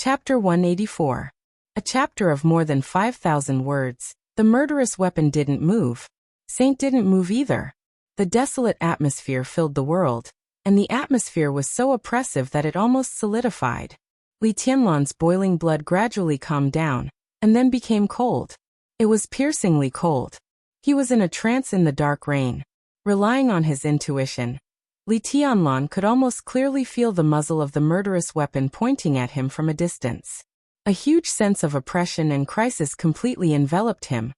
Chapter 184. A chapter of more than 5,000 words. The murderous weapon didn't move. Saint didn't move either. The desolate atmosphere filled the world, and the atmosphere was so oppressive that it almost solidified. Li Tianlan's boiling blood gradually calmed down, and then became cold. It was piercingly cold. He was in a trance in the dark rain. Relying on his intuition, Li Tianlan could almost clearly feel the muzzle of the murderous weapon pointing at him from a distance. A huge sense of oppression and crisis completely enveloped him,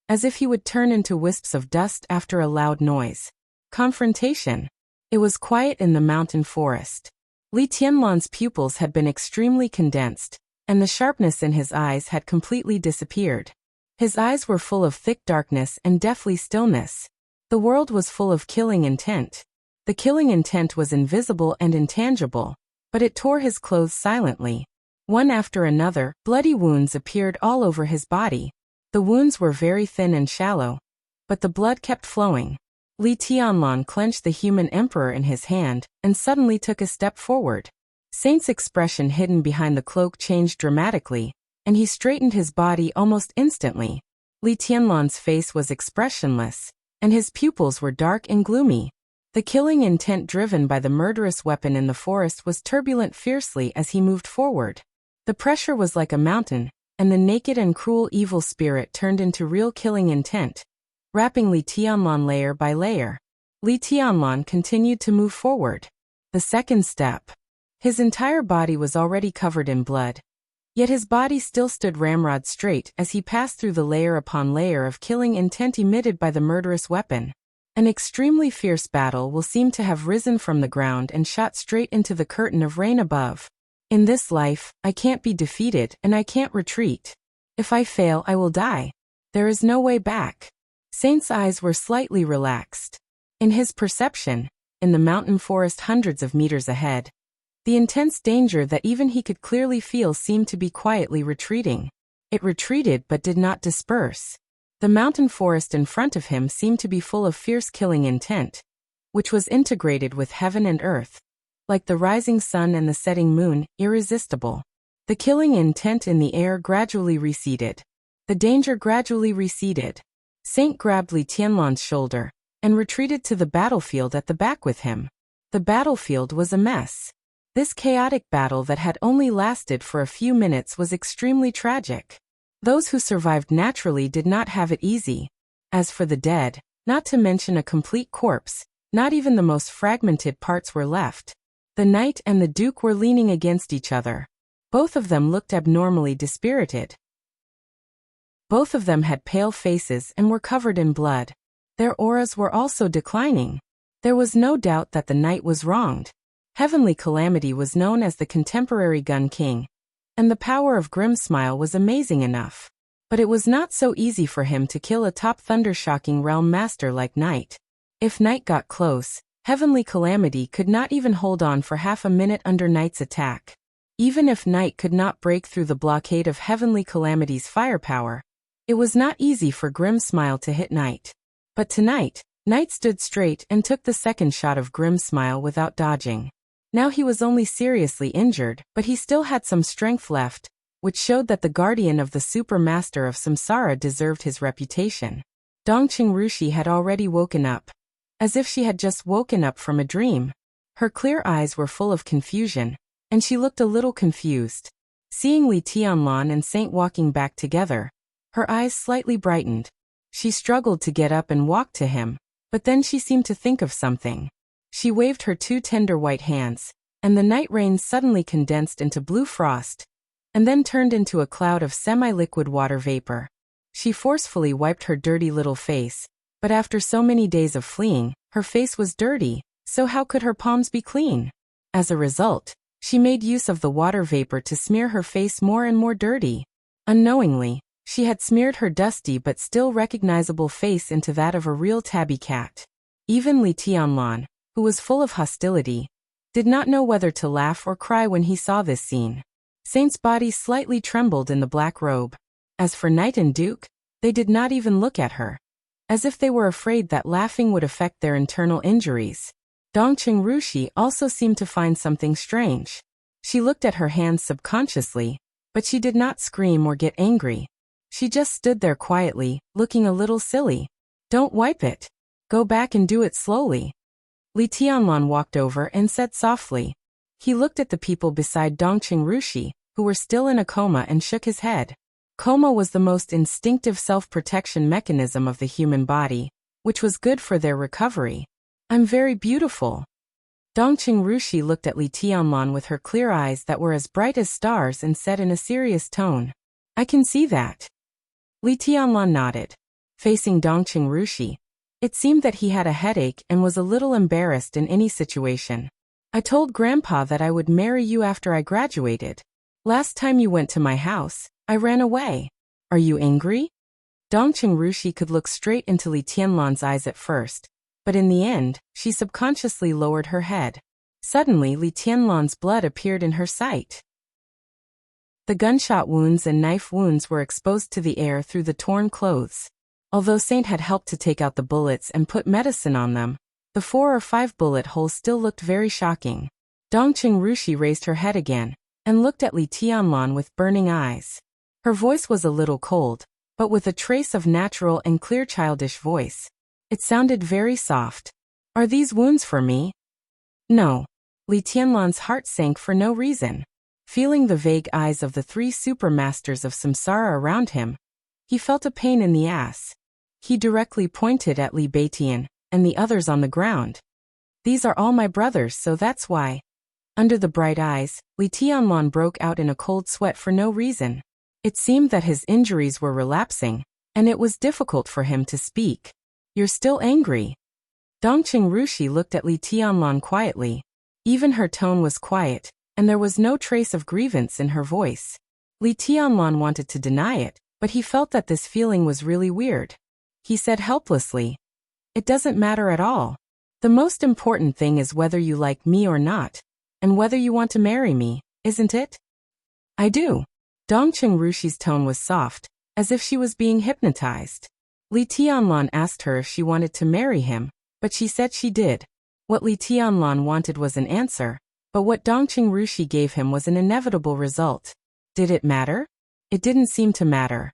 as if he would turn into wisps of dust after a loud noise. Confrontation. It was quiet in the mountain forest. Li Tianlan's pupils had been extremely condensed, and the sharpness in his eyes had completely disappeared. His eyes were full of thick darkness and deathly stillness. The world was full of killing intent. The killing intent was invisible and intangible, but it tore his clothes silently. One after another, bloody wounds appeared all over his body. The wounds were very thin and shallow, but the blood kept flowing. Li Tianlan clenched the human emperor in his hand, and suddenly took a step forward. Saint's expression hidden behind the cloak changed dramatically, and he straightened his body almost instantly. Li Tianlan's face was expressionless, and his pupils were dark and gloomy. The killing intent driven by the murderous weapon in the forest was turbulent fiercely as he moved forward. The pressure was like a mountain, and the naked and cruel evil spirit turned into real killing intent, wrapping Li Tianlan layer by layer. Li Tianlan continued to move forward. The second step. His entire body was already covered in blood, yet his body still stood ramrod straight as he passed through the layer upon layer of killing intent emitted by the murderous weapon. An extremely fierce battle will seem to have risen from the ground and shot straight into the curtain of rain above. In this life, I can't be defeated and I can't retreat. If I fail, I will die. There is no way back. Saint's eyes were slightly relaxed. In his perception, in the mountain forest hundreds of meters ahead, the intense danger that even he could clearly feel seemed to be quietly retreating. It retreated but did not disperse. The mountain forest in front of him seemed to be full of fierce killing intent, which was integrated with heaven and earth, like the rising sun and the setting moon, irresistible. The killing intent in the air gradually receded. The danger gradually receded. Saint grabbed Li Tianlan's shoulder and retreated to the battlefield at the back with him. The battlefield was a mess. This chaotic battle that had only lasted for a few minutes was extremely tragic. Those who survived naturally did not have it easy. As for the dead, not to mention a complete corpse, not even the most fragmented parts were left. The knight and the duke were leaning against each other. Both of them looked abnormally dispirited. Both of them had pale faces and were covered in blood. Their auras were also declining. There was no doubt that the knight was wronged. Heavenly Calamity was known as the contemporary Gun King, and the power of Grimsmile was amazing enough. But it was not so easy for him to kill a top thundershocking realm master like Knight. If Knight got close, Heavenly Calamity could not even hold on for half a minute under Knight's attack. Even if Knight could not break through the blockade of Heavenly Calamity's firepower, it was not easy for Grimsmile to hit Knight. But tonight, Knight stood straight and took the second shot of Grimsmile without dodging. Now he was only seriously injured, but he still had some strength left, which showed that the guardian of the super master of Samsara deserved his reputation. Dongqing Rushi had already woken up, as if she had just woken up from a dream. Her clear eyes were full of confusion, and she looked a little confused. Seeing Li Tianlan and Saint walking back together, her eyes slightly brightened. She struggled to get up and walk to him, but then she seemed to think of something. She waved her two tender white hands, and the night rain suddenly condensed into blue frost, and then turned into a cloud of semi-liquid water vapor. She forcefully wiped her dirty little face, but after so many days of fleeing, her face was dirty, so how could her palms be clean? As a result, she made use of the water vapor to smear her face more and more dirty. Unknowingly, she had smeared her dusty but still recognizable face into that of a real tabby cat. Even Li Tianlan, who was full of hostility, did not know whether to laugh or cry when he saw this scene. Saint's body slightly trembled in the black robe. As for Knight and Duke, they did not even look at her, as if they were afraid that laughing would affect their internal injuries. Dongqing Rushi also seemed to find something strange. She looked at her hands subconsciously, but she did not scream or get angry. She just stood there quietly, looking a little silly. Don't wipe it. Go back and do it slowly. Li Tianlan walked over and said softly. He looked at the people beside Dongqing Rushi, who were still in a coma, and shook his head. Coma was the most instinctive self-protection mechanism of the human body, which was good for their recovery. I'm very beautiful. Dongqing Rushi looked at Li Tianlan with her clear eyes that were as bright as stars and said in a serious tone, I can see that. Li Tianlan nodded. Facing Dongqing Rushi, it seemed that he had a headache and was a little embarrassed in any situation. I told Grandpa that I would marry you after I graduated. Last time you went to my house, I ran away. Are you angry? Dongqing Rushi could look straight into Li Tianlan's eyes at first, but in the end, she subconsciously lowered her head. Suddenly, Li Tianlan's blood appeared in her sight. The gunshot wounds and knife wounds were exposed to the air through the torn clothes. Although Saint had helped to take out the bullets and put medicine on them, the 4 or 5 bullet holes still looked very shocking. Dongqing Rushi raised her head again and looked at Li Tianlan with burning eyes. Her voice was a little cold, but with a trace of natural and clear childish voice. It sounded very soft. Are these wounds for me? No. Li Tianlan's heart sank for no reason. Feeling the vague eyes of the 3 super masters of samsara around him, he felt a pain in the ass. He directly pointed at Li Beitian and the others on the ground. These are all my brothers, so that's why. Under the bright eyes, Li Tianlan broke out in a cold sweat for no reason. It seemed that his injuries were relapsing, and it was difficult for him to speak. You're still angry. Dongqing Rushi looked at Li Tianlan quietly. Even her tone was quiet, and there was no trace of grievance in her voice. Li Tianlan wanted to deny it, but he felt that this feeling was really weird. He said helplessly, It doesn't matter at all. The most important thing is whether you like me or not, and whether you want to marry me, isn't it? I do. Dongqing Rushi's tone was soft, as if she was being hypnotized. Li Tianlan asked her if she wanted to marry him, but she said she did. What Li Tianlan wanted was an answer, but what Dongqing Rushi gave him was an inevitable result. Did it matter? It didn't seem to matter.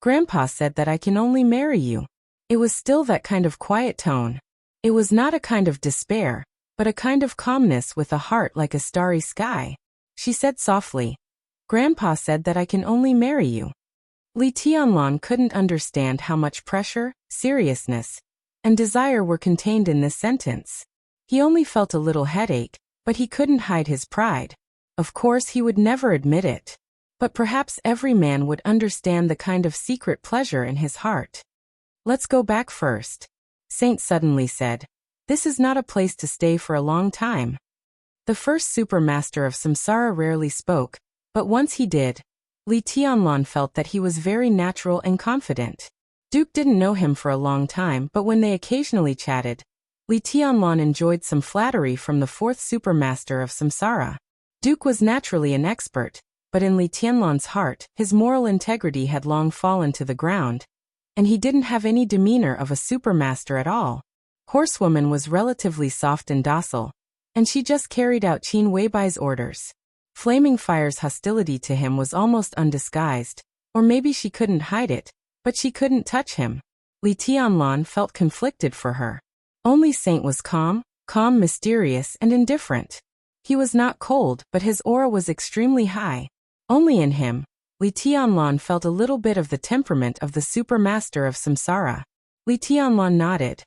Grandpa said that I can only marry you. It was still that kind of quiet tone. It was not a kind of despair, but a kind of calmness with a heart like a starry sky. She said softly, Grandpa said that I can only marry you. Li Tianlan couldn't understand how much pressure, seriousness, and desire were contained in this sentence. He only felt a little headache, but he couldn't hide his pride. Of course he would never admit it. But perhaps every man would understand the kind of secret pleasure in his heart. Let's go back first. Saint suddenly said, This is not a place to stay for a long time. The first supermaster of samsara rarely spoke, but once he did, Li Tianlan felt that he was very natural and confident. Duke didn't know him for a long time, but when they occasionally chatted, Li Tianlan enjoyed some flattery from the 4th supermaster of samsara. Duke was naturally an expert, but in Li Tianlan's heart, his moral integrity had long fallen to the ground, and he didn't have any demeanor of a supermaster at all. Horsewoman was relatively soft and docile, and she just carried out Qin Weibai's orders. Flaming Fire's hostility to him was almost undisguised, or maybe she couldn't hide it, but she couldn't touch him. Li Tianlan felt conflicted for her. Only Saint was calm, mysterious, and indifferent. He was not cold, but his aura was extremely high. Only in him, Li Tianlan felt a little bit of the temperament of the supermaster of samsara. Li Tianlan nodded.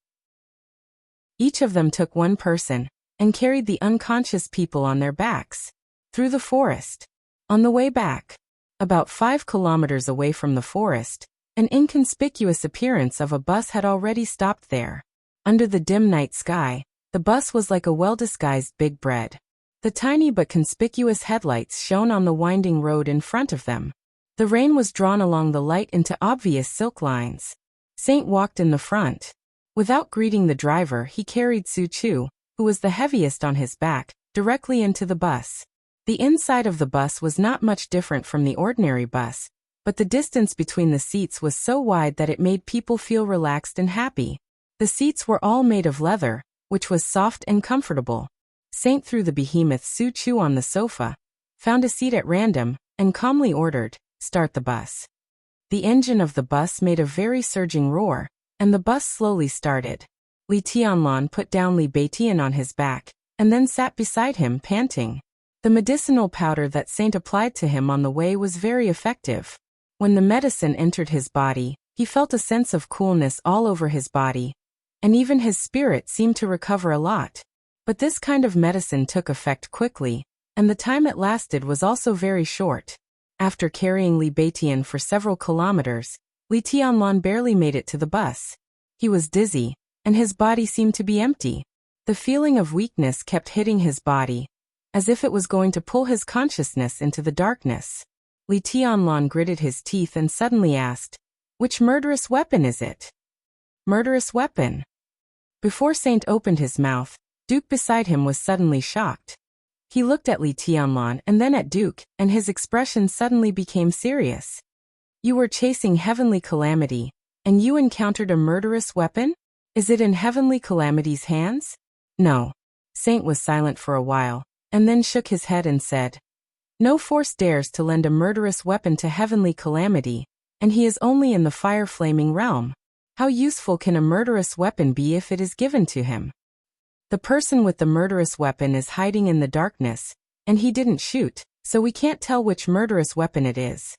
Each of them took one person, and carried the unconscious people on their backs, through the forest. On the way back, about 5 kilometers away from the forest, an inconspicuous appearance of a bus had already stopped there. Under the dim night sky, the bus was like a well-disguised big bread. The tiny but conspicuous headlights shone on the winding road in front of them. The rain was drawn along the light into obvious silk lines. Saint walked in the front. Without greeting the driver, he carried Su Chu, who was the heaviest on his back, directly into the bus. The inside of the bus was not much different from the ordinary bus, but the distance between the seats was so wide that it made people feel relaxed and happy. The seats were all made of leather, which was soft and comfortable. Saint threw the behemoth Su Chu on the sofa, found a seat at random, and calmly ordered, "Start the bus." The engine of the bus made a very surging roar, and the bus slowly started. Li Tianlan put down Li Beitian on his back, and then sat beside him, panting. The medicinal powder that Saint applied to him on the way was very effective. When the medicine entered his body, he felt a sense of coolness all over his body, and even his spirit seemed to recover a lot. But this kind of medicine took effect quickly, and the time it lasted was also very short. After carrying Li Beitian for several kilometers, Li Tianlan barely made it to the bus. He was dizzy, and his body seemed to be empty. The feeling of weakness kept hitting his body, as if it was going to pull his consciousness into the darkness. Li Tianlan gritted his teeth and suddenly asked, "Which murderous weapon is it?" "Murderous weapon?" Before Saint opened his mouth, Duke beside him was suddenly shocked. He looked at Li Tianlan and then at Duke, and his expression suddenly became serious. "You were chasing Heavenly Calamity, and you encountered a murderous weapon? Is it in Heavenly Calamity's hands?" "No." Saint was silent for a while, and then shook his head and said, "No force dares to lend a murderous weapon to Heavenly Calamity, and he is only in the fire-flaming realm. How useful can a murderous weapon be if it is given to him? The person with the murderous weapon is hiding in the darkness, and he didn't shoot, so we can't tell which murderous weapon it is."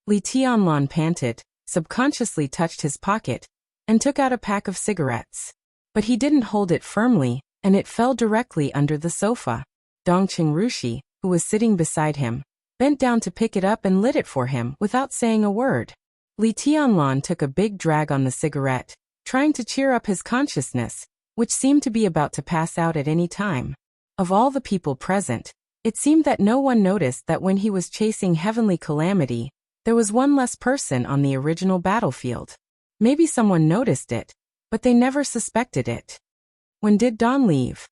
Li Tianlan panted, subconsciously touched his pocket, and took out a pack of cigarettes. But he didn't hold it firmly, and it fell directly under the sofa. Dongqing Rushi, who was sitting beside him, bent down to pick it up and lit it for him without saying a word. Li Tianlan took a big drag on the cigarette, trying to cheer up his consciousness, which seemed to be about to pass out at any time. Of all the people present, it seemed that no one noticed that when he was chasing Heavenly Calamity, there was one less person on the original battlefield. Maybe someone noticed it, but they never suspected it. "When did Dawn leave?"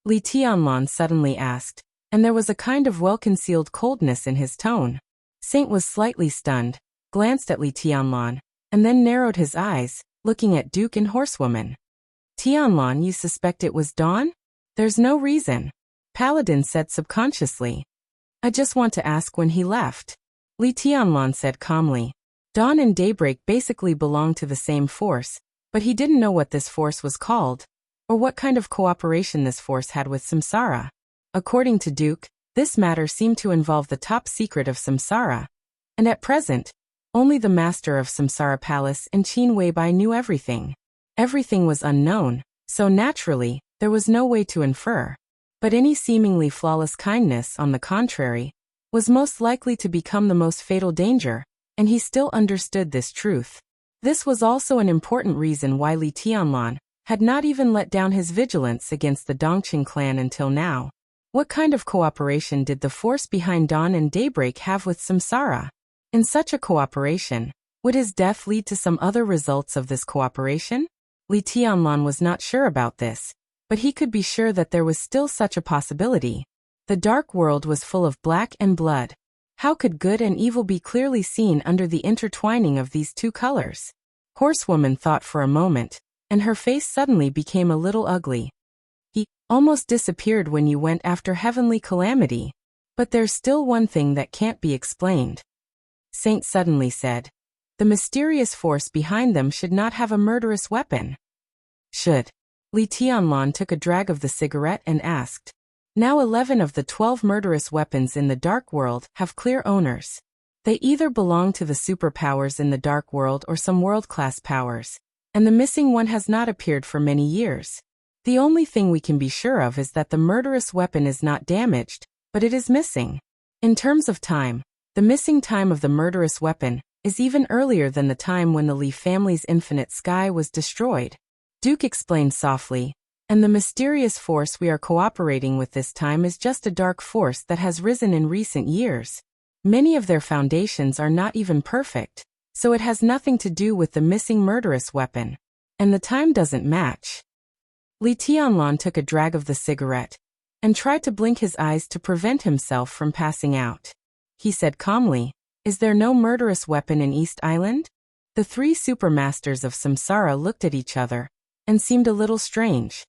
Li Tianlan suddenly asked, and there was a kind of well-concealed coldness in his tone. Saint was slightly stunned, glanced at Li Tianlan, and then narrowed his eyes, looking at Duke and Horsewoman. "Tianlan, you suspect it was Dawn? There's no reason," Paladin said subconsciously. "I just want to ask when he left." Li Tianlan said calmly. Dawn and Daybreak basically belonged to the same force, but he didn't know what this force was called, or what kind of cooperation this force had with Samsara. According to Duke, this matter seemed to involve the top secret of Samsara, and at present, only the master of Samsara Palace and Qin Weibai knew everything. Everything was unknown, so naturally, there was no way to infer. But any seemingly flawless kindness, on the contrary, was most likely to become the most fatal danger, and he still understood this truth. This was also an important reason why Li Tianlan had not even let down his vigilance against the Dongqing clan until now. What kind of cooperation did the force behind Dawn and Daybreak have with Samsara? In such a cooperation, would his death lead to some other results of this cooperation? Li Tianlan was not sure about this, but he could be sure that there was still such a possibility. The dark world was full of black and blood. How could good and evil be clearly seen under the intertwining of these two colors? Horsewoman thought for a moment, and her face suddenly became a little ugly. "He almost disappeared when you went after Heavenly Calamity. But there's still one thing that can't be explained," Saint suddenly said. "The mysterious force behind them should not have a murderous weapon." "Should?" Li Tianlan took a drag of the cigarette and asked. "Now 11 of the 12 murderous weapons in the Dark World have clear owners. They either belong to the superpowers in the Dark World or some world-class powers, and the missing one has not appeared for many years. The only thing we can be sure of is that the murderous weapon is not damaged, but it is missing. In terms of time, the missing time of the murderous weapon is even earlier than the time when the Li family's infinite sky was destroyed," Duke explained softly, "and the mysterious force we are cooperating with this time is just a dark force that has risen in recent years. Many of their foundations are not even perfect, so it has nothing to do with the missing murderous weapon. And the time doesn't match." Li Tianlan took a drag of the cigarette, and tried to blink his eyes to prevent himself from passing out. He said calmly, "Is there no murderous weapon in East Island?" The three supermasters of Samsara looked at each other, and seemed a little strange.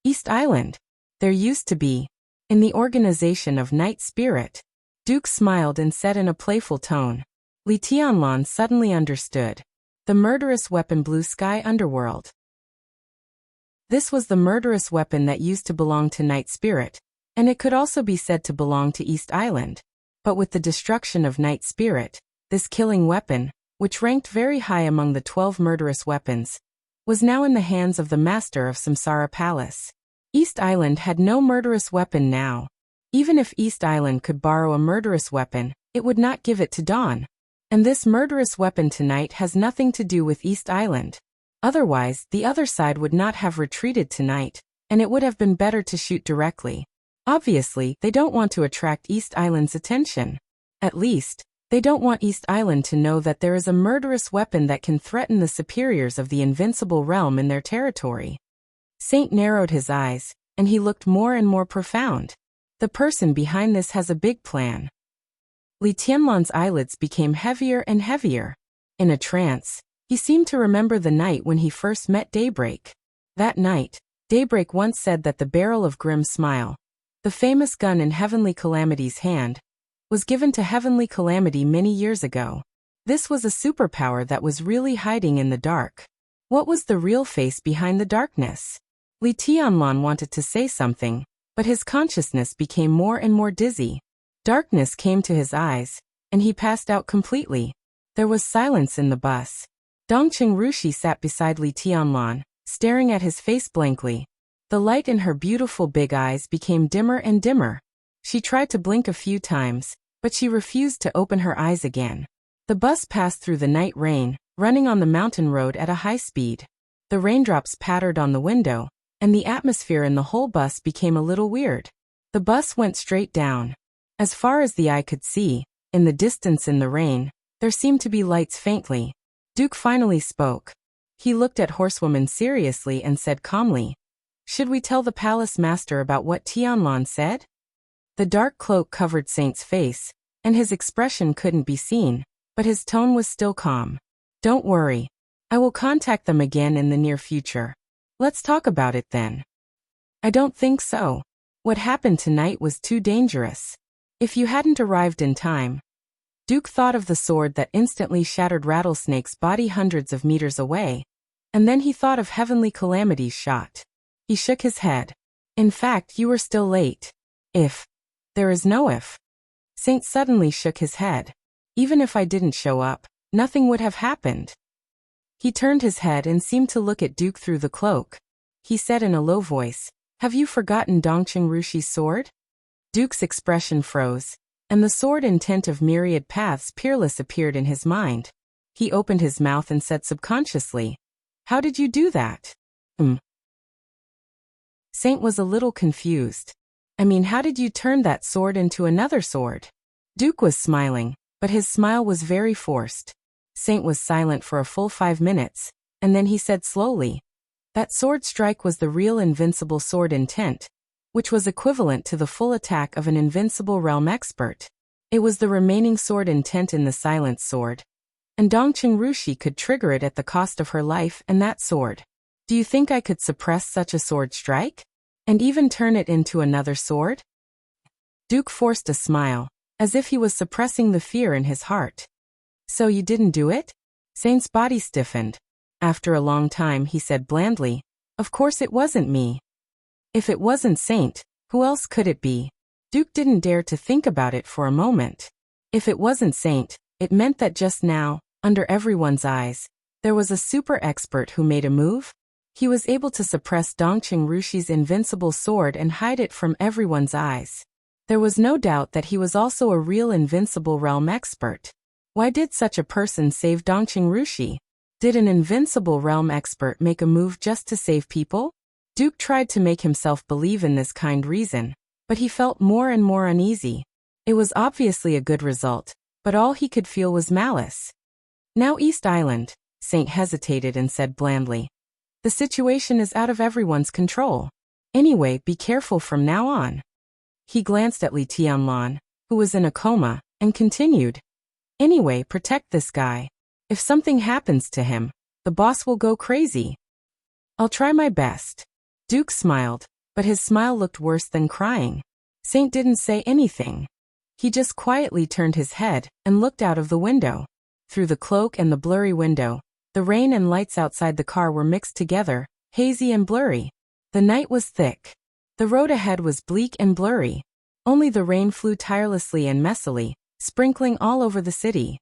"East Island? There used to be. in the organization of Night Spirit. Duke smiled and said in a playful tone. Li Tianlan suddenly understood. The murderous weapon Blue Sky Underworld. This was the murderous weapon that used to belong to Night Spirit, and it could also be said to belong to East Island. But with the destruction of Night Spirit, this killing weapon, which ranked very high among the 12 murderous weapons, was now in the hands of the master of Samsara Palace. East Island had no murderous weapon now. Even if East Island could borrow a murderous weapon, it would not give it to Dawn. And this murderous weapon tonight has nothing to do with East Island. Otherwise, the other side would not have retreated tonight, and it would have been better to shoot directly. Obviously, they don't want to attract East Island's attention. At least, they don't want East Island to know that there is a murderous weapon that can threaten the superiors of the invincible realm in their territory. Saint narrowed his eyes, and he looked more and more profound. The person behind this has a big plan. Li Tianlan's eyelids became heavier and heavier. In a trance, he seemed to remember the night when he first met Daybreak. That night, Daybreak once said that the barrel of Grim Smile, the famous gun in Heavenly Calamity's hand, was given to Heavenly Calamity many years ago. This was a superpower that was really hiding in the dark. What was the real face behind the darkness? Li Tianlan wanted to say something, but his consciousness became more and more dizzy. Darkness came to his eyes, and he passed out completely. There was silence in the bus. Dongqing Rushi sat beside Li Tianlan, staring at his face blankly. The light in her beautiful big eyes became dimmer and dimmer. She tried to blink a few times, but she refused to open her eyes again. The bus passed through the night rain, running on the mountain road at a high speed. The raindrops pattered on the window, and the atmosphere in the whole bus became a little weird. The bus went straight down. As far as the eye could see, in the distance in the rain, there seemed to be lights faintly. Duke finally spoke. He looked at Horsewoman seriously and said calmly, "Should we tell the palace master about what Tianlan said?" The dark cloak covered Saint's face, and his expression couldn't be seen, but his tone was still calm. "Don't worry. I will contact them again in the near future. Let's talk about it then." "I don't think so. What happened tonight was too dangerous. If you hadn't arrived in time." Duke thought of the sword that instantly shattered Rattlesnake's body hundreds of meters away, and then he thought of Heavenly Calamity's shot. He shook his head. "In fact, you were still late. If. There is no if." Saint suddenly shook his head. "Even if I didn't show up, nothing would have happened." He turned his head and seemed to look at Duke through the cloak. He said in a low voice, "Have you forgotten Dongqing Rushi's sword?" Duke's expression froze, and the sword intent of myriad paths peerless appeared in his mind. He opened his mouth and said subconsciously, "How did you do that?" Saint was a little confused. "I mean, how did you turn that sword into another sword?" Duke was smiling, but his smile was very forced. Saint was silent for a full 5 minutes, and then he said slowly, "That sword strike was the real invincible sword intent, which was equivalent to the full attack of an invincible realm expert. It was the remaining sword intent in the silent sword, and Dongqing Rushi could trigger it at the cost of her life and that sword. Do you think I could suppress such a sword strike? And even turn it into another sword?" Duke forced a smile, as if he was suppressing the fear in his heart. "So you didn't do it?" Saint's body stiffened. After a long time he said blandly, "Of course it wasn't me." If it wasn't Saint, who else could it be? Duke didn't dare to think about it for a moment. If it wasn't Saint, it meant that just now, under everyone's eyes, there was a super expert who made a move. He was able to suppress Dongqing Rushi's invincible sword and hide it from everyone's eyes. There was no doubt that he was also a real invincible realm expert. Why did such a person save Dongqing Rushi? Did an invincible realm expert make a move just to save people? Duke tried to make himself believe in this kind reason, but he felt more and more uneasy. It was obviously a good result, but all he could feel was malice. "Now East Island," Saint hesitated and said blandly. "The situation is out of everyone's control. Anyway, be careful from now on." He glanced at Li Tianlan, who was in a coma, and continued, "Anyway, protect this guy. If something happens to him, the boss will go crazy." "I'll try my best." Duke smiled, but his smile looked worse than crying. Saint didn't say anything. He just quietly turned his head and looked out of the window. Through the cloak and the blurry window, the rain and lights outside the car were mixed together, hazy and blurry. The night was thick. The road ahead was bleak and blurry. Only the rain flew tirelessly and messily, sprinkling all over the city.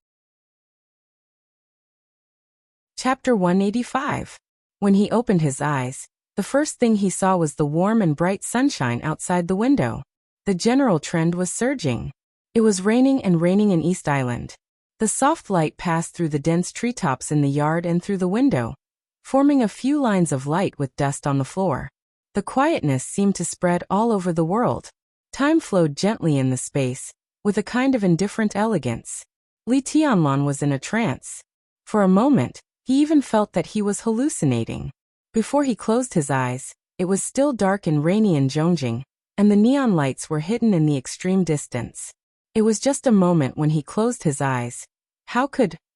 Chapter 185. When he opened his eyes, the first thing he saw was the warm and bright sunshine outside the window. The general trend was surging. It was raining and raining in East Island. The soft light passed through the dense treetops in the yard and through the window, forming a few lines of light with dust on the floor. The quietness seemed to spread all over the world. Time flowed gently in the space, with a kind of indifferent elegance. Li Tianlan was in a trance. For a moment, he even felt that he was hallucinating. Before he closed his eyes, it was still dark and rainy in Zhongjing, and the neon lights were hidden in the extreme distance. It was just a moment when he closed his eyes.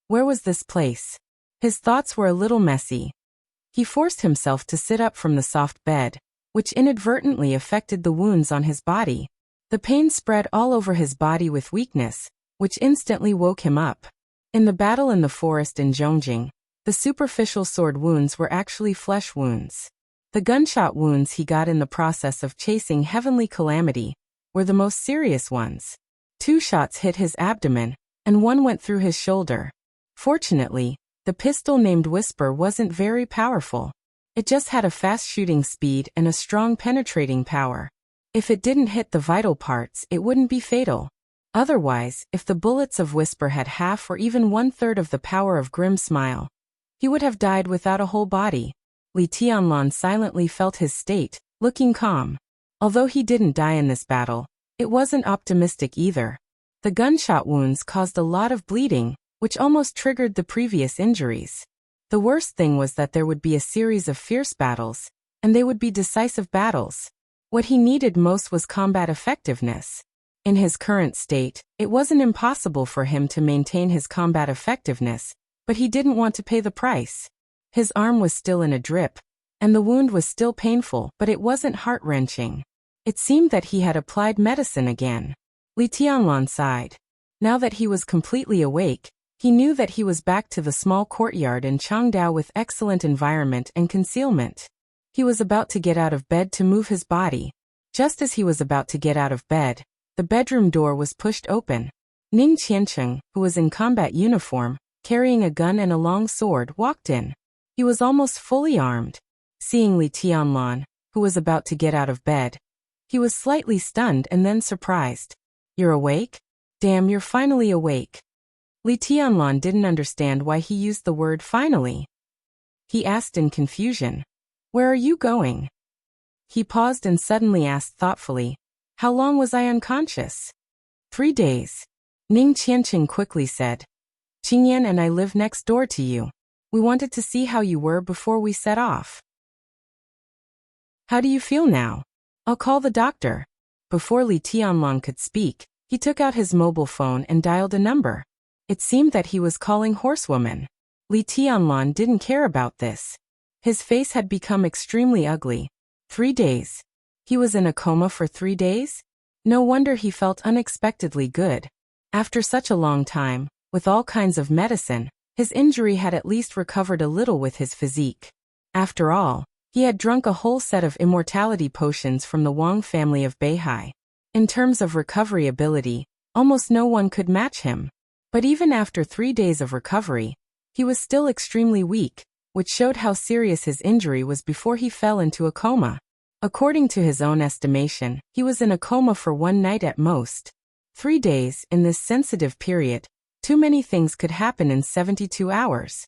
Where was this place? His thoughts were a little messy. He forced himself to sit up from the soft bed, which inadvertently affected the wounds on his body. The pain spread all over his body with weakness, which instantly woke him up. In the battle in the forest in Zhongjing, the superficial sword wounds were actually flesh wounds. The gunshot wounds he got in the process of chasing Heavenly Calamity were the most serious ones. 2 shots hit his abdomen, and 1 went through his shoulder. Fortunately, the pistol named Whisper wasn't very powerful. It just had a fast shooting speed and a strong penetrating power. If it didn't hit the vital parts, it wouldn't be fatal. Otherwise, if the bullets of Whisper had half or even 1/3 of the power of Grim Smile, he would have died without a whole body. Li Tianlan silently felt his state, looking calm. Although he didn't die in this battle, it wasn't optimistic either. The gunshot wounds caused a lot of bleeding, which almost triggered the previous injuries. The worst thing was that there would be a series of fierce battles, and they would be decisive battles. What he needed most was combat effectiveness. In his current state, it wasn't impossible for him to maintain his combat effectiveness, but he didn't want to pay the price. His arm was still in a drip, and the wound was still painful, but it wasn't heart-wrenching. It seemed that he had applied medicine again. Li Tianlan sighed. Now that he was completely awake, he knew that he was back to the small courtyard in Changdao with excellent environment and concealment. He was about to get out of bed to move his body. Just as he was about to get out of bed, the bedroom door was pushed open. Ning Qiancheng, who was in combat uniform, carrying a gun and a long sword, walked in. He was almost fully armed. Seeing Li Tianlan, who was about to get out of bed, he was slightly stunned and then surprised. "You're awake? Damn, you're finally awake." Li Tianlan didn't understand why he used the word finally. He asked in confusion, "Where are you going?" He paused and suddenly asked thoughtfully, "How long was I unconscious?" 3 days. Ning Qiancheng quickly said, "Qingyan and I live next door to you. We wanted to see how you were before we set off." "How do you feel now? I'll call the doctor." Before Li Tianlan could speak, he took out his mobile phone and dialed a number. It seemed that he was calling Horsewoman. Li Tianlan didn't care about this. His face had become extremely ugly. 3 days. He was in a coma for 3 days? No wonder he felt unexpectedly good. After such a long time, with all kinds of medicine, his injury had at least recovered a little with his physique. After all, he had drunk a whole set of immortality potions from the Wang family of Beihai. In terms of recovery ability, almost no one could match him. But even after 3 days of recovery, he was still extremely weak, which showed how serious his injury was before he fell into a coma. According to his own estimation, he was in a coma for 1 night at most. 3 days, in this sensitive period, too many things could happen in 72 hours.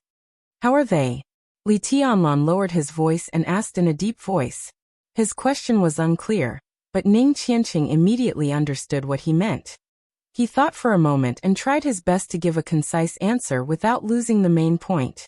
"How are they?" Li Tianlan lowered his voice and asked in a deep voice. His question was unclear, but Ning Qiancheng immediately understood what he meant. He thought for a moment and tried his best to give a concise answer without losing the main point.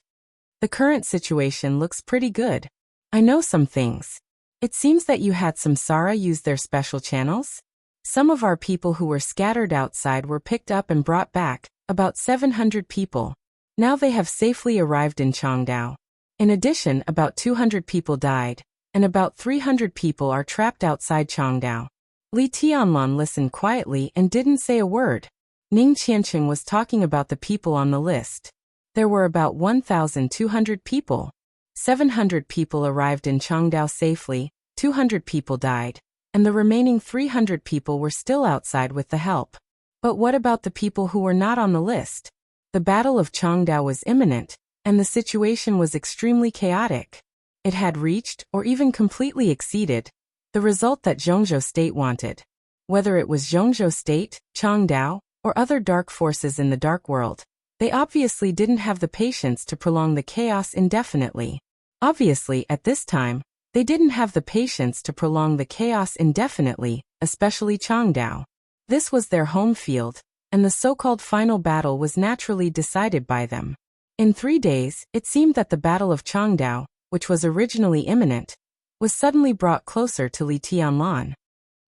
"The current situation looks pretty good. I know some things. It seems that you had some Sara use their special channels. Some of our people who were scattered outside were picked up and brought back, about 700 people. Now they have safely arrived in Changdao. In addition, about 200 people died, and about 300 people are trapped outside Changdao. Li Tianlan listened quietly and didn't say a word. Ning Qianqing was talking about the people on the list. There were about 1,200 people. 700 people arrived in Changdao safely, 200 people died, and the remaining 300 people were still outside with the help. But what about the people who were not on the list? The Battle of Changdao was imminent, and the situation was extremely chaotic. It had reached, or even completely exceeded, the result that Zhongzhou State wanted. Whether it was Zhongzhou State, Changdao, or other dark forces in the dark world, they obviously didn't have the patience to prolong the chaos indefinitely. Obviously, at this time, they didn't have the patience to prolong the chaos indefinitely, especially Changdao. This was their home field, and the so-called final battle was naturally decided by them. In 3 days, it seemed that the Battle of Changdao, which was originally imminent, was suddenly brought closer to Li Tianlan.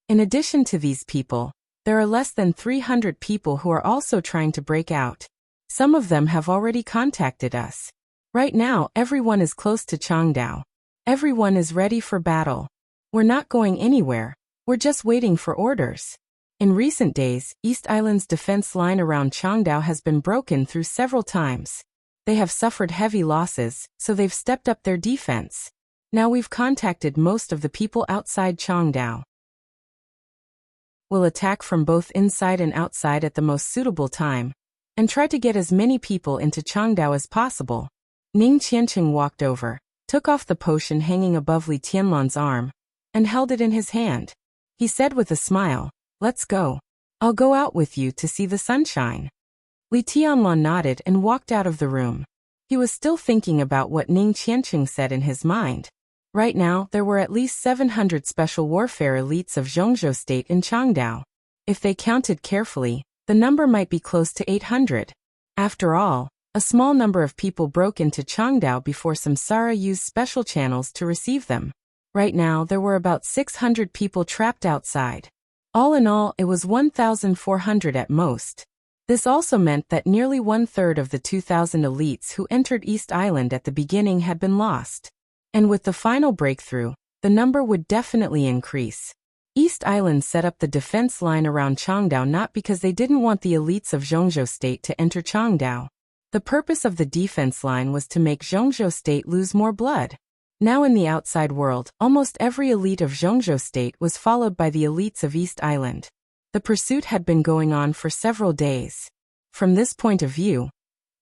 In addition to these people, there are less than 300 people who are also trying to break out. Some of them have already contacted us. Right now, everyone is close to Changdao. Everyone is ready for battle. We're not going anywhere. We're just waiting for orders. In recent days, East Island's defense line around Changdao has been broken through several times. They have suffered heavy losses, so they've stepped up their defense. Now we've contacted most of the people outside Changdao. We'll attack from both inside and outside at the most suitable time, and try to get as many people into Changdao as possible. Ning Qianqing walked over, took off the potion hanging above Li Tianlan's arm, and held it in his hand. He said with a smile, "Let's go. I'll go out with you to see the sunshine." Li Tianlan nodded and walked out of the room. He was still thinking about what Ning Qianqing said in his mind. Right now, there were at least 700 special warfare elites of Zhongzhou State in Changdao. If they counted carefully, the number might be close to 800. After all, a small number of people broke into Changdao before Samsara used special channels to receive them. Right now, there were about 600 people trapped outside. All in all, it was 1,400 at most. This also meant that nearly 1/3 of the 2,000 elites who entered East Island at the beginning had been lost. And with the final breakthrough, the number would definitely increase. East Island set up the defense line around Changdao not because they didn't want the elites of Zhongzhou State to enter Changdao. The purpose of the defense line was to make Zhongzhou State lose more blood. Now in the outside world, almost every elite of Zhongzhou State was followed by the elites of East Island. The pursuit had been going on for several days. From this point of view,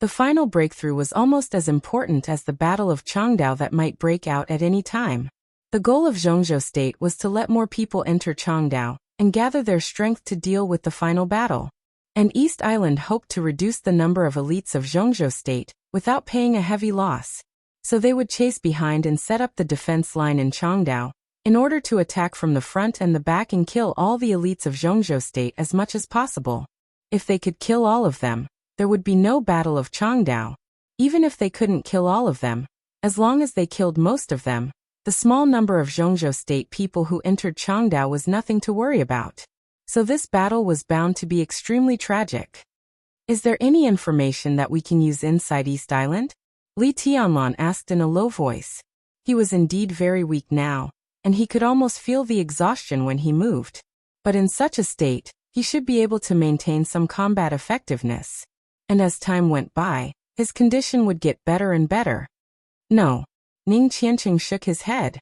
the final breakthrough was almost as important as the Battle of Changdao that might break out at any time. The goal of Zhongzhou State was to let more people enter Changdao and gather their strength to deal with the final battle. And East Island hoped to reduce the number of elites of Zhongzhou State without paying a heavy loss. So they would chase behind and set up the defense line in Changdao in order to attack from the front and the back and kill all the elites of Zhongzhou State as much as possible. If they could kill all of them, there would be no Battle of Changdao. Even if they couldn't kill all of them, as long as they killed most of them, the small number of Zhongzhou State people who entered Changdao was nothing to worry about. So this battle was bound to be extremely tragic. Is there any information that we can use inside East Island? Li Tianlan asked in a low voice. He was indeed very weak now, and he could almost feel the exhaustion when he moved. But in such a state, he should be able to maintain some combat effectiveness. And as time went by, his condition would get better and better. No. Ning Qianqing shook his head.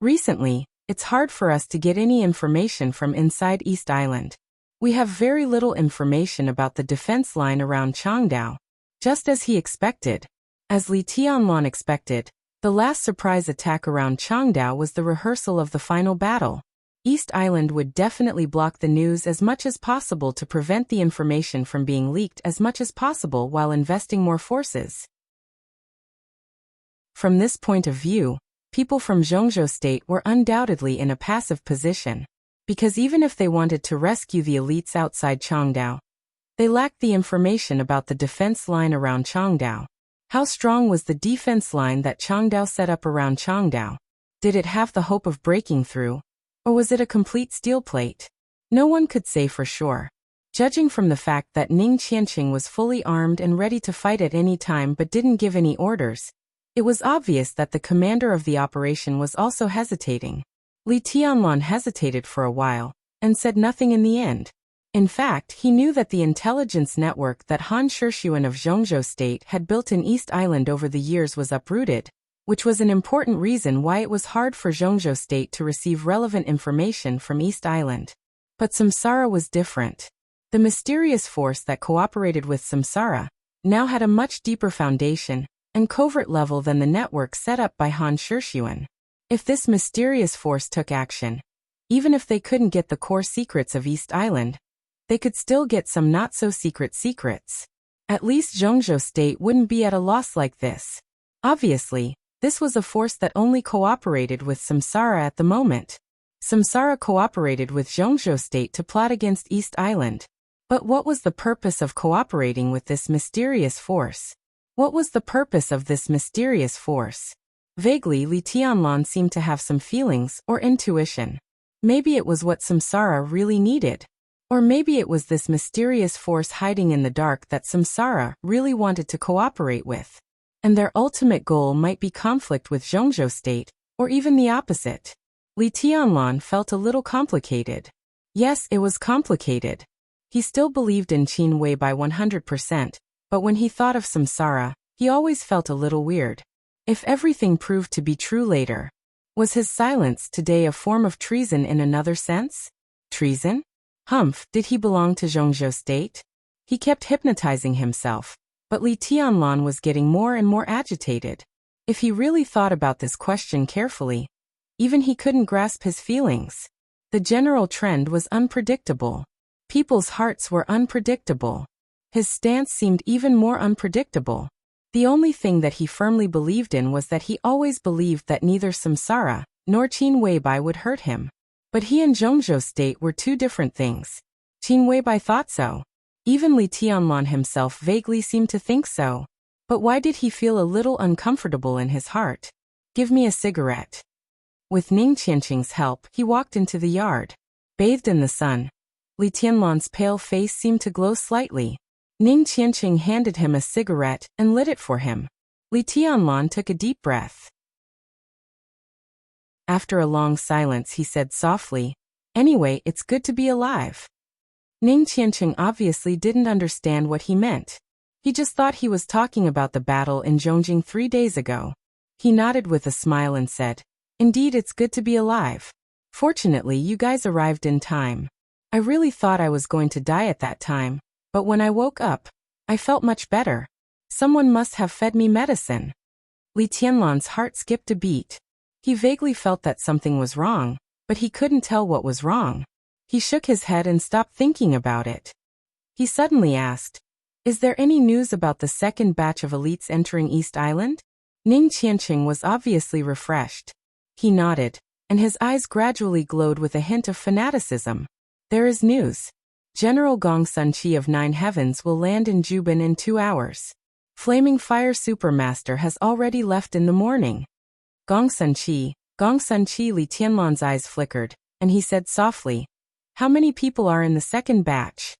Recently, it's hard for us to get any information from inside East Island. We have very little information about the defense line around Changdao, just as he expected. As Li Tianlan expected, the last surprise attack around Changdao was the rehearsal of the final battle. East Island would definitely block the news as much as possible to prevent the information from being leaked as much as possible while investing more forces. From this point of view, people from Zhongzhou State were undoubtedly in a passive position, because even if they wanted to rescue the elites outside Changdao, they lacked the information about the defense line around Changdao. How strong was the defense line that Changdao set up around Changdao? Did it have the hope of breaking through? Or was it a complete steel plate? No one could say for sure. Judging from the fact that Ning Qianqing was fully armed and ready to fight at any time but didn't give any orders, it was obvious that the commander of the operation was also hesitating. Li Tianlan hesitated for a while, and said nothing in the end. In fact, he knew that the intelligence network that Han Shishuan of Zhongzhou State had built in East Island over the years was uprooted, which was an important reason why it was hard for Zhongzhou State to receive relevant information from East Island. But Samsara was different. The mysterious force that cooperated with Samsara now had a much deeper foundation and covert level than the network set up by Han Shishuan. If this mysterious force took action, even if they couldn't get the core secrets of East Island, they could still get some not-so-secret secrets. At least Zhongzhou State wouldn't be at a loss like this. Obviously, this was a force that only cooperated with Samsara at the moment. Samsara cooperated with Zhongzhou State to plot against East Island. But what was the purpose of cooperating with this mysterious force? What was the purpose of this mysterious force? Vaguely, Li Tianlan seemed to have some feelings or intuition. Maybe it was what Samsara really needed. Or maybe it was this mysterious force hiding in the dark that Samsara really wanted to cooperate with. And their ultimate goal might be conflict with Zhongzhou State, or even the opposite. Li Tianlan felt a little complicated. Yes, it was complicated. He still believed in Qin Wei by 100%, but when he thought of Samsara, he always felt a little weird. If everything proved to be true later, was his silence today a form of treason in another sense? Treason? Humph, did he belong to Zhongzhou State? He kept hypnotizing himself, but Li Tianlan was getting more and more agitated. If he really thought about this question carefully, even he couldn't grasp his feelings. The general trend was unpredictable. People's hearts were unpredictable. His stance seemed even more unpredictable. The only thing that he firmly believed in was that he always believed that neither Samsara nor Qin Weibai would hurt him. But he and Zhongzhou State were two different things. Qin Weibai thought so. Even Li Tianlan himself vaguely seemed to think so. But why did he feel a little uncomfortable in his heart? Give me a cigarette. With Ning Qianqing's help, he walked into the yard. Bathed in the sun, Li Tianlan's pale face seemed to glow slightly. Ning Qianqing handed him a cigarette and lit it for him. Li Tianlan took a deep breath. After a long silence, he said softly, "Anyway, it's good to be alive." Ning Qianqing obviously didn't understand what he meant. He just thought he was talking about the battle in Zhongjing 3 days ago. He nodded with a smile and said, "Indeed, it's good to be alive. Fortunately, you guys arrived in time. I really thought I was going to die at that time, but when I woke up, I felt much better. Someone must have fed me medicine." Li Tianlan's heart skipped a beat. He vaguely felt that something was wrong, but he couldn't tell what was wrong. He shook his head and stopped thinking about it. He suddenly asked, "Is there any news about the second batch of elites entering East Island?" Ning Qianqing was obviously refreshed. He nodded, and his eyes gradually glowed with a hint of fanaticism. "There is news. General Gong Sunqi of Nine Heavens will land in Juban in 2 hours. Flaming Fire Supermaster has already left in the morning." Gong Sunqi, Li Tianlan's eyes flickered, and he said softly, "How many people are in the second batch?"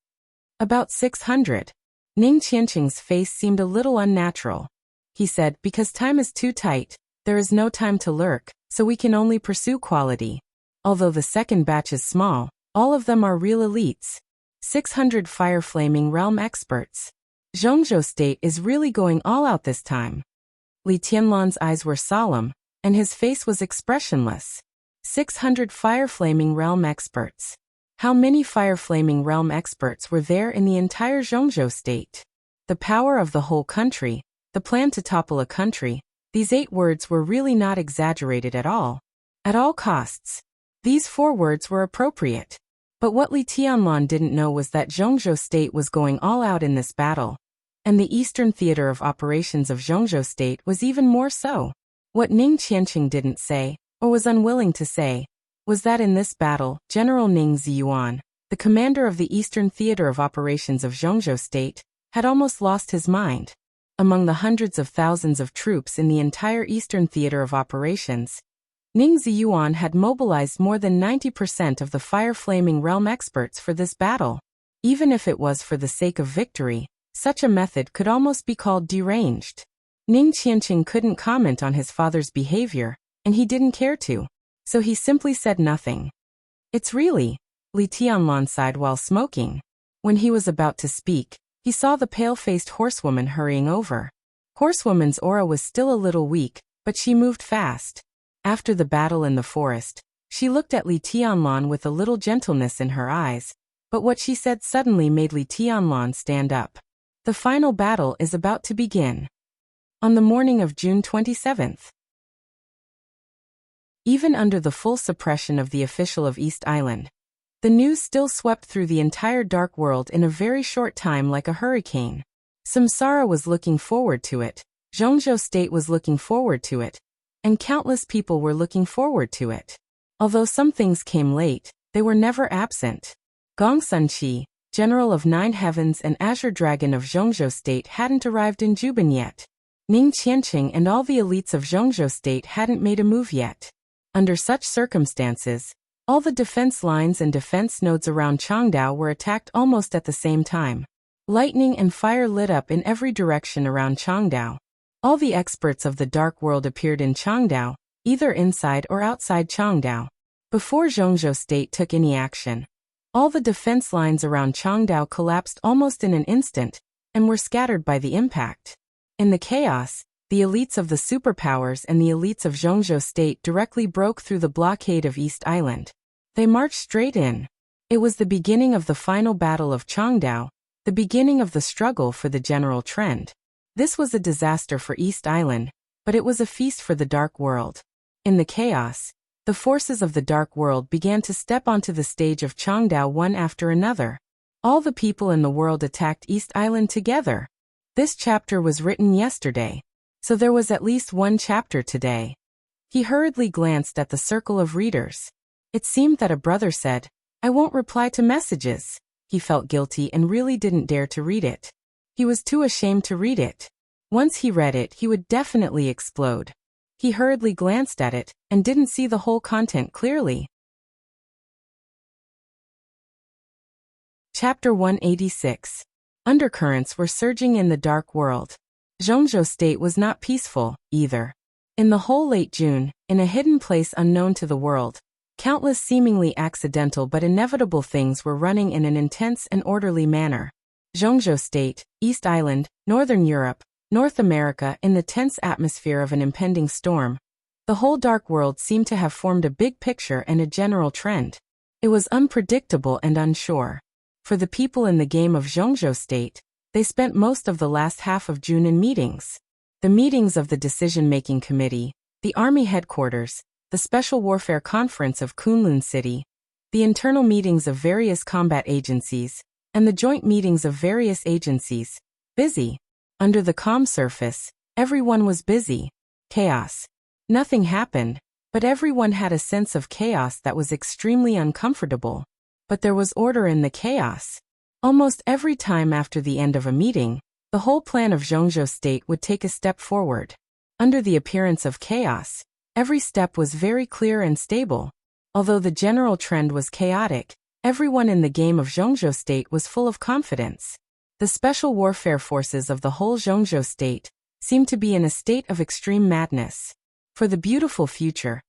"About 600. Ning Qianqing's face seemed a little unnatural. He said, "Because time is too tight, there is no time to lurk, so we can only pursue quality. Although the second batch is small, all of them are real elites. 600 fire flaming realm experts. Zhongzhou State is really going all out this time." Li Tianlan's eyes were solemn, and his face was expressionless. 600 fire flaming realm experts. How many fire flaming realm experts were there in the entire Zhongzhou State? The power of the whole country, the plan to topple a country, these 8 words were really not exaggerated at all. At all costs. These 4 words were appropriate. But what Li Tianlan didn't know was that Zhongzhou State was going all out in this battle. And the Eastern Theater of Operations of Zhongzhou State was even more so. What Ning Qianqing didn't say, or was unwilling to say, was that in this battle, General Ning Ziyuan, the commander of the Eastern Theater of Operations of Zhongzhou State, had almost lost his mind. Among the hundreds of thousands of troops in the entire Eastern Theater of Operations, Ning Ziyuan had mobilized more than 90% of the fire-flaming realm experts for this battle. Even if it was for the sake of victory, such a method could almost be called deranged. Ning Qianqing couldn't comment on his father's behavior, and he didn't care to, so he simply said nothing. "It's really Li Tianlan sighed while smoking. When he was about to speak, he saw the pale-faced horsewoman hurrying over. Horsewoman's aura was still a little weak, but she moved fast. After the battle in the forest, she looked at Li Tianlan with a little gentleness in her eyes, but what she said suddenly made Li Tianlan stand up. The final battle is about to begin. On the morning of June 27th. Even under the full suppression of the official of East Island, the news still swept through the entire dark world in a very short time like a hurricane. Samsara was looking forward to it, Zhongzhou State was looking forward to it, and countless people were looking forward to it. Although some things came late, they were never absent. Gong Sunqi, General of Nine Heavens and Azure Dragon of Zhongzhou State, hadn't arrived in Juban yet. Ning Qianqing and all the elites of Zhongzhou State hadn't made a move yet. Under such circumstances, all the defense lines and defense nodes around Changdao were attacked almost at the same time. Lightning and fire lit up in every direction around Changdao. All the experts of the dark world appeared in Changdao, either inside or outside Changdao. Before Zhongzhou State took any action, all the defense lines around Changdao collapsed almost in an instant, and were scattered by the impact. In the chaos, the elites of the superpowers and the elites of Zhongzhou State directly broke through the blockade of East Island. They marched straight in. It was the beginning of the final battle of Changdao, the beginning of the struggle for the general trend. This was a disaster for East Island, but it was a feast for the dark world. In the chaos, the forces of the dark world began to step onto the stage of Changdao one after another. All the people in the world attacked East Island together. This chapter was written yesterday, so there was at least one chapter today. He hurriedly glanced at the circle of readers. It seemed that a brother said, "I won't reply to messages." He felt guilty and really didn't dare to read it. He was too ashamed to read it. Once he read it, he would definitely explode. He hurriedly glanced at it, and didn't see the whole content clearly. Chapter 186. Undercurrents were surging in the dark world. Zhongzhou State was not peaceful, either. In the whole late June, in a hidden place unknown to the world, countless seemingly accidental but inevitable things were running in an intense and orderly manner. Zhongzhou State, East Island, Northern Europe, North America, in the tense atmosphere of an impending storm. The whole dark world seemed to have formed a big picture and a general trend. It was unpredictable and unsure. For the people in the game of Zhongzhou State, they spent most of the last half of June in meetings. The meetings of the Decision-Making Committee, the Army Headquarters, the Special Warfare Conference of Kunlun City, the internal meetings of various combat agencies, and the joint meetings of various agencies. Busy. Under the calm surface, everyone was busy. Chaos. Nothing happened, but everyone had a sense of chaos that was extremely uncomfortable. But there was order in the chaos. Almost every time after the end of a meeting, the whole plan of Zhongzhou State would take a step forward. Under the appearance of chaos, every step was very clear and stable. Although the general trend was chaotic, everyone in the game of Zhongzhou State was full of confidence. The special warfare forces of the whole Zhongzhou State seemed to be in a state of extreme madness. For the beautiful future,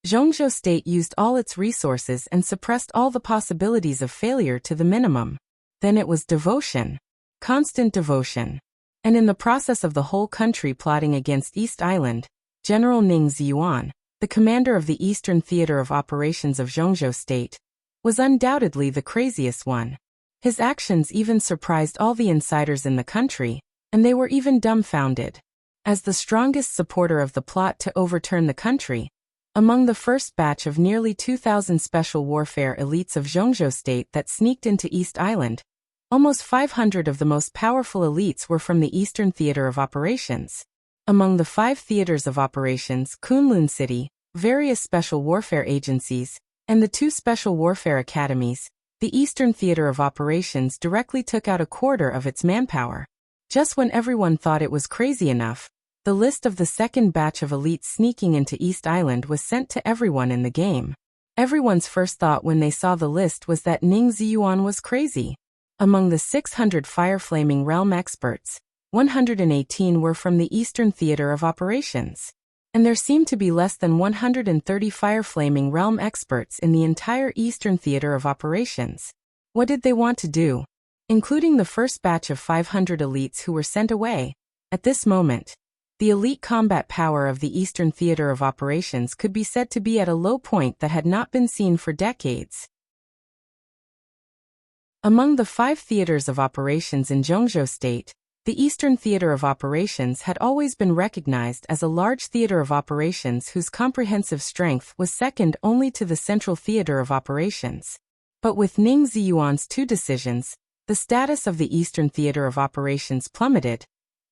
Zhongzhou State used all its resources and suppressed all the possibilities of failure to the minimum. Then it was devotion. Constant devotion. And in the process of the whole country plotting against East Island, General Ning Ziyuan, the commander of the Eastern Theater of Operations of Zhongzhou State, was undoubtedly the craziest one. His actions even surprised all the insiders in the country, and they were even dumbfounded. As the strongest supporter of the plot to overturn the country, among the first batch of nearly 2,000 special warfare elites of Zhongzhou State that sneaked into East Island, almost 500 of the most powerful elites were from the Eastern Theater of Operations. Among the 5 theaters of operations, Kunlun City, various special warfare agencies, and the 2 special warfare academies, the Eastern Theater of Operations directly took out a quarter of its manpower. Just when everyone thought it was crazy enough, the list of the second batch of elites sneaking into East Island was sent to everyone in the game. Everyone's first thought when they saw the list was that Ning Ziyuan was crazy. Among the 600 fire-flaming realm experts, 118 were from the Eastern Theater of Operations. and there seemed to be less than 130 fire-flaming realm experts in the entire Eastern Theater of Operations. What did they want to do? Including the first batch of 500 elites who were sent away. At this moment, the elite combat power of the Eastern Theater of Operations could be said to be at a low point that had not been seen for decades. Among the 5 theaters of operations in Zhongzhou State, the Eastern Theater of Operations had always been recognized as a large theater of operations whose comprehensive strength was second only to the Central Theater of Operations. But with Ning Ziyuan's 2 decisions, the status of the Eastern Theater of Operations plummeted,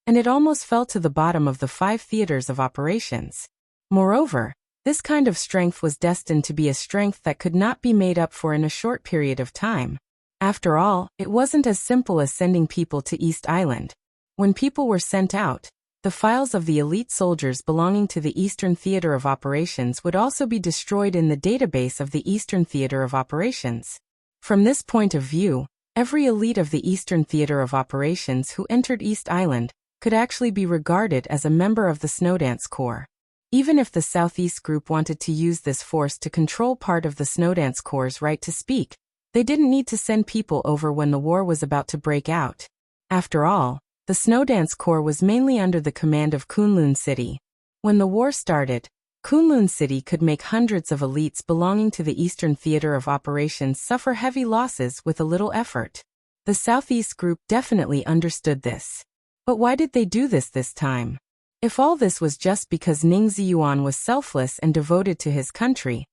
and it almost fell to the bottom of the 5 theaters of operations. Moreover, this kind of strength was destined to be a strength that could not be made up for in a short period of time. After all, it wasn't as simple as sending people to East Island. When people were sent out, the files of the elite soldiers belonging to the Eastern Theater of Operations would also be destroyed in the database of the Eastern Theater of Operations. From this point of view, every elite of the Eastern Theater of Operations who entered East Island could actually be regarded as a member of the Snowdance Corps. Even if the Southeast Group wanted to use this force to control part of the Snowdance Corps' right to speak, they didn't need to send people over when the war was about to break out. After all, the Snowdance Corps was mainly under the command of Kunlun City. When the war started, Kunlun City could make hundreds of elites belonging to the Eastern Theater of Operations suffer heavy losses with a little effort. The Southeast Group definitely understood this. But why did they do this time? If all this was just because Ning Ziyuan was selfless and devoted to his country,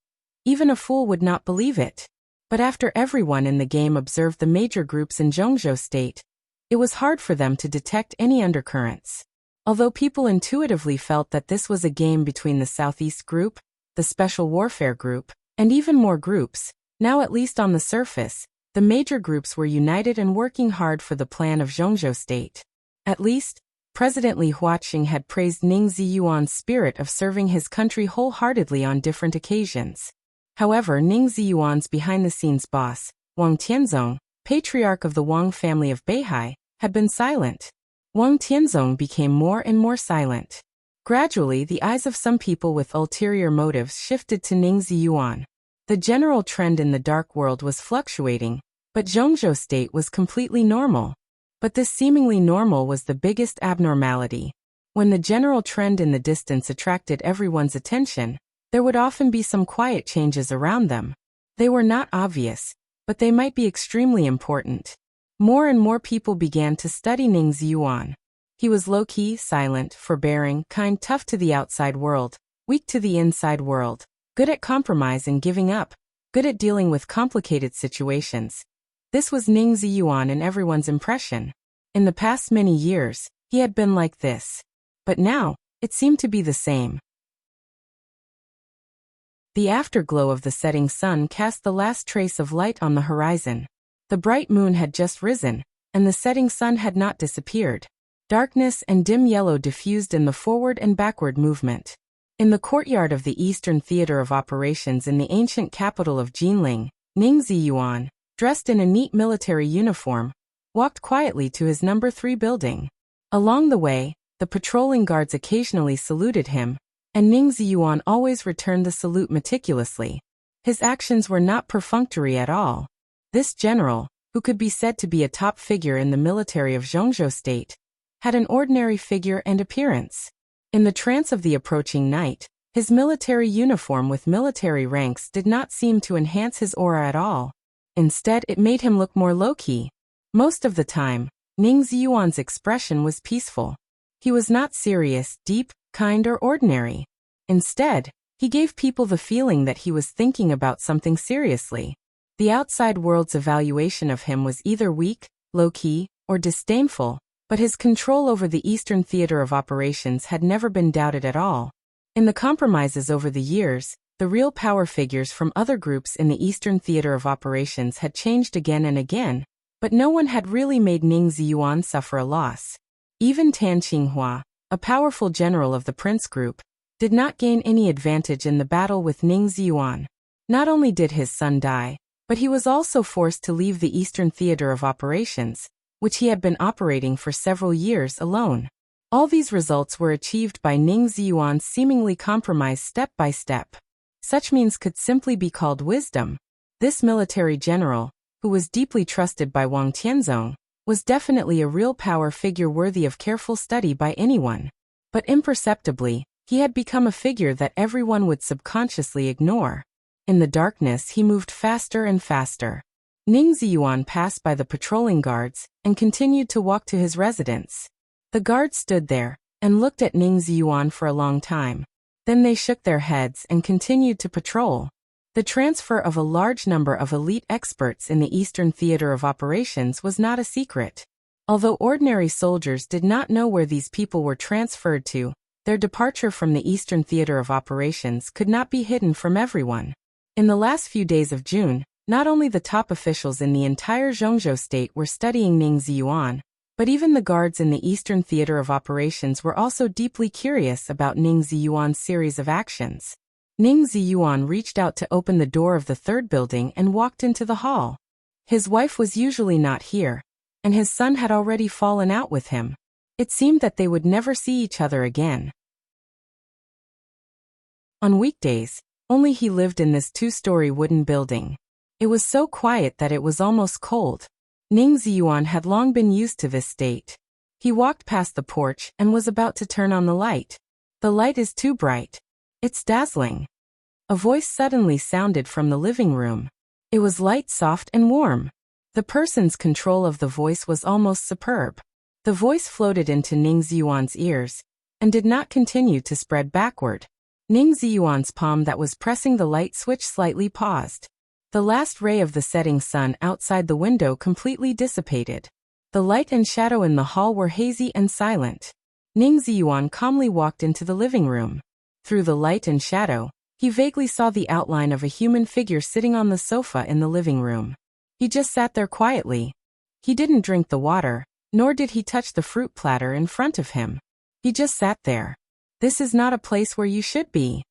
even a fool would not believe it. But after everyone in the game observed the major groups in Zhongzhou State, it was hard for them to detect any undercurrents. Although people intuitively felt that this was a game between the Southeast Group, the Special Warfare Group, and even more groups, now at least on the surface, the major groups were united and working hard for the plan of Zhongzhou State. At least, President Li Huaqing had praised Ning Ziyuan's spirit of serving his country wholeheartedly on different occasions. However, Ning Ziyuan's behind-the-scenes boss, Wang Tianzong, patriarch of the Wang family of Beihai, had been silent. Wang Tianzong became more and more silent. Gradually, the eyes of some people with ulterior motives shifted to Ning Ziyuan. The general trend in the dark world was fluctuating, but Zhongzhou State was completely normal. But this seemingly normal was the biggest abnormality. When the general trend in the distance attracted everyone's attention, there would often be some quiet changes around them. They were not obvious, but they might be extremely important. More and more people began to study Ning Ziyuan. He was low-key, silent, forbearing, kind, tough to the outside world, weak to the inside world, good at compromise and giving up, good at dealing with complicated situations. This was Ning Ziyuan in everyone's impression. In the past many years, he had been like this. But now, it seemed to be the same. The afterglow of the setting sun cast the last trace of light on the horizon. The bright moon had just risen, and the setting sun had not disappeared. Darkness and dim yellow diffused in the forward and backward movement. In the courtyard of the Eastern Theater of Operations in the ancient capital of Jinling, Ning Ziyuan, dressed in a neat military uniform, walked quietly to his number 3 building. Along the way, the patrolling guards occasionally saluted him, and Ning Ziyuan always returned the salute meticulously. His actions were not perfunctory at all. This general, who could be said to be a top figure in the military of Zhongzhou State, had an ordinary figure and appearance. In the trance of the approaching night, his military uniform with military ranks did not seem to enhance his aura at all. Instead, it made him look more low-key. Most of the time, Ning Ziyuan's expression was peaceful. He was not serious, deep, kind, or ordinary. Instead, he gave people the feeling that he was thinking about something seriously. The outside world's evaluation of him was either weak, low-key, or disdainful, but his control over the Eastern Theater of Operations had never been doubted at all. In the compromises over the years, the real power figures from other groups in the Eastern Theater of Operations had changed again and again, but no one had really made Ning Ziyuan suffer a loss. Even Tan Qinghua, a powerful general of the Prince Group, did not gain any advantage in the battle with Ning Ziyuan. Not only did his son die, but he was also forced to leave the Eastern Theater of Operations, which he had been operating for several years alone. All these results were achieved by Ning Ziyuan's seemingly compromised step by step. Such means could simply be called wisdom. This military general, who was deeply trusted by Wang Tianzong, was definitely a real power figure worthy of careful study by anyone. But imperceptibly, he had become a figure that everyone would subconsciously ignore. In the darkness he moved faster and faster. Ning Ziyuan passed by the patrolling guards and continued to walk to his residence. The guards stood there and looked at Ning Ziyuan for a long time. Then they shook their heads and continued to patrol. The transfer of a large number of elite experts in the Eastern Theater of Operations was not a secret. Although ordinary soldiers did not know where these people were transferred to, their departure from the Eastern Theater of Operations could not be hidden from everyone. In the last few days of June, not only the top officials in the entire Zhongzhou state were studying Ning Ziyuan, but even the guards in the Eastern Theater of Operations were also deeply curious about Ning Ziyuan's series of actions. Ning Ziyuan reached out to open the door of the third building and walked into the hall. His wife was usually not here, and his son had already fallen out with him. It seemed that they would never see each other again. On weekdays, only he lived in this two-story wooden building. It was so quiet that it was almost cold. Ning Ziyuan had long been used to this state. He walked past the porch and was about to turn on the light. The light is too bright. It's dazzling. A voice suddenly sounded from the living room. It was light, soft, and warm. The person's control of the voice was almost superb. The voice floated into Ning Ziyuan's ears and did not continue to spread backward. Ning Ziyuan's palm that was pressing the light switch slightly paused. The last ray of the setting sun outside the window completely dissipated. The light and shadow in the hall were hazy and silent. Ning Ziyuan calmly walked into the living room. Through the light and shadow, he vaguely saw the outline of a human figure sitting on the sofa in the living room. He just sat there quietly. He didn't drink the water, nor did he touch the fruit platter in front of him. He just sat there. This is not a place where you should be.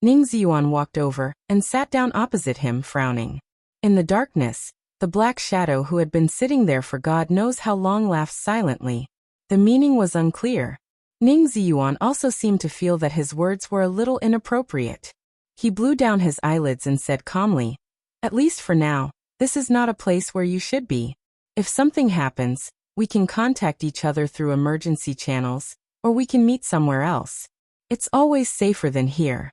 Ning Ziyuan walked over and sat down opposite him, frowning. In the darkness, the black shadow who had been sitting there for God knows how long laughed silently. The meaning was unclear. Ning Ziyuan also seemed to feel that his words were a little inappropriate. He blew down his eyelids and said calmly, "At least for now, this is not a place where you should be. If something happens, we can contact each other through emergency channels, or we can meet somewhere else. It's always safer than here.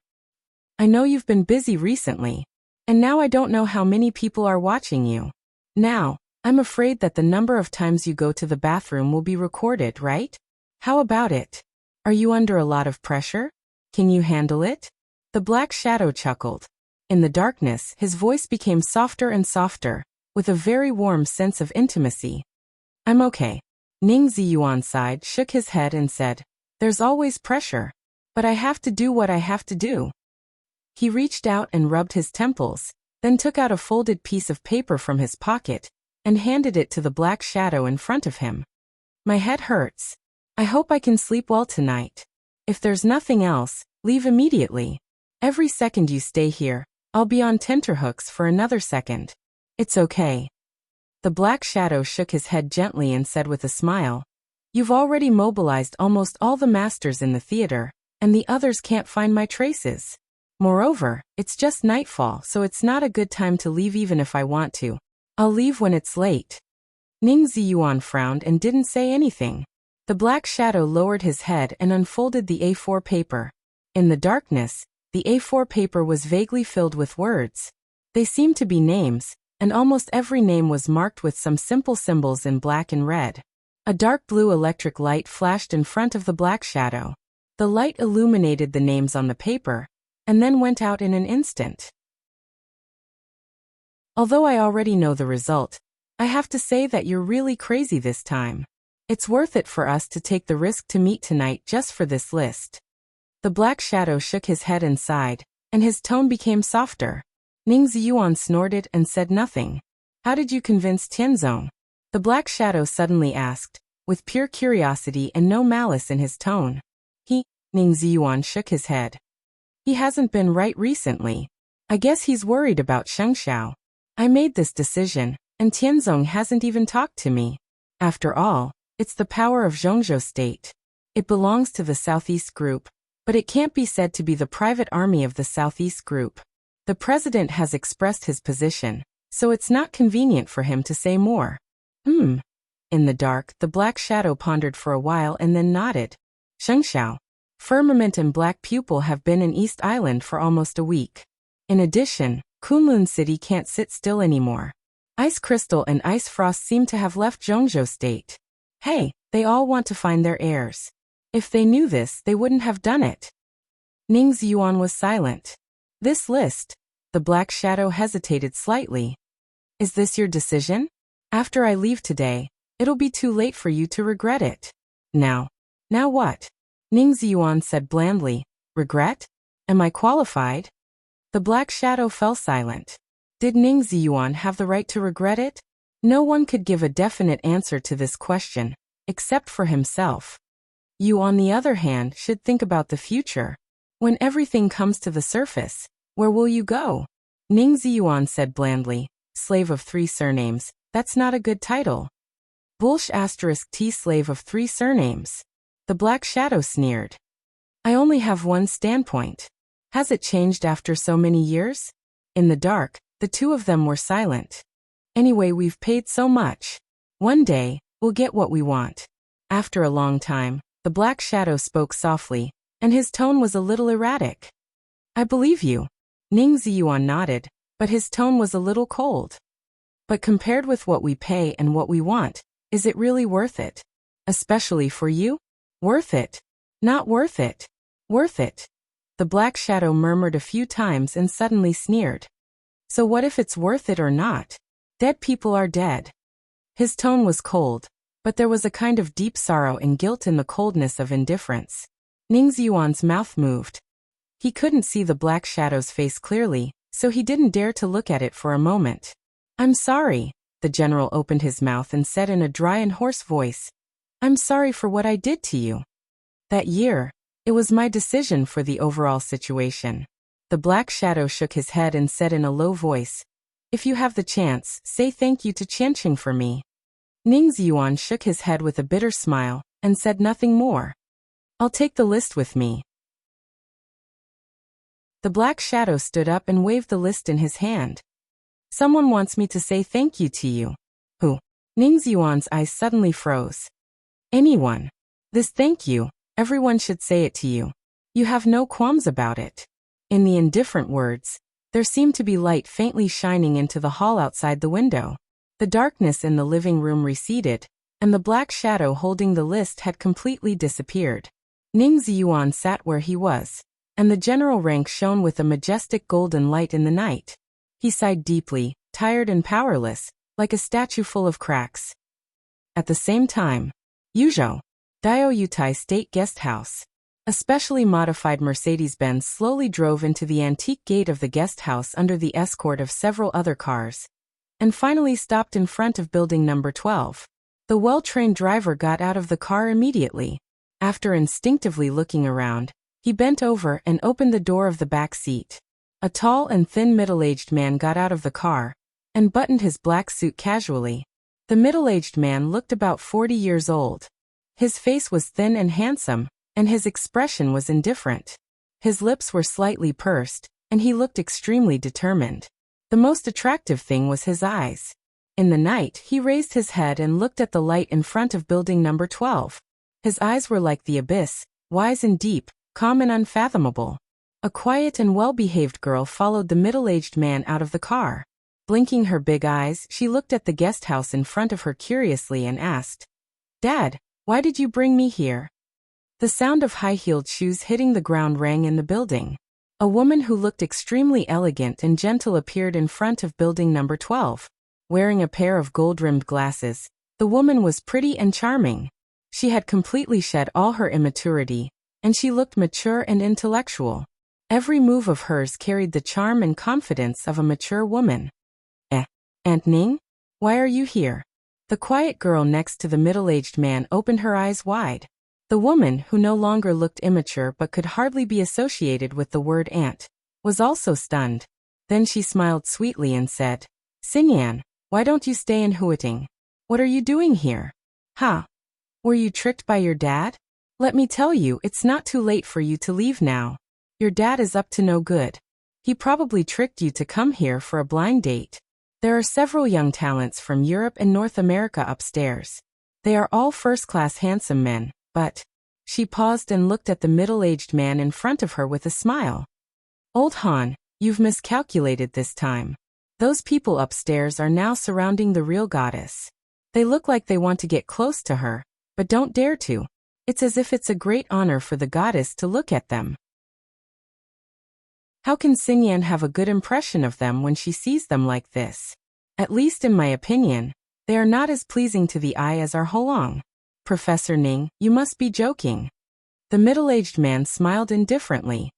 I know you've been busy recently, and now I don't know how many people are watching you. Now, I'm afraid that the number of times you go to the bathroom will be recorded, right? How about it? Are you under a lot of pressure? Can you handle it?" The black shadow chuckled. In the darkness, his voice became softer and softer, with a very warm sense of intimacy. "I'm okay." Ning Ziyuan sighed, shook his head and said, "There's always pressure, but I have to do what I have to do." He reached out and rubbed his temples, then took out a folded piece of paper from his pocket and handed it to the black shadow in front of him. "My head hurts. I hope I can sleep well tonight. If there's nothing else, leave immediately. Every second you stay here, I'll be on tenterhooks for another second. It's okay." The black shadow shook his head gently and said with a smile, "You've already mobilized almost all the masters in the theater, and the others can't find my traces. Moreover, it's just nightfall, so it's not a good time to leave even if I want to. I'll leave when it's late." Ning Ziyuan frowned and didn't say anything. The black shadow lowered his head and unfolded the A4 paper. In the darkness, the A4 paper was vaguely filled with words. They seemed to be names, and almost every name was marked with some simple symbols in black and red. A dark blue electric light flashed in front of the black shadow. The light illuminated the names on the paper, and then went out in an instant. Although I already know the result, I have to say that you're really crazy this time. It's worth it for us to take the risk to meet tonight just for this list." The black shadow shook his head and sighed, and his tone became softer. Ning Ziyuan snorted and said nothing. "How did you convince Tianzong?" The black shadow suddenly asked, with pure curiosity and no malice in his tone. Ning Ziyuan shook his head. "He hasn't been right recently. I guess he's worried about Shengshao. I made this decision, and Tianzong hasn't even talked to me. After all, it's the power of Zhongzhou state. It belongs to the Southeast Group, but it can't be said to be the private army of the Southeast Group. The president has expressed his position, so it's not convenient for him to say more. In the dark, the black shadow pondered for a while and then nodded. Shengxiao. Firmament and Black Pupil have been in East Island for almost a week. In addition, Kunlun City can't sit still anymore. Ice Crystal and Ice Frost seem to have left Zhongzhou State. Hey, they all want to find their heirs. If they knew this, they wouldn't have done it. Ning Ziyuan was silent. This list, the black shadow hesitated slightly. Is this your decision? After I leave today, it'll be too late for you to regret it. Now what? Ning Ziyuan said blandly. Regret? Am I qualified? The black shadow fell silent. Did Ning Ziyuan have the right to regret it? No one could give a definite answer to this question, except for himself. You, on the other hand, should think about the future. When everything comes to the surface, where will you go? Ning Ziyuan said blandly. Slave of 3 surnames, that's not a good title. Bullsh *T slave of 3 surnames. The black shadow sneered. I only have one standpoint. Has it changed after so many years? In the dark, the two of them were silent. Anyway, we've paid so much. One day, we'll get what we want. After a long time, the black shadow spoke softly, and his tone was a little erratic. I believe you. Ning Ziyuan nodded, but his tone was a little cold. But compared with what we pay and what we want, is it really worth it? Especially for you? Worth it. Not worth it. Worth it. The black shadow murmured a few times and suddenly sneered. So what if it's worth it or not? Dead people are dead. His tone was cold, but there was a kind of deep sorrow and guilt in the coldness of indifference. Ning Ziyuan's mouth moved. He couldn't see the black shadow's face clearly, so he didn't dare to look at it for a moment. I'm sorry. The general opened his mouth and said in a dry and hoarse voice. I'm sorry for what I did to you. That year, it was my decision for the overall situation. The black shadow shook his head and said in a low voice, if you have the chance, say thank you to Qianqing for me. Ning Ziyuan shook his head with a bitter smile, and said nothing more. I'll take the list with me. The black shadow stood up and waved the list in his hand. Someone wants me to say thank you to you. Who? Ning Ziyuan's eyes suddenly froze. Anyone. This thank you, everyone should say it to you. You have no qualms about it. In the indifferent words, there seemed to be light faintly shining into the hall outside the window. The darkness in the living room receded, and the black shadow holding the list had completely disappeared. Ning Ziyuan sat where he was, and the general rank shone with a majestic golden light in the night. He sighed deeply, tired and powerless, like a statue full of cracks. At the same time, Yuzhou, Diaoyutai State Guest House. A specially modified Mercedes-Benz slowly drove into the antique gate of the guest house under the escort of several other cars, and finally stopped in front of building number 12. The well-trained driver got out of the car immediately. After instinctively looking around, he bent over and opened the door of the back seat. A tall and thin middle-aged man got out of the car and buttoned his black suit casually. The middle-aged man looked about 40 years old. His face was thin and handsome, and his expression was indifferent. His lips were slightly pursed, and he looked extremely determined. The most attractive thing was his eyes. In the night, he raised his head and looked at the light in front of building number 12. His eyes were like the abyss, wise and deep, calm and unfathomable. A quiet and well-behaved girl followed the middle-aged man out of the car. Blinking her big eyes, she looked at the guest house in front of her curiously and asked, Dad, why did you bring me here? The sound of high-heeled shoes hitting the ground rang in the building. A woman who looked extremely elegant and gentle appeared in front of building number 12. Wearing a pair of gold-rimmed glasses, the woman was pretty and charming. She had completely shed all her immaturity, and she looked mature and intellectual. Every move of hers carried the charm and confidence of a mature woman. Aunt Ning? Why are you here? The quiet girl next to the middle-aged man opened her eyes wide. The woman, who no longer looked immature but could hardly be associated with the word aunt, was also stunned. Then she smiled sweetly and said, Xinyan, why don't you stay in Huiting? What are you doing here? Ha! Were you tricked by your dad? Let me tell you, it's not too late for you to leave now. Your dad is up to no good. He probably tricked you to come here for a blind date. There are several young talents from Europe and North America upstairs. They are all first-class handsome men, but... She paused and looked at the middle-aged man in front of her with a smile. Old Han, you've miscalculated this time. Those people upstairs are now surrounding the real goddess. They look like they want to get close to her, but don't dare to. It's as if it's a great honor for the goddess to look at them. How can Xingyan have a good impression of them when she sees them like this? At least in my opinion, they are not as pleasing to the eye as our Holong. Professor Ning, you must be joking. The middle-aged man smiled indifferently.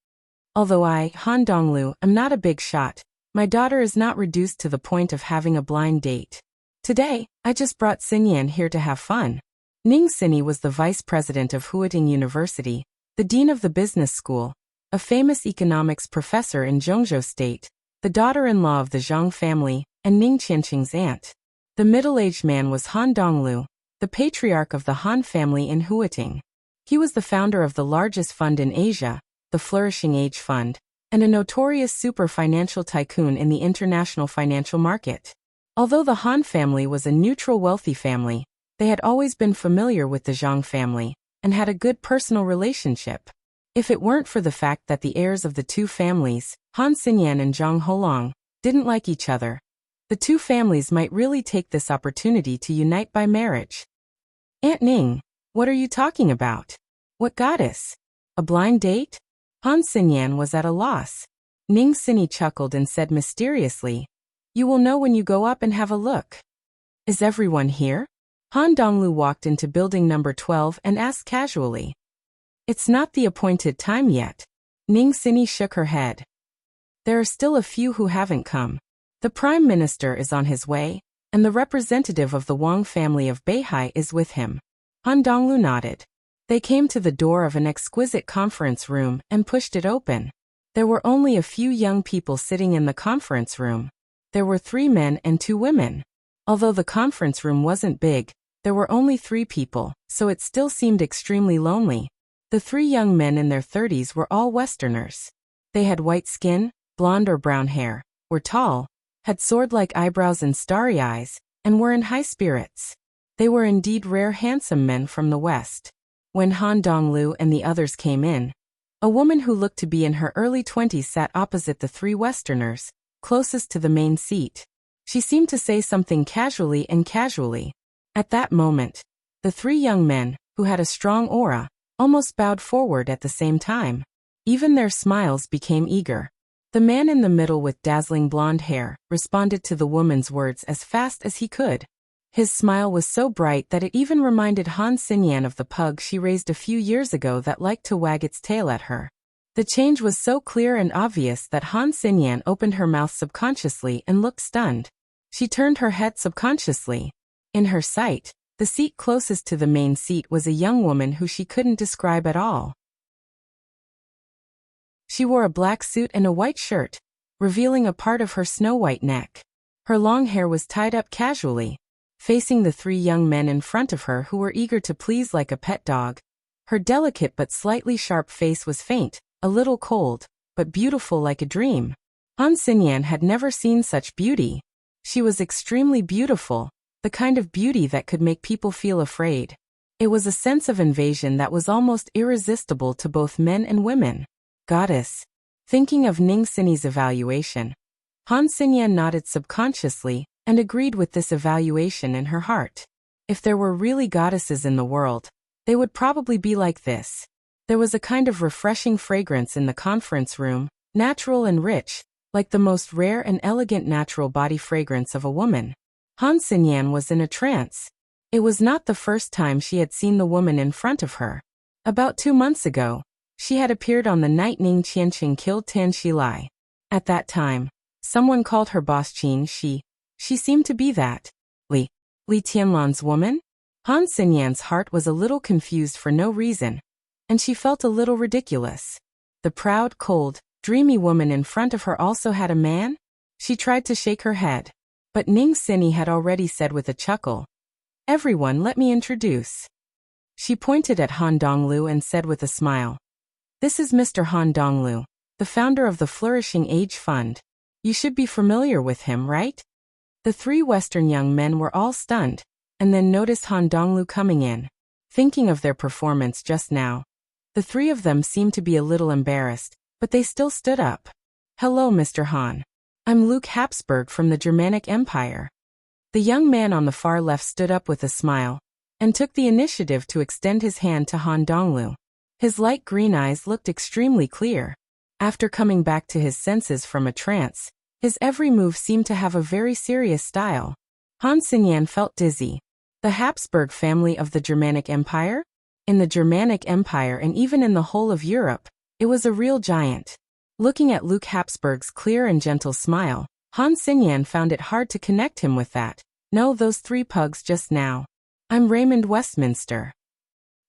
Although I, Han Donglu, am not a big shot, my daughter is not reduced to the point of having a blind date. Today, I just brought Xingyan here to have fun. Ning Xini was the vice president of Huating University, the dean of the business school, a famous economics professor in Zhongzhou State, the daughter-in-law of the Zhang family, and Ning Qianqing's aunt. The middle-aged man was Han Donglu, the patriarch of the Han family in Huating. He was the founder of the largest fund in Asia, the Flourishing Age Fund, and a notorious super financial tycoon in the international financial market. Although the Han family was a neutral wealthy family, they had always been familiar with the Zhang family, and had a good personal relationship. If it weren't for the fact that the heirs of the two families, Han Xingyan and Zhang Holong, didn't like each other, the two families might really take this opportunity to unite by marriage. Aunt Ning, what are you talking about? What goddess? A blind date? Han Xingyan was at a loss. Ning Xini chuckled and said mysteriously, You will know when you go up and have a look. Is everyone here? Han Donglu walked into building number 12 and asked casually. It's not the appointed time yet. Ning Xini shook her head. There are still a few who haven't come. The Prime Minister is on his way, and the representative of the Wang family of Beihai is with him. Han Donglu nodded. They came to the door of an exquisite conference room and pushed it open. There were only a few young people sitting in the conference room. There were 3 men and 2 women. Although the conference room wasn't big, there were only 3 people, so it still seemed extremely lonely. The 3 young men in their 30s were all Westerners. They had white skin, blonde or brown hair, were tall, had sword-like eyebrows and starry eyes, and were in high spirits. They were indeed rare handsome men from the West. When Han Donglu and the others came in, a woman who looked to be in her early 20s sat opposite the 3 Westerners, closest to the main seat. She seemed to say something casually. At that moment, the 3 young men, who had a strong aura, almost bowed forward at the same time. Even their smiles became eager. The man in the middle with dazzling blonde hair responded to the woman's words as fast as he could. His smile was so bright that it even reminded Han Xingyan of the pug she raised a few years ago that liked to wag its tail at her. The change was so clear and obvious that Han Xingyan opened her mouth subconsciously and looked stunned. She turned her head subconsciously. In her sight, the seat closest to the main seat was a young woman who she couldn't describe at all. She wore a black suit and a white shirt, revealing a part of her snow-white neck. Her long hair was tied up casually. Facing the 3 young men in front of her who were eager to please like a pet dog, her delicate but slightly sharp face was faint, a little cold, but beautiful like a dream. Han Xingyan had never seen such beauty. She was extremely beautiful, the kind of beauty that could make people feel afraid. It was a sense of invasion that was almost irresistible to both men and women. Goddess. Thinking of Ning Xini's evaluation, Han Xingyan nodded subconsciously and agreed with this evaluation in her heart. If there were really goddesses in the world, they would probably be like this. There was a kind of refreshing fragrance in the conference room, natural and rich, like the most rare and elegant natural body fragrance of a woman. Han Xingyan was in a trance. It was not the first time she had seen the woman in front of her. About 2 months ago, she had appeared on the night Ning Qianqing killed Tan Xilai. At that time, someone called her boss Qin Shi. She seemed to be that. Li Tianlan's woman? Han Xingyan's heart was a little confused for no reason, and she felt a little ridiculous. The proud, cold, dreamy woman in front of her also had a man? She tried to shake her head, but Ning Xini had already said with a chuckle, "Everyone, let me introduce." She pointed at Han Donglu and said with a smile, "This is Mr. Han Donglu, the founder of the Flourishing Age Fund. You should be familiar with him, right?" The three Western young men were all stunned, and then noticed Han Donglu coming in. Thinking of their performance just now, the three of them seemed to be a little embarrassed, but they still stood up. "Hello, Mr. Han. I'm Luke Habsburg from the Germanic Empire." The young man on the far left stood up with a smile, and took the initiative to extend his hand to Han Donglu. His light green eyes looked extremely clear. After coming back to his senses from a trance, his every move seemed to have a very serious style. Han Xinyan felt dizzy. The Habsburg family of the Germanic Empire? In the Germanic Empire and even in the whole of Europe, it was a real giant. Looking at Luke Habsburg's clear and gentle smile, Han Xinyan found it hard to connect him with that. "No, those three pugs just now. I'm Raymond Westminster."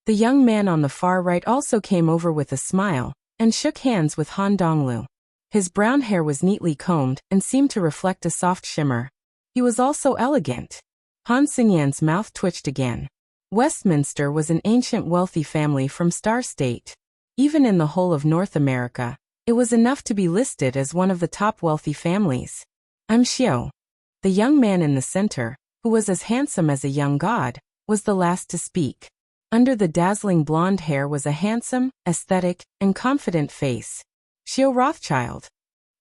The young man on the far right also came over with a smile, and shook hands with Han Donglu. His brown hair was neatly combed and seemed to reflect a soft shimmer. He was also elegant. Han Xinyan's mouth twitched again. Westminster was an ancient wealthy family from Star State. Even in the whole of North America, it was enough to be listed as one of the top wealthy families. "I'm Xiao." The young man in the center, who was as handsome as a young god, was the last to speak. Under the dazzling blonde hair was a handsome, aesthetic, and confident face. "Xiao Rothschild."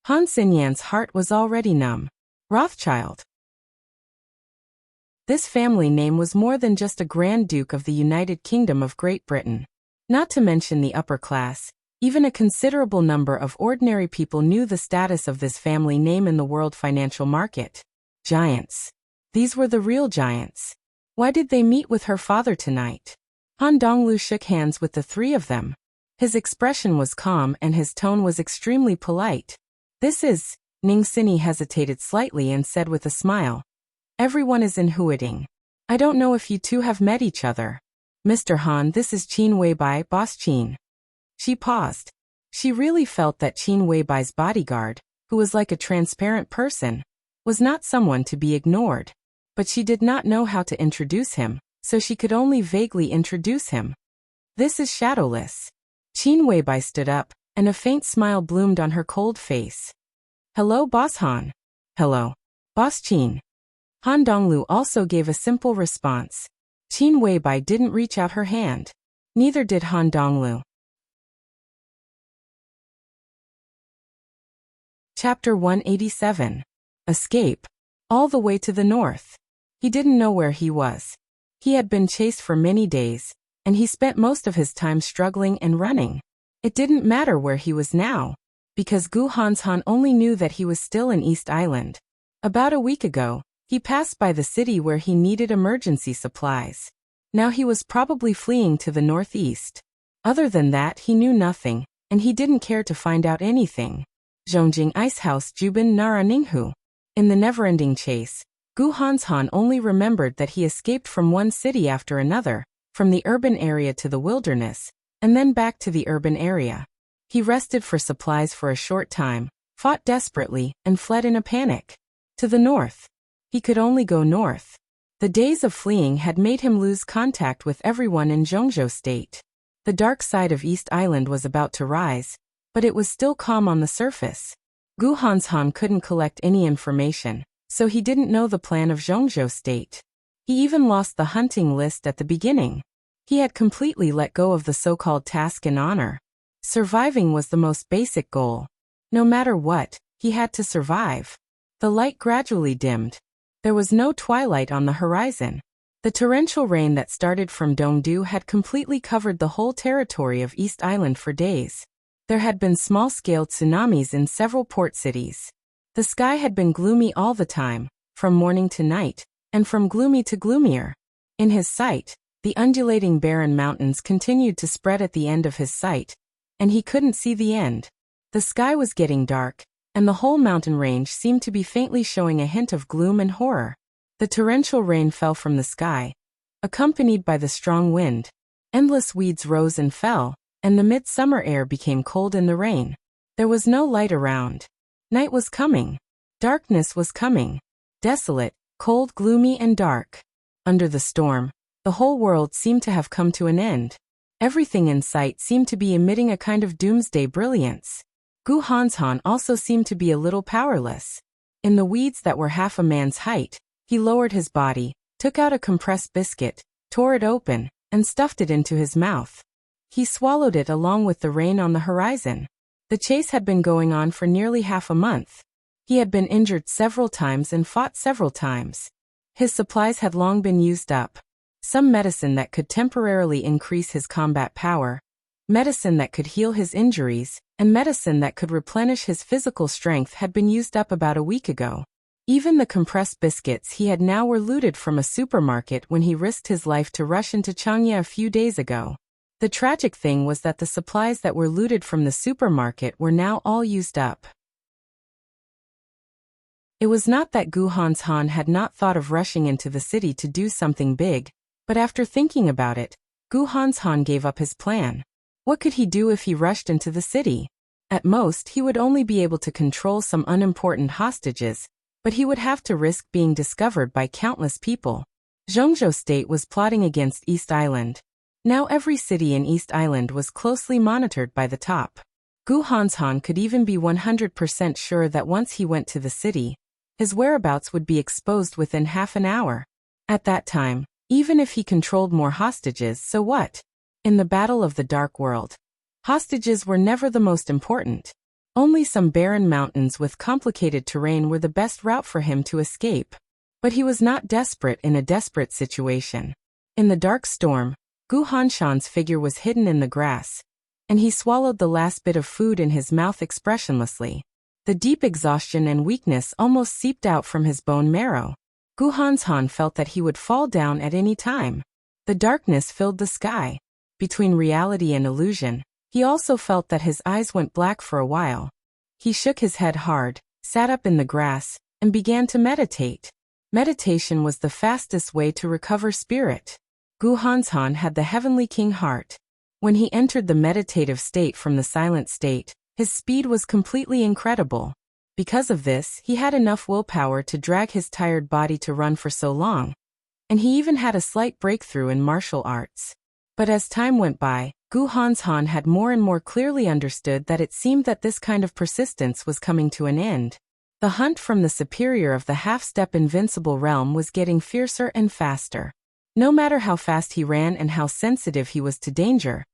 Han Xinyan's heart was already numb. Rothschild. This family name was more than just a Grand Duke of the United Kingdom of Great Britain. Not to mention the upper class, even a considerable number of ordinary people knew the status of this family name in the world financial market. Giants. These were the real giants. Why did they meet with her father tonight? Han Donglu shook hands with the three of them. His expression was calm and his tone was extremely polite. "This is..." Ning Sini hesitated slightly and said with a smile, "Everyone is in Huading. I don't know if you two have met each other." "Mr. Han, this is Qin Weibai, Boss Qin." She paused. She really felt that Qin Weibai's bodyguard, who was like a transparent person, was not someone to be ignored. But she did not know how to introduce him, so she could only vaguely introduce him. "This is Shadowless." Qin Weibai stood up, and a faint smile bloomed on her cold face. "Hello, Boss Han." "Hello, Boss Qin." Han Donglu also gave a simple response. Qin Weibai didn't reach out her hand. Neither did Han Donglu. Chapter 187. Escape. All the way to the north. He didn't know where he was. He had been chased for many days, and he spent most of his time struggling and running. It didn't matter where he was now, because Gu Hanshan only knew that he was still in East Island. About a week ago, he passed by the city where he needed emergency supplies. Now he was probably fleeing to the northeast. Other than that, he knew nothing, and he didn't care to find out anything. Zhongjing Icehouse Jubin Nara Ninghu. In the never-ending chase, Gu Hanshan only remembered that he escaped from one city after another, from the urban area to the wilderness, and then back to the urban area. He rested for supplies for a short time, fought desperately, and fled in a panic. To the north. He could only go north. The days of fleeing had made him lose contact with everyone in Zhongzhou State. The dark side of East Island was about to rise, but it was still calm on the surface. Gu Hanshan couldn't collect any information, so he didn't know the plan of Zhongzhou State. He even lost the hunting list at the beginning. He had completely let go of the so-called task and honor. Surviving was the most basic goal. No matter what, he had to survive. The light gradually dimmed. There was no twilight on the horizon. The torrential rain that started from Dongdu had completely covered the whole territory of East Island for days. There had been small-scale tsunamis in several port cities. The sky had been gloomy all the time, from morning to night, and from gloomy to gloomier. In his sight, the undulating barren mountains continued to spread at the end of his sight, and he couldn't see the end. The sky was getting dark, and the whole mountain range seemed to be faintly showing a hint of gloom and horror. The torrential rain fell from the sky, accompanied by the strong wind. Endless weeds rose and fell, and the midsummer air became cold in the rain. There was no light around. Night was coming. Darkness was coming. Desolate, cold, gloomy, and dark. Under the storm, The whole world seemed to have come to an end. Everything in sight seemed to be emitting a kind of doomsday brilliance. Gu Hanshan also seemed to be a little powerless. In the weeds that were half a man's height, he lowered his body, took out a compressed biscuit, tore it open, and stuffed it into his mouth. He swallowed it along with the rain on the horizon. The chase had been going on for nearly half a month. He had been injured several times and fought several times. His supplies had long been used up. Some medicine that could temporarily increase his combat power, medicine that could heal his injuries, and medicine that could replenish his physical strength had been used up about a week ago. Even the compressed biscuits he had now were looted from a supermarket when he risked his life to rush into Changya a few days ago. The tragic thing was that the supplies that were looted from the supermarket were now all used up. It was not that Gu Hanshan had not thought of rushing into the city to do something big, but after thinking about it, Gu Hanshan gave up his plan. What could he do if he rushed into the city? At most, he would only be able to control some unimportant hostages, but he would have to risk being discovered by countless people. Zhongzhou State was plotting against East Island. Now every city in East Island was closely monitored by the top. Gu Hanshan could even be 100% sure that once he went to the city, his whereabouts would be exposed within half an hour. At that time, even if he controlled more hostages, so what? In the battle of the Dark World, hostages were never the most important. Only some barren mountains with complicated terrain were the best route for him to escape. But he was not desperate in a desperate situation. In the dark storm, Gu Hanshan's figure was hidden in the grass, and he swallowed the last bit of food in his mouth expressionlessly. The deep exhaustion and weakness almost seeped out from his bone marrow. Gu Hanshan felt that he would fall down at any time. The darkness filled the sky. Between reality and illusion, he also felt that his eyes went black for a while. He shook his head hard, sat up in the grass, and began to meditate. Meditation was the fastest way to recover spirit. Gu Hanshan had the heavenly king heart. When he entered the meditative state from the silent state, his speed was completely incredible. Because of this, he had enough willpower to drag his tired body to run for so long. And he even had a slight breakthrough in martial arts. But as time went by, Gu Hanshan had more and more clearly understood that it seemed that this kind of persistence was coming to an end. The hunt from the superior of the half-step invincible realm was getting fiercer and faster. No matter how fast he ran and how sensitive he was to danger,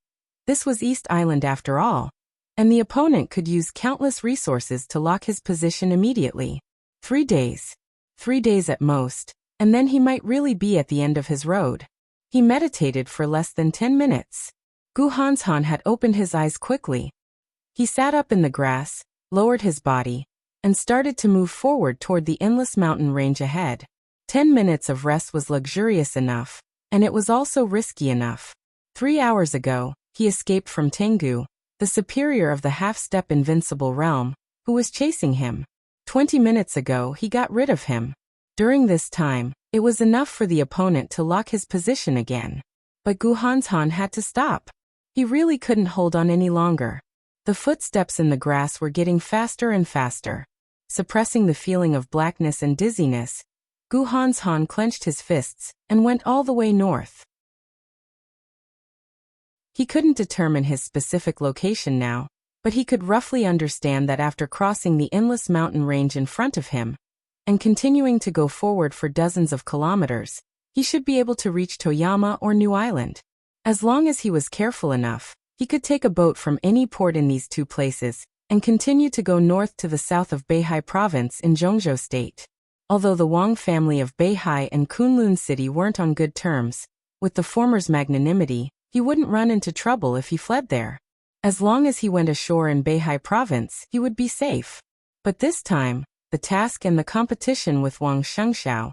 this was East Island after all, and the opponent could use countless resources to lock his position immediately. 3 days. 3 days at most, and then he might really be at the end of his road. He meditated for less than 10 minutes. Gu Hanshan had opened his eyes quickly. He sat up in the grass, lowered his body, and started to move forward toward the endless mountain range ahead. 10 minutes of rest was luxurious enough, and it was also risky enough. 3 hours ago, he escaped from Tengu, the superior of the half-step invincible realm, who was chasing him. 20 minutes ago, he got rid of him. During this time, it was enough for the opponent to lock his position again. But Gu Hanshan had to stop. He really couldn't hold on any longer. The footsteps in the grass were getting faster and faster. Suppressing the feeling of blackness and dizziness, Gu Hanshan clenched his fists and went all the way north. He couldn't determine his specific location now, but he could roughly understand that after crossing the endless mountain range in front of him, and continuing to go forward for dozens of kilometers, he should be able to reach Toyama or New Island. As long as he was careful enough, he could take a boat from any port in these two places, and continue to go north to the south of Beihai Province in Zhongzhou State. Although the Wang family of Beihai and Kunlun City weren't on good terms, with the former's magnanimity, he wouldn't run into trouble if he fled there. As long as he went ashore in Beihai Province, he would be safe. But this time, the task and the competition with Wang Shengxiao,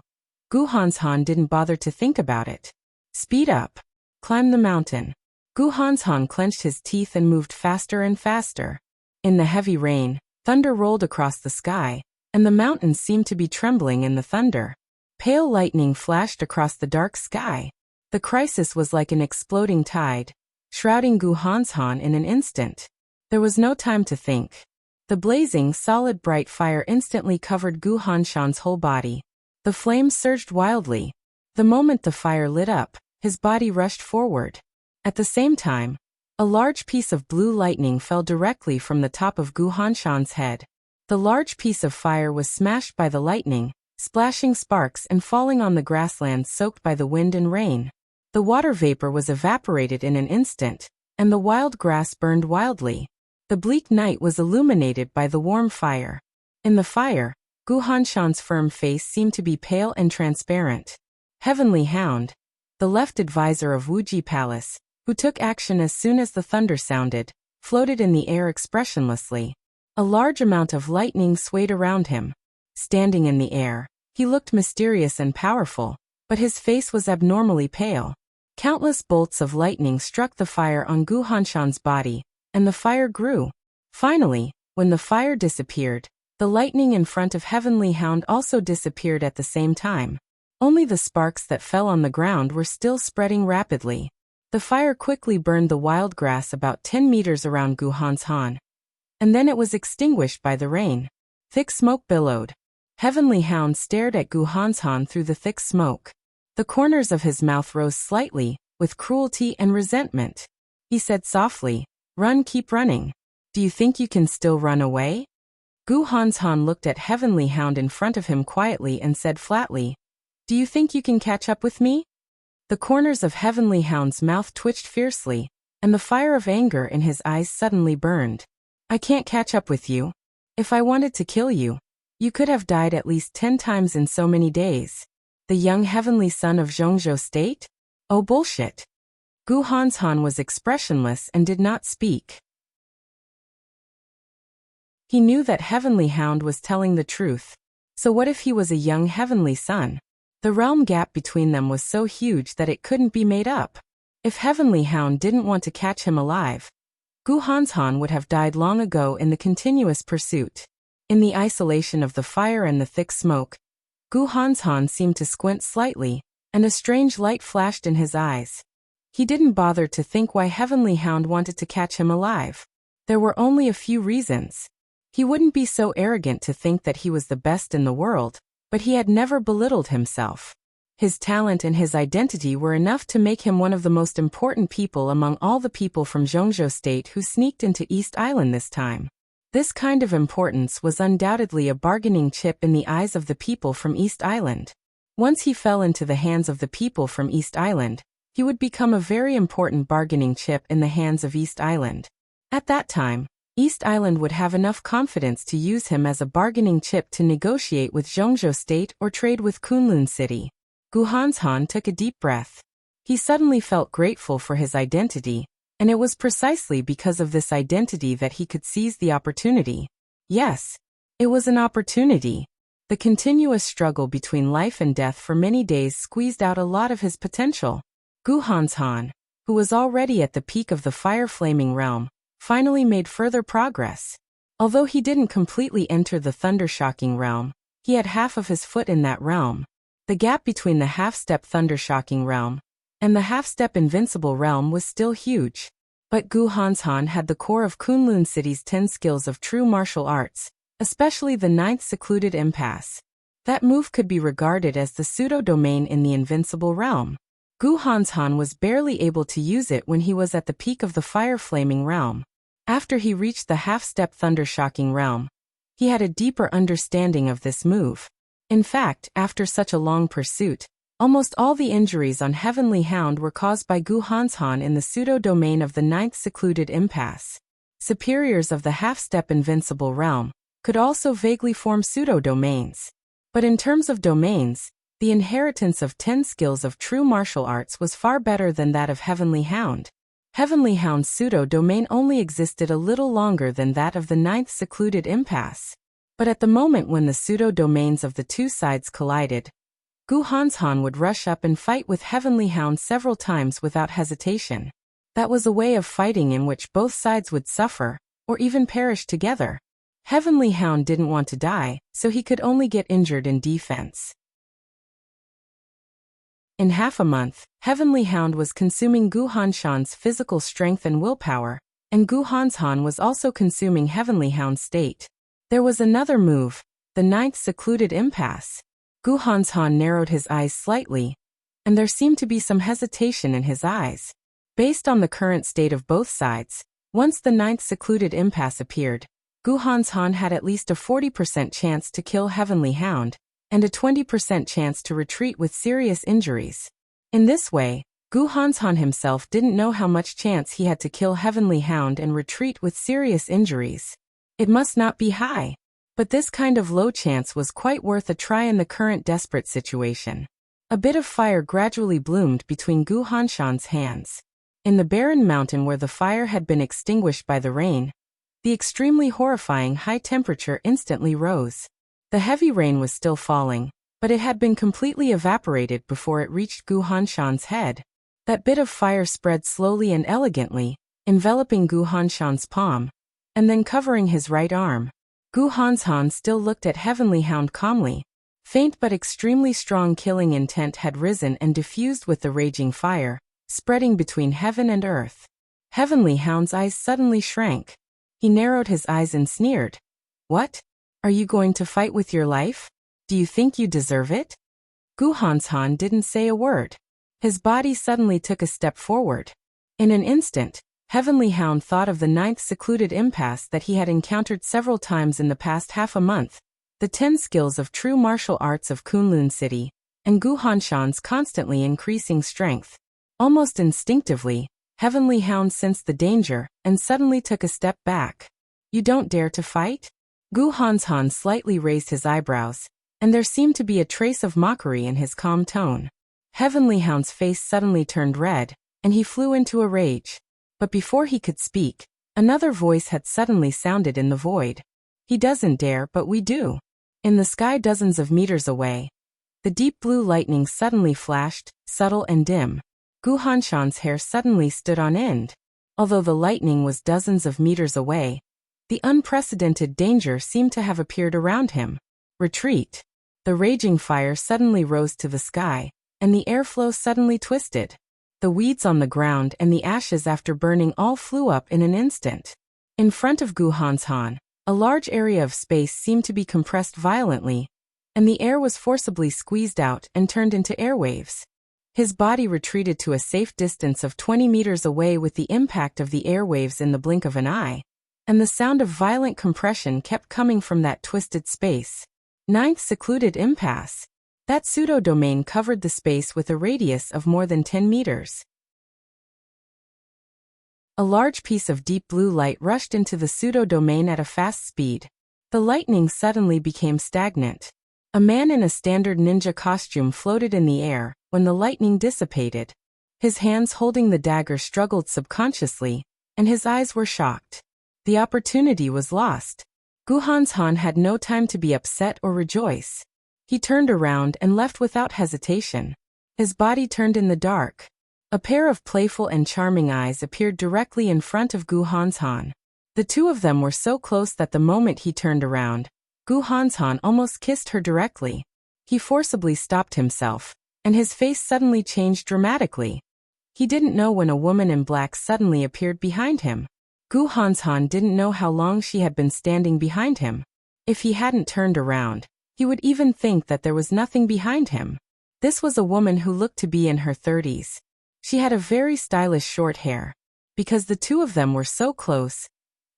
Gu Hanshan didn't bother to think about it. Speed up. Climb the mountain. Gu Hanshan clenched his teeth and moved faster and faster. In the heavy rain, thunder rolled across the sky, and the mountains seemed to be trembling in the thunder. Pale lightning flashed across the dark sky. The crisis was like an exploding tide, shrouding Gu Hanshan in an instant. There was no time to think. The blazing, solid bright fire instantly covered Gu Hanshan's whole body. The flames surged wildly. The moment the fire lit up, his body rushed forward. At the same time, a large piece of blue lightning fell directly from the top of Gu Hanshan's head. The large piece of fire was smashed by the lightning, splashing sparks and falling on the grasslands soaked by the wind and rain. The water vapor was evaporated in an instant, and the wild grass burned wildly. The bleak night was illuminated by the warm fire. In the fire, Gu Hanshan's firm face seemed to be pale and transparent. Heavenly Hound, the left advisor of Wuxia Palace, who took action as soon as the thunder sounded, floated in the air expressionlessly. A large amount of lightning swayed around him. Standing in the air, he looked mysterious and powerful, but his face was abnormally pale. Countless bolts of lightning struck the fire on Gu Hanshan's body, and the fire grew. Finally, when the fire disappeared, the lightning in front of Heavenly Hound also disappeared at the same time. Only the sparks that fell on the ground were still spreading rapidly. The fire quickly burned the wild grass about 10 meters around Gu Hanshan, and then it was extinguished by the rain. Thick smoke billowed. Heavenly Hound stared at Gu Hanshan through the thick smoke. The corners of his mouth rose slightly, with cruelty and resentment. He said softly, "Run, keep running. Do you think you can still run away?" Gu Hanshan looked at Heavenly Hound in front of him quietly and said flatly, "Do you think you can catch up with me?" The corners of Heavenly Hound's mouth twitched fiercely, and the fire of anger in his eyes suddenly burned. "I can't catch up with you. If I wanted to kill you, you could have died at least 10 times in so many days. The young heavenly son of Zhongzhou State? Oh bullshit." Gu Hanshan was expressionless and did not speak. He knew that Heavenly Hound was telling the truth. So what if he was a young heavenly son? The realm gap between them was so huge that it couldn't be made up. If Heavenly Hound didn't want to catch him alive, Gu Hanshan would have died long ago in the continuous pursuit. In the isolation of the fire and the thick smoke, Gu Hanshan seemed to squint slightly, and a strange light flashed in his eyes. He didn't bother to think why Heavenly Hound wanted to catch him alive. There were only a few reasons. He wouldn't be so arrogant to think that he was the best in the world, but he had never belittled himself. His talent and his identity were enough to make him one of the most important people among all the people from Zhongzhou State who sneaked into East Island this time. This kind of importance was undoubtedly a bargaining chip in the eyes of the people from East Island. Once he fell into the hands of the people from East Island, he would become a very important bargaining chip in the hands of East Island. At that time, East Island would have enough confidence to use him as a bargaining chip to negotiate with Zhongzhou State or trade with Kunlun City. Gu Hanshan took a deep breath. He suddenly felt grateful for his identity, and it was precisely because of this identity that he could seize the opportunity. Yes, it was an opportunity. The continuous struggle between life and death for many days squeezed out a lot of his potential. Gu Hanshan, who was already at the peak of the fire-flaming realm, finally made further progress. Although he didn't completely enter the thunder-shocking realm, he had half of his foot in that realm. The gap between the half-step thunder-shocking realm and the half-step invincible realm was still huge. But Gu Hanshan had the core of Kunlun City's 10 skills of true martial arts, especially the 9th secluded impasse. That move could be regarded as the pseudo-domain in the invincible realm. Gu Hanshan was barely able to use it when he was at the peak of the fire-flaming realm. After he reached the half-step thunder-shocking realm, he had a deeper understanding of this move. In fact, after such a long pursuit, almost all the injuries on Heavenly Hound were caused by Gu Hanshan in the pseudo-domain of the 9th secluded impasse. Superiors of the half-step invincible realm could also vaguely form pseudo-domains. But in terms of domains, the inheritance of 10 skills of true martial arts was far better than that of Heavenly Hound. Heavenly Hound's pseudo-domain only existed a little longer than that of the 9th secluded impasse. But at the moment when the pseudo-domains of the two sides collided, Gu Hanshan would rush up and fight with Heavenly Hound several times without hesitation. That was a way of fighting in which both sides would suffer, or even perish together. Heavenly Hound didn't want to die, so he could only get injured in defense. In half a month, Heavenly Hound was consuming Gu Hanshan's physical strength and willpower, and Gu Hanshan was also consuming Heavenly Hound's state. There was another move, the 9th secluded impasse. Gu Hanshan narrowed his eyes slightly. and there seemed to be some hesitation in his eyes. Based on the current state of both sides, once the ninth secluded impasse appeared, Gu Hanshan had at least a 40% chance to kill Heavenly Hound, and a 20% chance to retreat with serious injuries. In this way, Gu Hanshan himself didn't know how much chance he had to kill Heavenly Hound and retreat with serious injuries. It must not be high. But this kind of low chance was quite worth a try in the current desperate situation. A bit of fire gradually bloomed between Gu Hanshan's hands. In the barren mountain where the fire had been extinguished by the rain, the extremely horrifying high temperature instantly rose. The heavy rain was still falling, but it had been completely evaporated before it reached Gu Hanshan's head. That bit of fire spread slowly and elegantly, enveloping Gu Hanshan's palm, and then covering his right arm. Gu Hanshan still looked at Heavenly Hound calmly. Faint but extremely strong killing intent had risen and diffused with the raging fire, spreading between heaven and earth. Heavenly Hound's eyes suddenly shrank. He narrowed his eyes and sneered. "What? Are you going to fight with your life? Do you think you deserve it?" Gu Hanshan didn't say a word. His body suddenly took a step forward. In an instant, Heavenly Hound thought of the ninth secluded impasse that he had encountered several times in the past half a month, the 10 skills of true martial arts of Kunlun City, and Gu Hanshan's constantly increasing strength. Almost instinctively, Heavenly Hound sensed the danger and suddenly took a step back. "You don't dare to fight?" Gu Hanshan slightly raised his eyebrows, and there seemed to be a trace of mockery in his calm tone. Heavenly Hound's face suddenly turned red, and he flew into a rage. But before he could speak, another voice had suddenly sounded in the void. "He doesn't dare, but we do." In the sky dozens of meters away, the deep blue lightning suddenly flashed, subtle and dim. Gu Hanshan's hair suddenly stood on end. Although the lightning was dozens of meters away, the unprecedented danger seemed to have appeared around him. Retreat. The raging fire suddenly rose to the sky, and the airflow suddenly twisted. The weeds on the ground and the ashes after burning all flew up in an instant. In front of Gu Hanshan, a large area of space seemed to be compressed violently, and the air was forcibly squeezed out and turned into airwaves. His body retreated to a safe distance of 20 meters away with the impact of the airwaves in the blink of an eye, and the sound of violent compression kept coming from that twisted space. Ninth secluded impasse. That pseudo-domain covered the space with a radius of more than 10 meters. A large piece of deep blue light rushed into the pseudo-domain at a fast speed. The lightning suddenly became stagnant. A man in a standard ninja costume floated in the air when the lightning dissipated. His hands holding the dagger struggled subconsciously, and his eyes were shocked. The opportunity was lost. Gu Hanshan had no time to be upset or rejoice. He turned around and left without hesitation. His body turned in the dark. A pair of playful and charming eyes appeared directly in front of Gu Hanshan. The two of them were so close that the moment he turned around, Gu Hanshan almost kissed her directly. He forcibly stopped himself, and his face suddenly changed dramatically. He didn't know when a woman in black suddenly appeared behind him. Gu Hanshan didn't know how long she had been standing behind him. If he hadn't turned around, he would even think that there was nothing behind him. This was a woman who looked to be in her 30s. She had a very stylish short hair. Because the two of them were so close,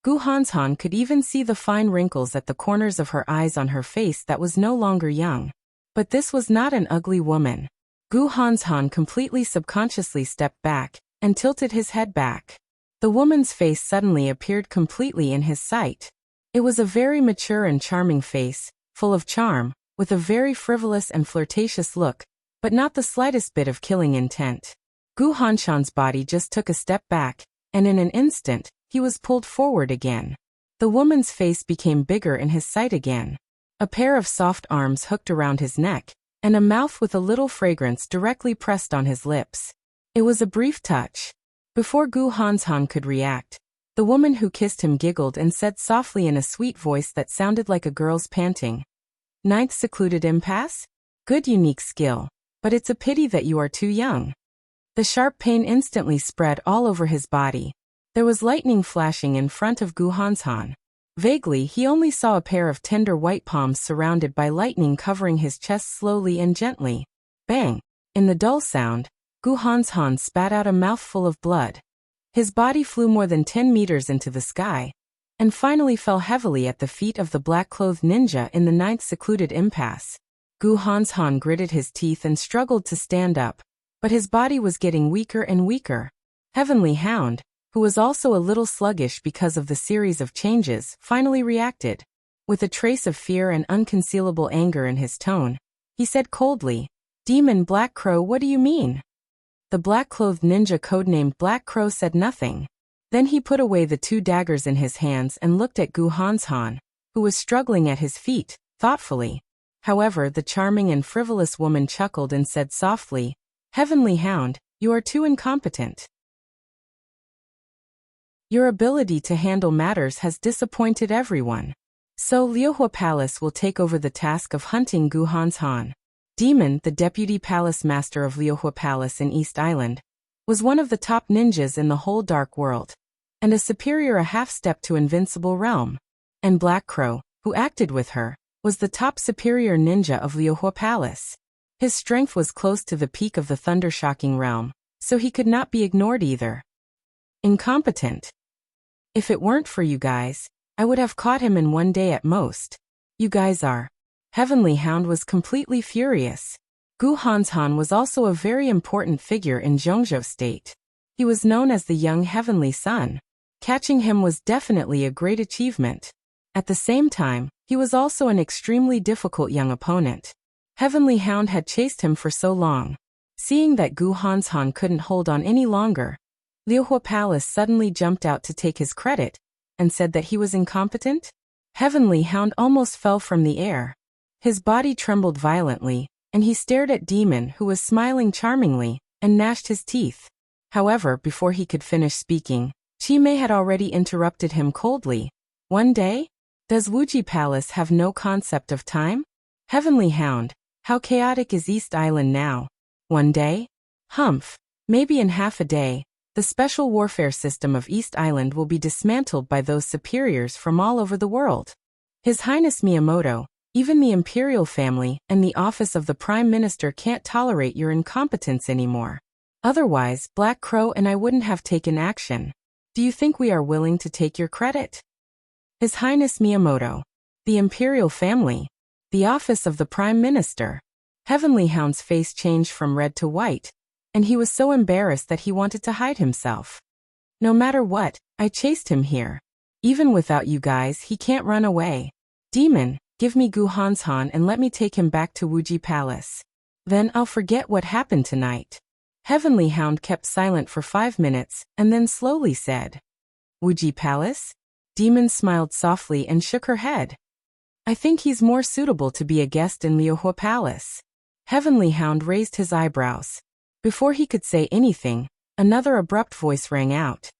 Gu Hanshan could even see the fine wrinkles at the corners of her eyes on her face that was no longer young. But this was not an ugly woman. Gu Hanshan completely subconsciously stepped back and tilted his head back. The woman's face suddenly appeared completely in his sight. It was a very mature and charming face, full of charm, with a very frivolous and flirtatious look, but not the slightest bit of killing intent. Gu Hanshan's body just took a step back, and in an instant, he was pulled forward again. The woman's face became bigger in his sight again. A pair of soft arms hooked around his neck, and a mouth with a little fragrance directly pressed on his lips. It was a brief touch. Before Gu Hanshan could react, the woman who kissed him giggled and said softly in a sweet voice that sounded like a girl's panting, "Ninth secluded impasse? Good unique skill, but it's a pity that you are too young." The sharp pain instantly spread all over his body. There was lightning flashing in front of Gu Hanshan. Vaguely, he only saw a pair of tender white palms surrounded by lightning covering his chest slowly and gently. Bang! In the dull sound, Gu Hanshan spat out a mouthful of blood. His body flew more than 10 meters into the sky, and finally fell heavily at the feet of the black-clothed ninja in the ninth secluded impasse. Gu Hanshan gritted his teeth and struggled to stand up, but his body was getting weaker and weaker. Heavenly Hound, who was also a little sluggish because of the series of changes, finally reacted. With a trace of fear and unconcealable anger in his tone, he said coldly, "Demon Black Crow, what do you mean?" The black-clothed ninja codenamed Black Crow said nothing. Then he put away the 2 daggers in his hands and looked at Gu Hanshan, who was struggling at his feet, thoughtfully. However, the charming and frivolous woman chuckled and said softly, "Heavenly Hound, you are too incompetent. Your ability to handle matters has disappointed everyone. So Liuhua Palace will take over the task of hunting Gu Hanshan." Demon, the deputy palace master of Liuhua Palace in East Island, was one of the top ninjas in the whole dark world, and a superior a half-step to invincible realm. And Black Crow, who acted with her, was the top superior ninja of Liuhua Palace. His strength was close to the peak of the thunder-shocking realm, so he could not be ignored either. Incompetent. If it weren't for you guys, I would have caught him in 1 day at most. You guys are. Heavenly Hound was completely furious. Gu Hanshan was also a very important figure in Zhongzhou State. He was known as the young Heavenly Sun. Catching him was definitely a great achievement. At the same time, he was also an extremely difficult young opponent. Heavenly Hound had chased him for so long. Seeing that Gu Hanshan couldn't hold on any longer, Liuhua Palace suddenly jumped out to take his credit, and said that he was incompetent? Heavenly Hound almost fell from the air. His body trembled violently, and he stared at Demon, who was smiling charmingly, and gnashed his teeth. However, before he could finish speaking, Chi Mei had already interrupted him coldly. 1 day? Does Wuxia Palace have no concept of time? Heavenly Hound, how chaotic is East Island now? 1 day? Humph. Maybe in half a day, the special warfare system of East Island will be dismantled by those superiors from all over the world. His Highness Miyamoto, even the imperial family and the office of the Prime Minister can't tolerate your incompetence anymore. Otherwise, Black Crow and I wouldn't have taken action. Do you think we are willing to take your credit? His Highness Miyamoto, the imperial family, the office of the Prime Minister. Heavenly Hound's face changed from red to white, and he was so embarrassed that he wanted to hide himself. No matter what, I chased him here. Even without you guys, he can't run away. Demon, give me Gu Hanshan and let me take him back to Wuxia Palace. Then I'll forget what happened tonight. Heavenly Hound kept silent for 5 minutes, and then slowly said, Wuxia Palace? Demon smiled softly and shook her head. I think he's more suitable to be a guest in Liuhua Palace. Heavenly Hound raised his eyebrows. Before he could say anything, another abrupt voice rang out.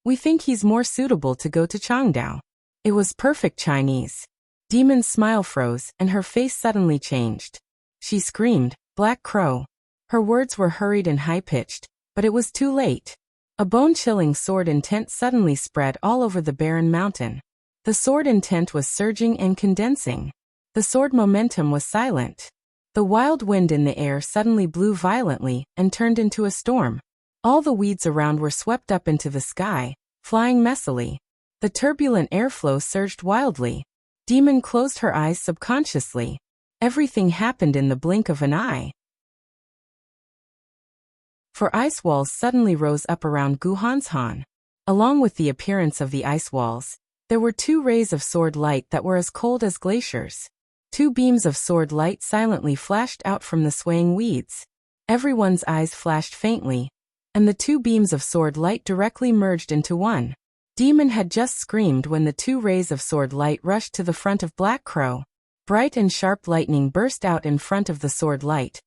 We think he's more suitable to go to Changdao. It was perfect Chinese. Demon's smile froze and her face suddenly changed. She screamed, Black Crow. Her words were hurried and high-pitched, but it was too late. A bone-chilling sword intent suddenly spread all over the barren mountain. The sword intent was surging and condensing. The sword momentum was silent. The wild wind in the air suddenly blew violently and turned into a storm. All the weeds around were swept up into the sky, flying messily. The turbulent airflow surged wildly. Demon closed her eyes subconsciously. Everything happened in the blink of an eye. For ice walls suddenly rose up around Gu Hanshan. Along with the appearance of the ice walls, there were 2 rays of sword light that were as cold as glaciers. 2 beams of sword light silently flashed out from the swaying weeds. Everyone's eyes flashed faintly, and the 2 beams of sword light directly merged into one. Demon had just screamed when the 2 rays of sword light rushed to the front of Black Crow. Bright and sharp lightning burst out in front of the sword light,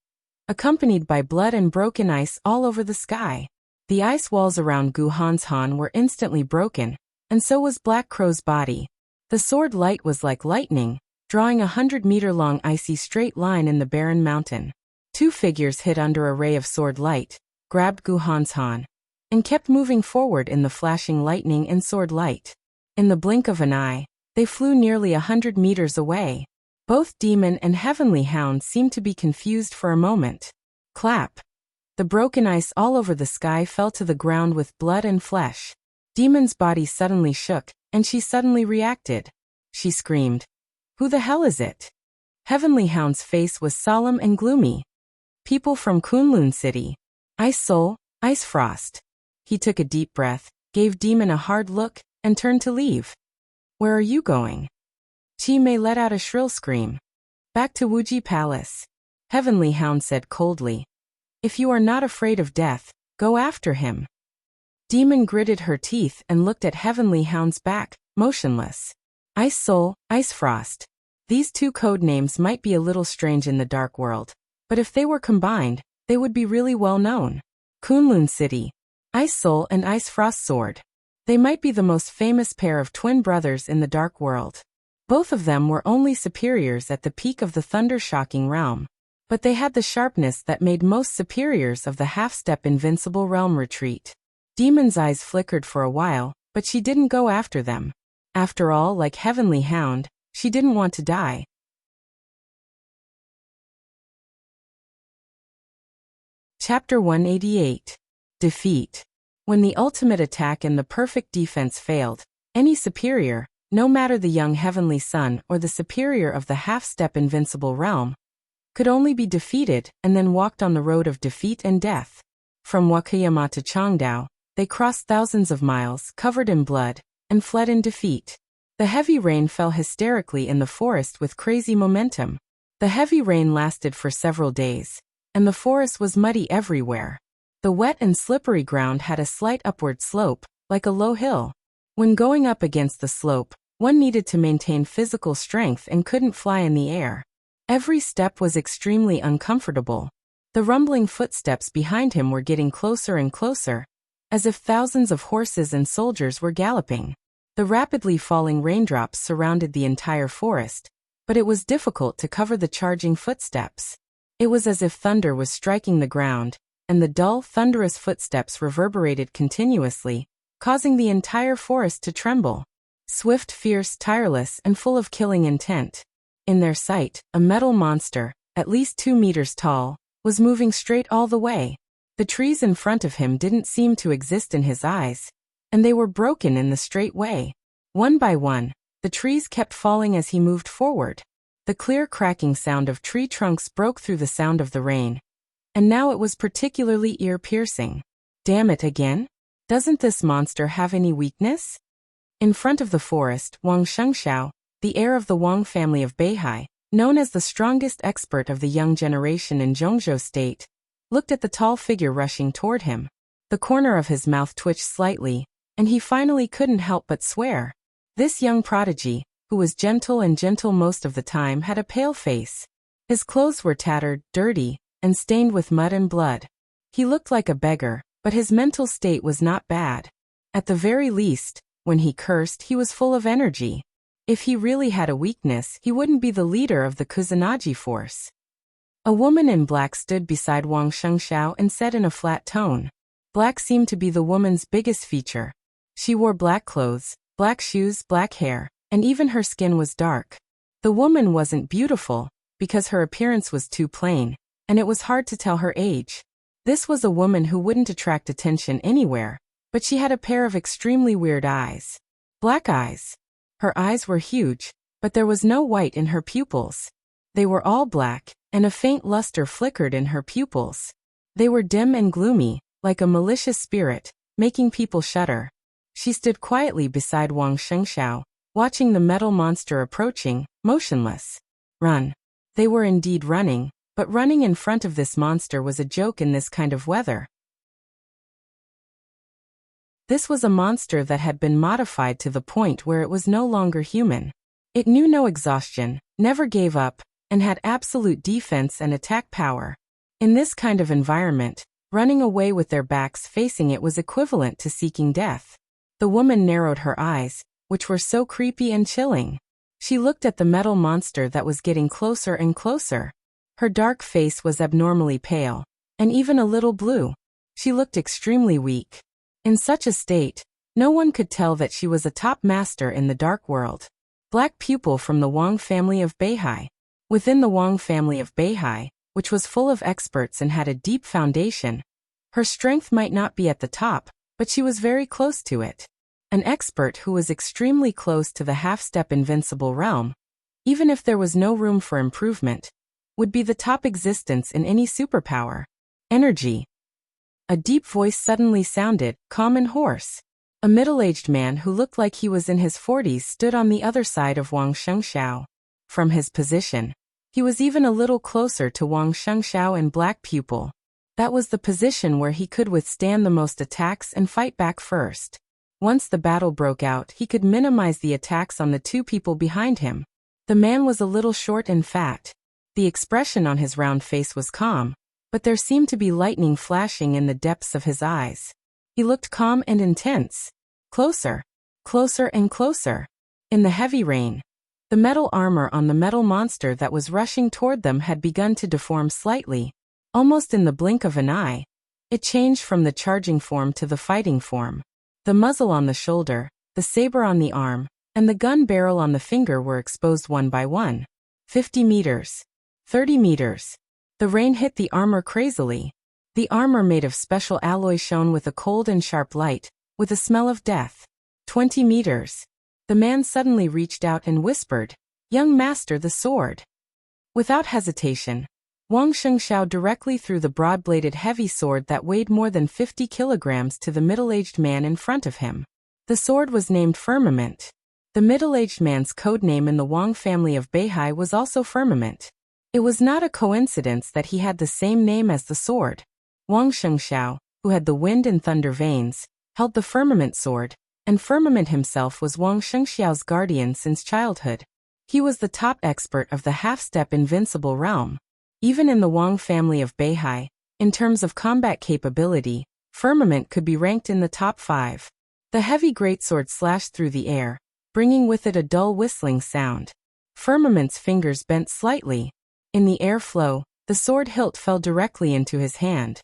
accompanied by blood and broken ice all over the sky. The ice walls around Gu Hanshan were instantly broken, and so was Black Crow's body. The sword light was like lightning, drawing a 100-meter-long icy straight line in the barren mountain. 2 figures hid under a ray of sword light, grabbed Gu Hanshan, and kept moving forward in the flashing lightning and sword light. In the blink of an eye, they flew nearly 100 meters away. Both Demon and Heavenly Hound seemed to be confused for a moment. Clap. The broken ice all over the sky fell to the ground with blood and flesh. Demon's body suddenly shook, and she suddenly reacted. She screamed. Who the hell is it? Heavenly Hound's face was solemn and gloomy. People from Kunlun City. Ice Soul, Ice Frost. He took a deep breath, gave Demon a hard look, and turned to leave. Where are you going? Chi Mei let out a shrill scream. Back to Wuji Palace. Heavenly Hound said coldly. If you are not afraid of death, go after him. Demon gritted her teeth and looked at Heavenly Hound's back, motionless. Ice Soul, Ice Frost. These two code names might be a little strange in the dark world, but if they were combined, they would be really well known. Kunlun City. Ice Soul and Ice Frost Sword. They might be the most famous pair of twin brothers in the dark world. Both of them were only superiors at the peak of the thunder-shocking realm, but they had the sharpness that made most superiors of the half-step invincible realm retreat. Demon's eyes flickered for a while, but she didn't go after them. After all, like Heavenly Hound, she didn't want to die. Chapter 188. Defeat. When the ultimate attack and the perfect defense failed, any superior, no matter the young Heavenly Son or the superior of the half-step invincible realm, could only be defeated and then walked on the road of defeat and death. From Wakayama to Changdao, they crossed thousands of miles, covered in blood, and fled in defeat. The heavy rain fell hysterically in the forest with crazy momentum. The heavy rain lasted for several days, and the forest was muddy everywhere. The wet and slippery ground had a slight upward slope, like a low hill. When going up against the slope, one needed to maintain physical strength and couldn't fly in the air. Every step was extremely uncomfortable. The rumbling footsteps behind him were getting closer and closer, as if thousands of horses and soldiers were galloping. The rapidly falling raindrops surrounded the entire forest, but it was difficult to cover the charging footsteps. It was as if thunder was striking the ground, and the dull, thunderous footsteps reverberated continuously, causing the entire forest to tremble. Swift, fierce, tireless, and full of killing intent. In their sight, a metal monster, at least 2 meters tall, was moving straight all the way. The trees in front of him didn't seem to exist in his eyes, and they were broken in the straight way. One by one, the trees kept falling as he moved forward. The clear cracking sound of tree trunks broke through the sound of the rain, and now it was particularly ear-piercing. Damn it again? Doesn't this monster have any weakness? In front of the forest, Wang Shengxiao, the heir of the Wang family of Beihai, known as the strongest expert of the young generation in Zhongzhou State, looked at the tall figure rushing toward him. The corner of his mouth twitched slightly, and he finally couldn't help but swear. This young prodigy, who was gentle most of the time, had a pale face. His clothes were tattered, dirty, and stained with mud and blood. He looked like a beggar, but his mental state was not bad. At the very least, when he cursed, he was full of energy. If he really had a weakness, he wouldn't be the leader of the Kusanagi force. A woman in black stood beside Wang Shengxiao and said in a flat tone. Black seemed to be the woman's biggest feature. She wore black clothes, black shoes, black hair, and even her skin was dark. The woman wasn't beautiful, because her appearance was too plain, and it was hard to tell her age. This was a woman who wouldn't attract attention anywhere, but she had a pair of extremely weird eyes. Black eyes. Her eyes were huge, but there was no white in her pupils. They were all black, and a faint luster flickered in her pupils. They were dim and gloomy, like a malicious spirit, making people shudder. She stood quietly beside Wang Shengxiao, watching the metal monster approaching, motionless. Run. They were indeed running, but running in front of this monster was a joke in this kind of weather. This was a monster that had been modified to the point where it was no longer human. It knew no exhaustion, never gave up, and had absolute defense and attack power. In this kind of environment, running away with their backs facing it was equivalent to seeking death. The woman narrowed her eyes, which were so creepy and chilling. She looked at the metal monster that was getting closer and closer. Her dark face was abnormally pale, and even a little blue. She looked extremely weak. In such a state, no one could tell that she was a top master in the dark world. Black pupil from the Wang family of Beihai. Within the Wang family of Beihai, which was full of experts and had a deep foundation. Her strength might not be at the top, but she was very close to it. An expert who was extremely close to the half-step invincible realm, even if there was no room for improvement, would be the top existence in any superpower. Energy. A deep voice suddenly sounded, calm and hoarse. A middle-aged man who looked like he was in his 40s stood on the other side of Wang Shengxiao. From his position, he was even a little closer to Wang Shengxiao and Black Pupil. That was the position where he could withstand the most attacks and fight back first. Once the battle broke out, he could minimize the attacks on the two people behind him. The man was a little short and fat. The expression on his round face was calm, but there seemed to be lightning flashing in the depths of his eyes. He looked calm and intense. Closer, closer and closer. In the heavy rain, the metal armor on the metal monster that was rushing toward them had begun to deform slightly. Almost in the blink of an eye, it changed from the charging form to the fighting form. The muzzle on the shoulder, the saber on the arm, and the gun barrel on the finger were exposed one by one. 50 meters. 30 meters. The rain hit the armor crazily. The armor made of special alloy shone with a cold and sharp light, with a smell of death. 20 meters. The man suddenly reached out and whispered, "Young master, the sword." Without hesitation, Wang Shengxiao directly threw the broad-bladed heavy sword that weighed more than 50 kilograms to the middle-aged man in front of him. The sword was named Firmament. The middle-aged man's code name in the Wang family of Beihai was also Firmament. It was not a coincidence that he had the same name as the sword. Wang Shengxiao, who had the wind and thunder veins, held the Firmament sword, and Firmament himself was Wang Shengxiao's guardian since childhood. He was the top expert of the half-step invincible realm. Even in the Wang family of Beihai, in terms of combat capability, Firmament could be ranked in the top 5. The heavy greatsword slashed through the air, bringing with it a dull whistling sound. Firmament's fingers bent slightly. In the airflow, the sword hilt fell directly into his hand.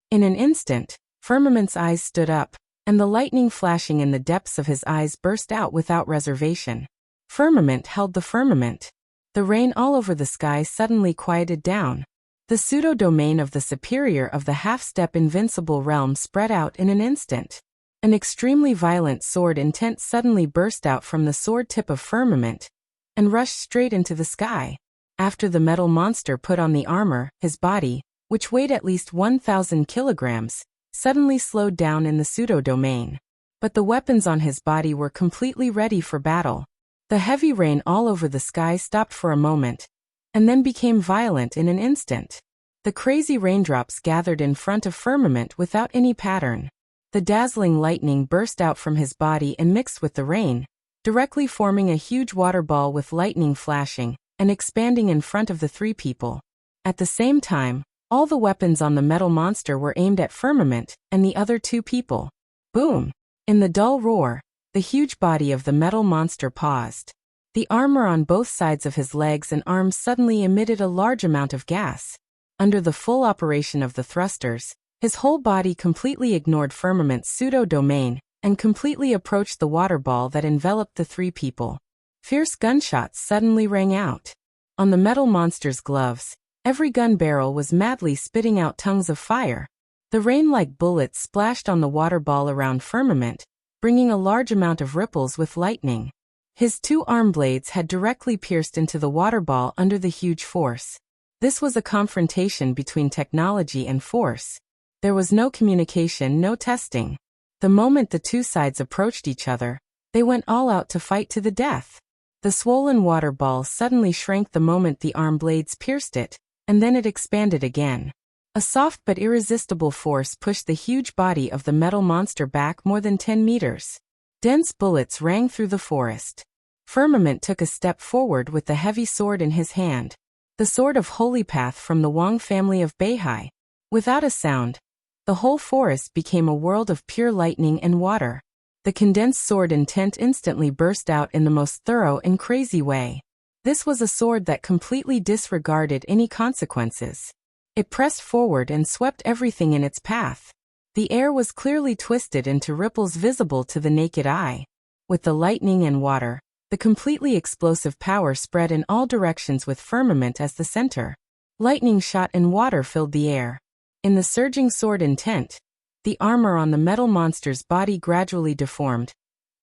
In an instant, Firmament's eyes stood up, and the lightning flashing in the depths of his eyes burst out without reservation. Firmament held the firmament. The rain all over the sky suddenly quieted down. The pseudo-domain of the superior of the half-step invincible realm spread out in an instant. An extremely violent sword intent suddenly burst out from the sword tip of Firmament and rushed straight into the sky. After the metal monster put on the armor, his body, which weighed at least 1,000 kilograms, suddenly slowed down in the pseudo-domain. But the weapons on his body were completely ready for battle. The heavy rain all over the sky stopped for a moment, and then became violent in an instant. The crazy raindrops gathered in front of Firmament without any pattern. The dazzling lightning burst out from his body and mixed with the rain, directly forming a huge water ball with lightning flashing and expanding in front of the three people. At the same time, all the weapons on the metal monster were aimed at Firmament and the other two people. Boom! In the dull roar, the huge body of the metal monster paused. The armor on both sides of his legs and arms suddenly emitted a large amount of gas. Under the full operation of the thrusters, his whole body completely ignored Firmament's pseudo-domain and completely approached the water ball that enveloped the three people. Fierce gunshots suddenly rang out. On the metal monster's gloves, every gun barrel was madly spitting out tongues of fire. The rain-like bullets splashed on the water ball around Firmament, bringing a large amount of ripples with lightning. His two arm blades had directly pierced into the water ball under the huge force. This was a confrontation between technology and force. There was no communication, no testing. The moment the two sides approached each other, they went all out to fight to the death. The swollen water ball suddenly shrank the moment the arm blades pierced it, and then it expanded again. A soft but irresistible force pushed the huge body of the metal monster back more than 10 meters. Dense bullets rang through the forest. Firmament took a step forward with the heavy sword in his hand, the sword of Holy Path from the Wang family of Beihai. Without a sound, the whole forest became a world of pure lightning and water. The condensed sword intent instantly burst out in the most thorough and crazy way. This was a sword that completely disregarded any consequences. It pressed forward and swept everything in its path. The air was clearly twisted into ripples visible to the naked eye. With the lightning and water, The completely explosive power spread in all directions with firmament as the center. Lightning shot and water filled the air. In the surging sword intent, the armor on the metal monster's body gradually deformed,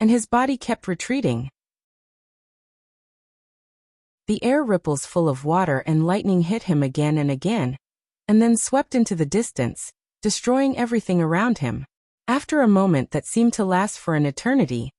and his body kept retreating. The air ripples full of water and lightning hit him again and then swept into the distance, destroying everything around him. After a moment that seemed to last for an eternity,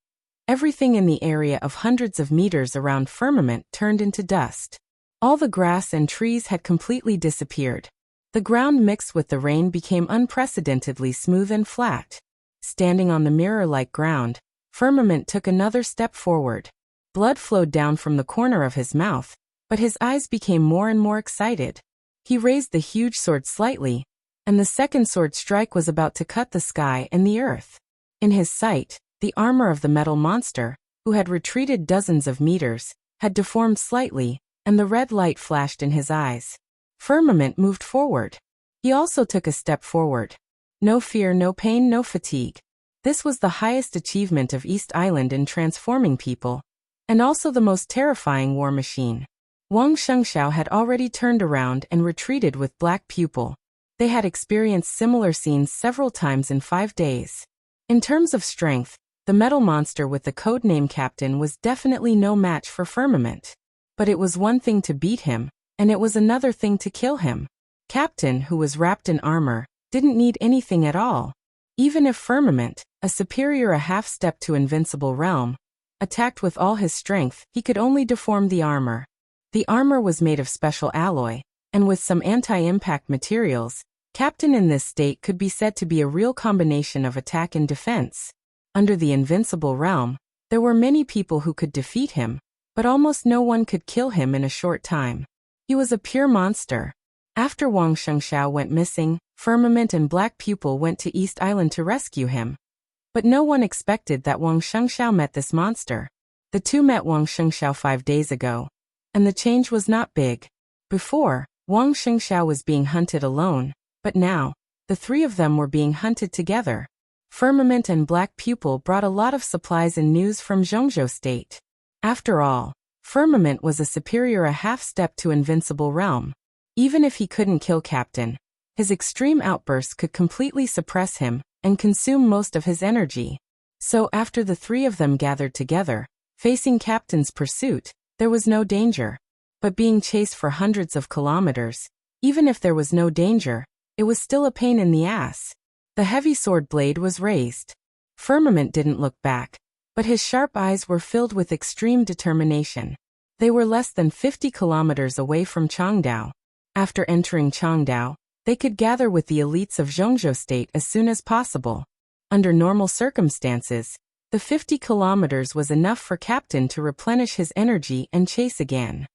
everything in the area of hundreds of meters around firmament turned into dust. All the grass and trees had completely disappeared. The ground mixed with the rain became unprecedentedly smooth and flat. Standing on the mirror-like ground, firmament took another step forward. Blood flowed down from the corner of his mouth, but his eyes became more and more excited. He raised the huge sword slightly, and the second sword strike was about to cut the sky and the earth. In his sight, the armor of the metal monster, who had retreated dozens of meters, had deformed slightly, and the red light flashed in his eyes. Firmament moved forward. He also took a step forward. No fear, no pain, no fatigue. This was the highest achievement of East Island in transforming people, and also the most terrifying war machine. Wang Shengxiao had already turned around and retreated with black pupil. They had experienced similar scenes several times in 5 days. In terms of strength, the metal monster with the codename Captain was definitely no match for Firmament. But it was one thing to beat him, and it was another thing to kill him. Captain, who was wrapped in armor, didn't need anything at all. Even if Firmament, a superior a half-step to invincible realm, attacked with all his strength, he could only deform the armor. The armor was made of special alloy, and with some anti-impact materials, Captain in this state could be said to be a real combination of attack and defense. Under the invincible realm, there were many people who could defeat him, but almost no one could kill him in a short time. He was a pure monster. After Wang Shengxiao went missing, Firmament and Black Pupil went to East Island to rescue him. But no one expected that Wang Shengxiao met this monster. The two met Wang Shengxiao 5 days ago, and the change was not big. Before, Wang Shengxiao was being hunted alone, but now, the three of them were being hunted together. Firmament and Black Pupil brought a lot of supplies and news from Zhongzhou State. After all, Firmament was a superior a half-step to invincible realm. Even if he couldn't kill Captain, his extreme outbursts could completely suppress him and consume most of his energy. So after the three of them gathered together, facing Captain's pursuit, there was no danger. But being chased for hundreds of kilometers, even if there was no danger, it was still a pain in the ass. The heavy sword blade was raised. Firmament didn't look back, but his sharp eyes were filled with extreme determination. They were less than 50 kilometers away from Changdao. After entering Changdao, they could gather with the elites of Zhongzhou State as soon as possible. Under normal circumstances, the 50 kilometers was enough for Captain to replenish his energy and chase again.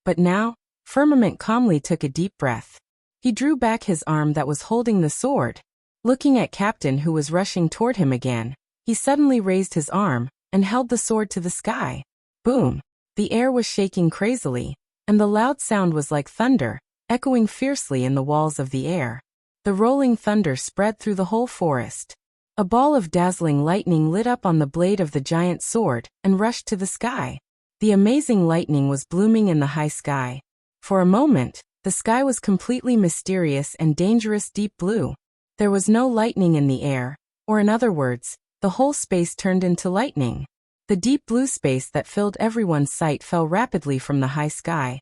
But now, Firmament calmly took a deep breath. He drew back his arm that was holding the sword. Looking at Captain who was rushing toward him again, he suddenly raised his arm and held the sword to the sky. Boom! The air was shaking crazily, and the loud sound was like thunder, echoing fiercely in the walls of the air. The rolling thunder spread through the whole forest. A ball of dazzling lightning lit up on the blade of the giant sword and rushed to the sky. The amazing lightning was blooming in the high sky. For a moment, the sky was completely mysterious and dangerous deep blue. There was no lightning in the air, or in other words, the whole space turned into lightning. The deep blue space that filled everyone's sight fell rapidly from the high sky,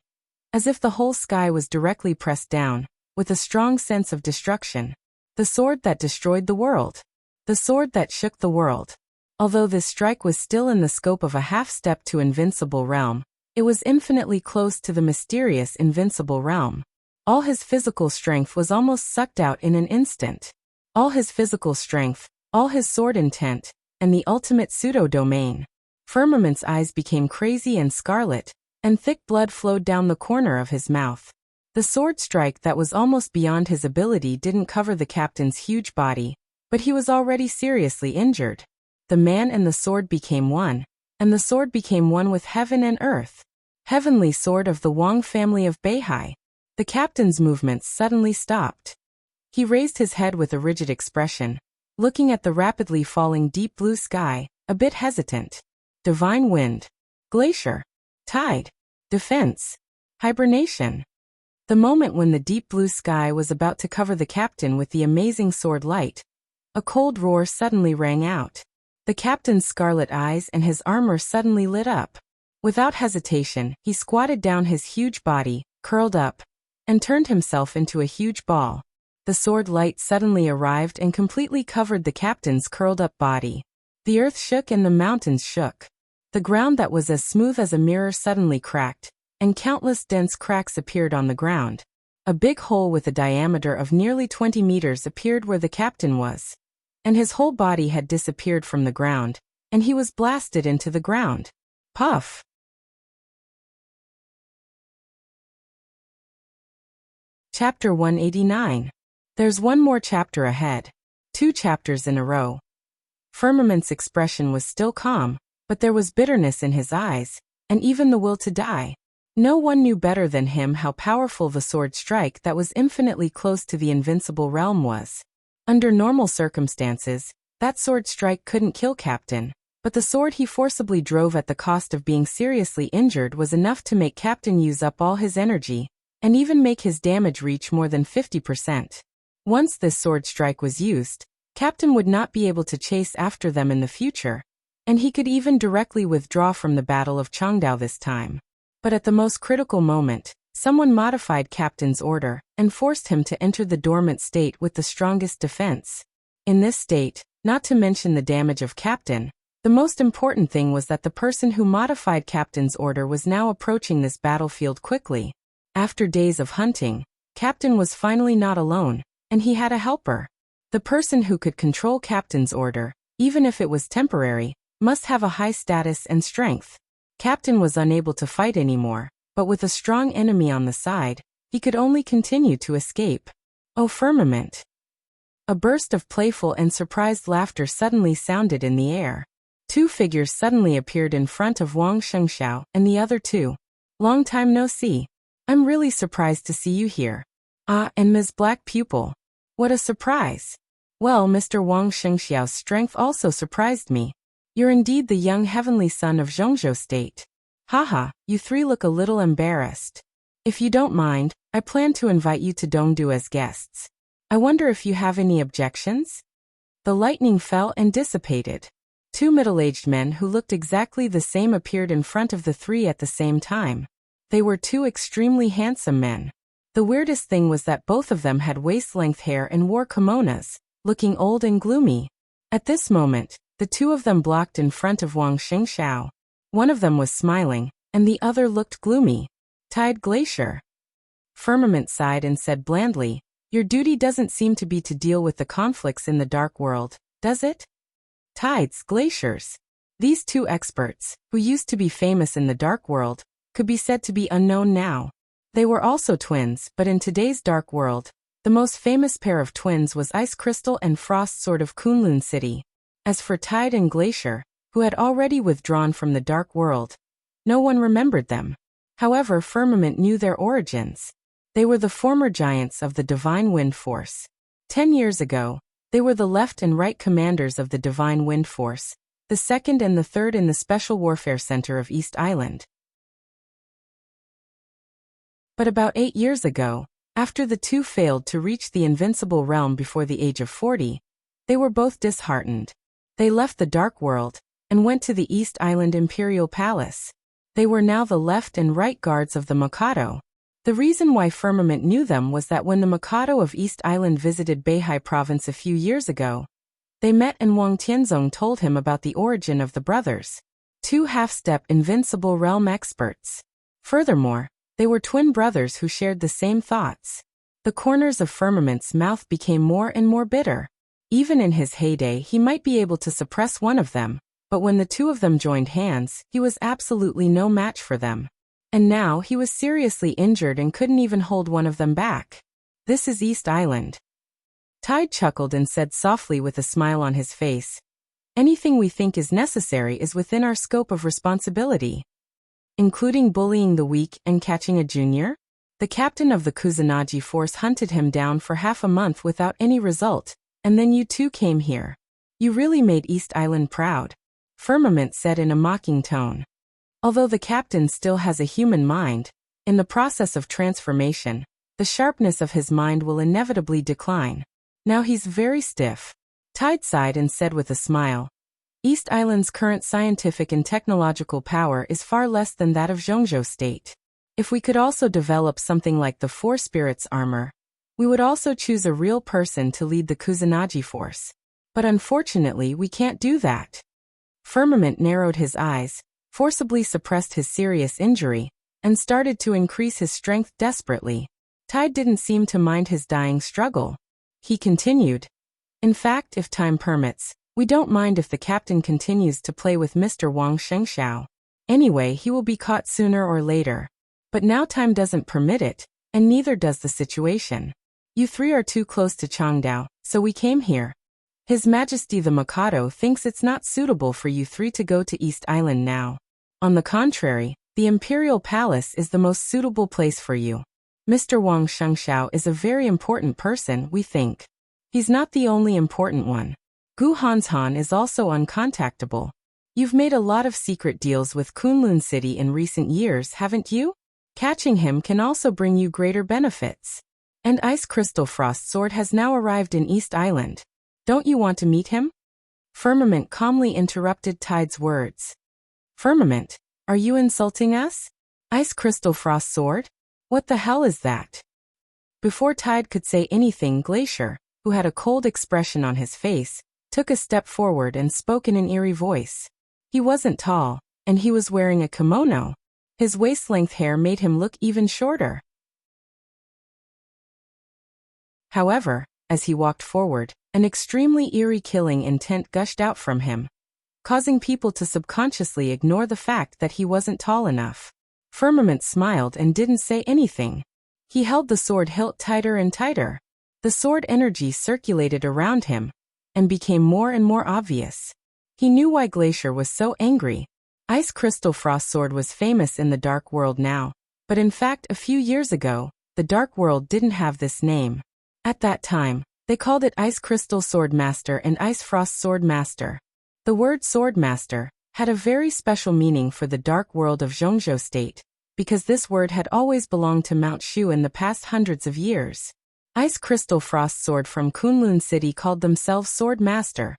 as if the whole sky was directly pressed down, with a strong sense of destruction. The sword that destroyed the world. The sword that shook the world. Although this strike was still in the scope of a half-step to invincible realm, it was infinitely close to the mysterious invincible realm. All his physical strength was almost sucked out in an instant. All his physical strength, all his sword intent, and the ultimate pseudo-domain. Firmament's eyes became crazy and scarlet, and thick blood flowed down the corner of his mouth. The sword strike that was almost beyond his ability didn't cover the Captain's huge body, but he was already seriously injured. The man and the sword became one, and the sword became one with heaven and earth. Heavenly sword of the Wang family of Beihai. The Captain's movements suddenly stopped. He raised his head with a rigid expression, looking at the rapidly falling deep blue sky, a bit hesitant. Divine wind. Glacier. Tide. Defense. Hibernation. The moment when the deep blue sky was about to cover the captain with the amazing sword light, a cold roar suddenly rang out. The captain's scarlet eyes and his armor suddenly lit up. Without hesitation, he squatted down his huge body, curled up, and turned himself into a huge ball. The sword light suddenly arrived and completely covered the captain's curled-up body. The earth shook and the mountains shook. The ground that was as smooth as a mirror suddenly cracked, and countless dense cracks appeared on the ground. A big hole with a diameter of nearly 20 meters appeared where the captain was. And his whole body had disappeared from the ground, and he was blasted into the ground. Puff! Chapter 189. There's one more chapter ahead. 2 chapters in a row. Firmament's expression was still calm, but there was bitterness in his eyes, and even the will to die. No one knew better than him how powerful the sword strike that was infinitely close to the invincible realm was. Under normal circumstances, that sword strike couldn't kill Captain, but the sword he forcibly drove at the cost of being seriously injured was enough to make Captain use up all his energy, and even make his damage reach more than 50%. Once this sword strike was used, Captain would not be able to chase after them in the future, and he could even directly withdraw from the Battle of Changdao this time. But at the most critical moment, someone modified Captain's order and forced him to enter the dormant state with the strongest defense. In this state, not to mention the damage of Captain, the most important thing was that the person who modified Captain's order was now approaching this battlefield quickly. After days of hunting, Captain was finally not alone, and he had a helper. The person who could control Captain's order, even if it was temporary, must have a high status and strength. Captain was unable to fight anymore, but with a strong enemy on the side, he could only continue to escape. Oh, Firmament! A burst of playful and surprised laughter suddenly sounded in the air. 2 figures suddenly appeared in front of Wang Shengxiao and the other 2. Long time no see. I'm really surprised to see you here. Ah, and Ms. Black Pupil. What a surprise. Well, Mr. Wang Shengxiao's strength also surprised me. You're indeed the young heavenly son of Zhongzhou State. Haha, you 3 look a little embarrassed. If you don't mind, I plan to invite you to Dongdu as guests. I wonder if you have any objections? The lightning fell and dissipated. 2 middle-aged men who looked exactly the same appeared in front of the 3 at the same time. They were 2 extremely handsome men. The weirdest thing was that both of them had waist-length hair and wore kimonos, looking old and gloomy. At this moment, the 2 of them blocked in front of Wang Shengxiao. One of them was smiling, and the other looked gloomy. Tide Glacier. Firmament sighed and said blandly, "Your duty doesn't seem to be to deal with the conflicts in the dark world, does it?" Tides, glaciers. These 2 experts, who used to be famous in the dark world, could be said to be unknown now. They were also twins, but in today's dark world, the most famous pair of twins was Ice Crystal and Frost Sword of Kunlun City. As for Tide and Glacier, who had already withdrawn from the dark world, no one remembered them. However, Firmament knew their origins. They were the former giants of the Divine Wind Force. 10 years ago, they were the left and right commanders of the Divine Wind Force, the 2nd and the 3rd in the Special Warfare Center of East Island. But about 8 years ago, after the 2 failed to reach the invincible realm before the age of 40, they were both disheartened. They left the dark world and went to the East Island Imperial Palace. They were now the left and right guards of the Mikado. The reason why Firmament knew them was that when the Mikado of East Island visited Beihai Province a few years ago, they met and Wang Tianzong told him about the origin of the brothers. 2 half-step invincible realm experts. Furthermore, they were twin brothers who shared the same thoughts. The corners of Firmament's mouth became more and more bitter. Even in his heyday he might be able to suppress one of them, but when the 2 of them joined hands, he was absolutely no match for them. And now he was seriously injured and couldn't even hold one of them back. This is East Island. Tide chuckled and said softly with a smile on his face, "Anything we think is necessary is within our scope of responsibility." Including bullying the weak and catching a junior? The captain of the Kusanagi force hunted him down for half a month without any result, and then you 2 came here. You really made East Island proud. Firmament said in a mocking tone. Although the captain still has a human mind, in the process of transformation, the sharpness of his mind will inevitably decline. Now he's very stiff. Tide sighed and said with a smile, East Island's current scientific and technological power is far less than that of Zhongzhou State. If we could also develop something like the Four Spirits armor, we would also choose a real person to lead the Kusanagi force. But unfortunately we can't do that. Firmament narrowed his eyes, forcibly suppressed his serious injury, and started to increase his strength desperately. Tide didn't seem to mind his dying struggle. He continued, In fact, if time permits, we don't mind if the captain continues to play with Mr. Wang Shengxiao. Anyway, he will be caught sooner or later. But now time doesn't permit it, and neither does the situation. You three are too close to Changdao, so we came here. His Majesty the Mikado thinks it's not suitable for you three to go to East Island now. On the contrary, the Imperial Palace is the most suitable place for you. Mr. Wang Shengxiao is a very important person, we think. He's not the only important one. Gu Hanshan is also uncontactable. You've made a lot of secret deals with Kunlun City in recent years, haven't you? Catching him can also bring you greater benefits. And Ice Crystal Frost Sword has now arrived in East Island. Don't you want to meet him? Firmament calmly interrupted Tide's words. Firmament, are you insulting us? Ice Crystal Frost Sword? What the hell is that? Before Tide could say anything, Glacier, who had a cold expression on his face, took a step forward and spoke in an eerie voice. He wasn't tall, and he was wearing a kimono. His waist-length hair made him look even shorter. However, as he walked forward, an extremely eerie killing intent gushed out from him, causing people to subconsciously ignore the fact that he wasn't tall enough. Firmament smiled and didn't say anything. He held the sword hilt tighter and tighter. The sword energy circulated around him, and became more and more obvious. He knew why Glacier was so angry. Ice Crystal Frost Sword was famous in the Dark World now, but in fact a few years ago, the Dark World didn't have this name. At that time, they called it Ice Crystal Sword Master and Ice Frost Sword Master. The word Sword Master had a very special meaning for the Dark World of Zhongzhou State, because this word had always belonged to Mount Shu in the past hundreds of years. Ice Crystal Frost Sword from Kunlun City called themselves Sword Master,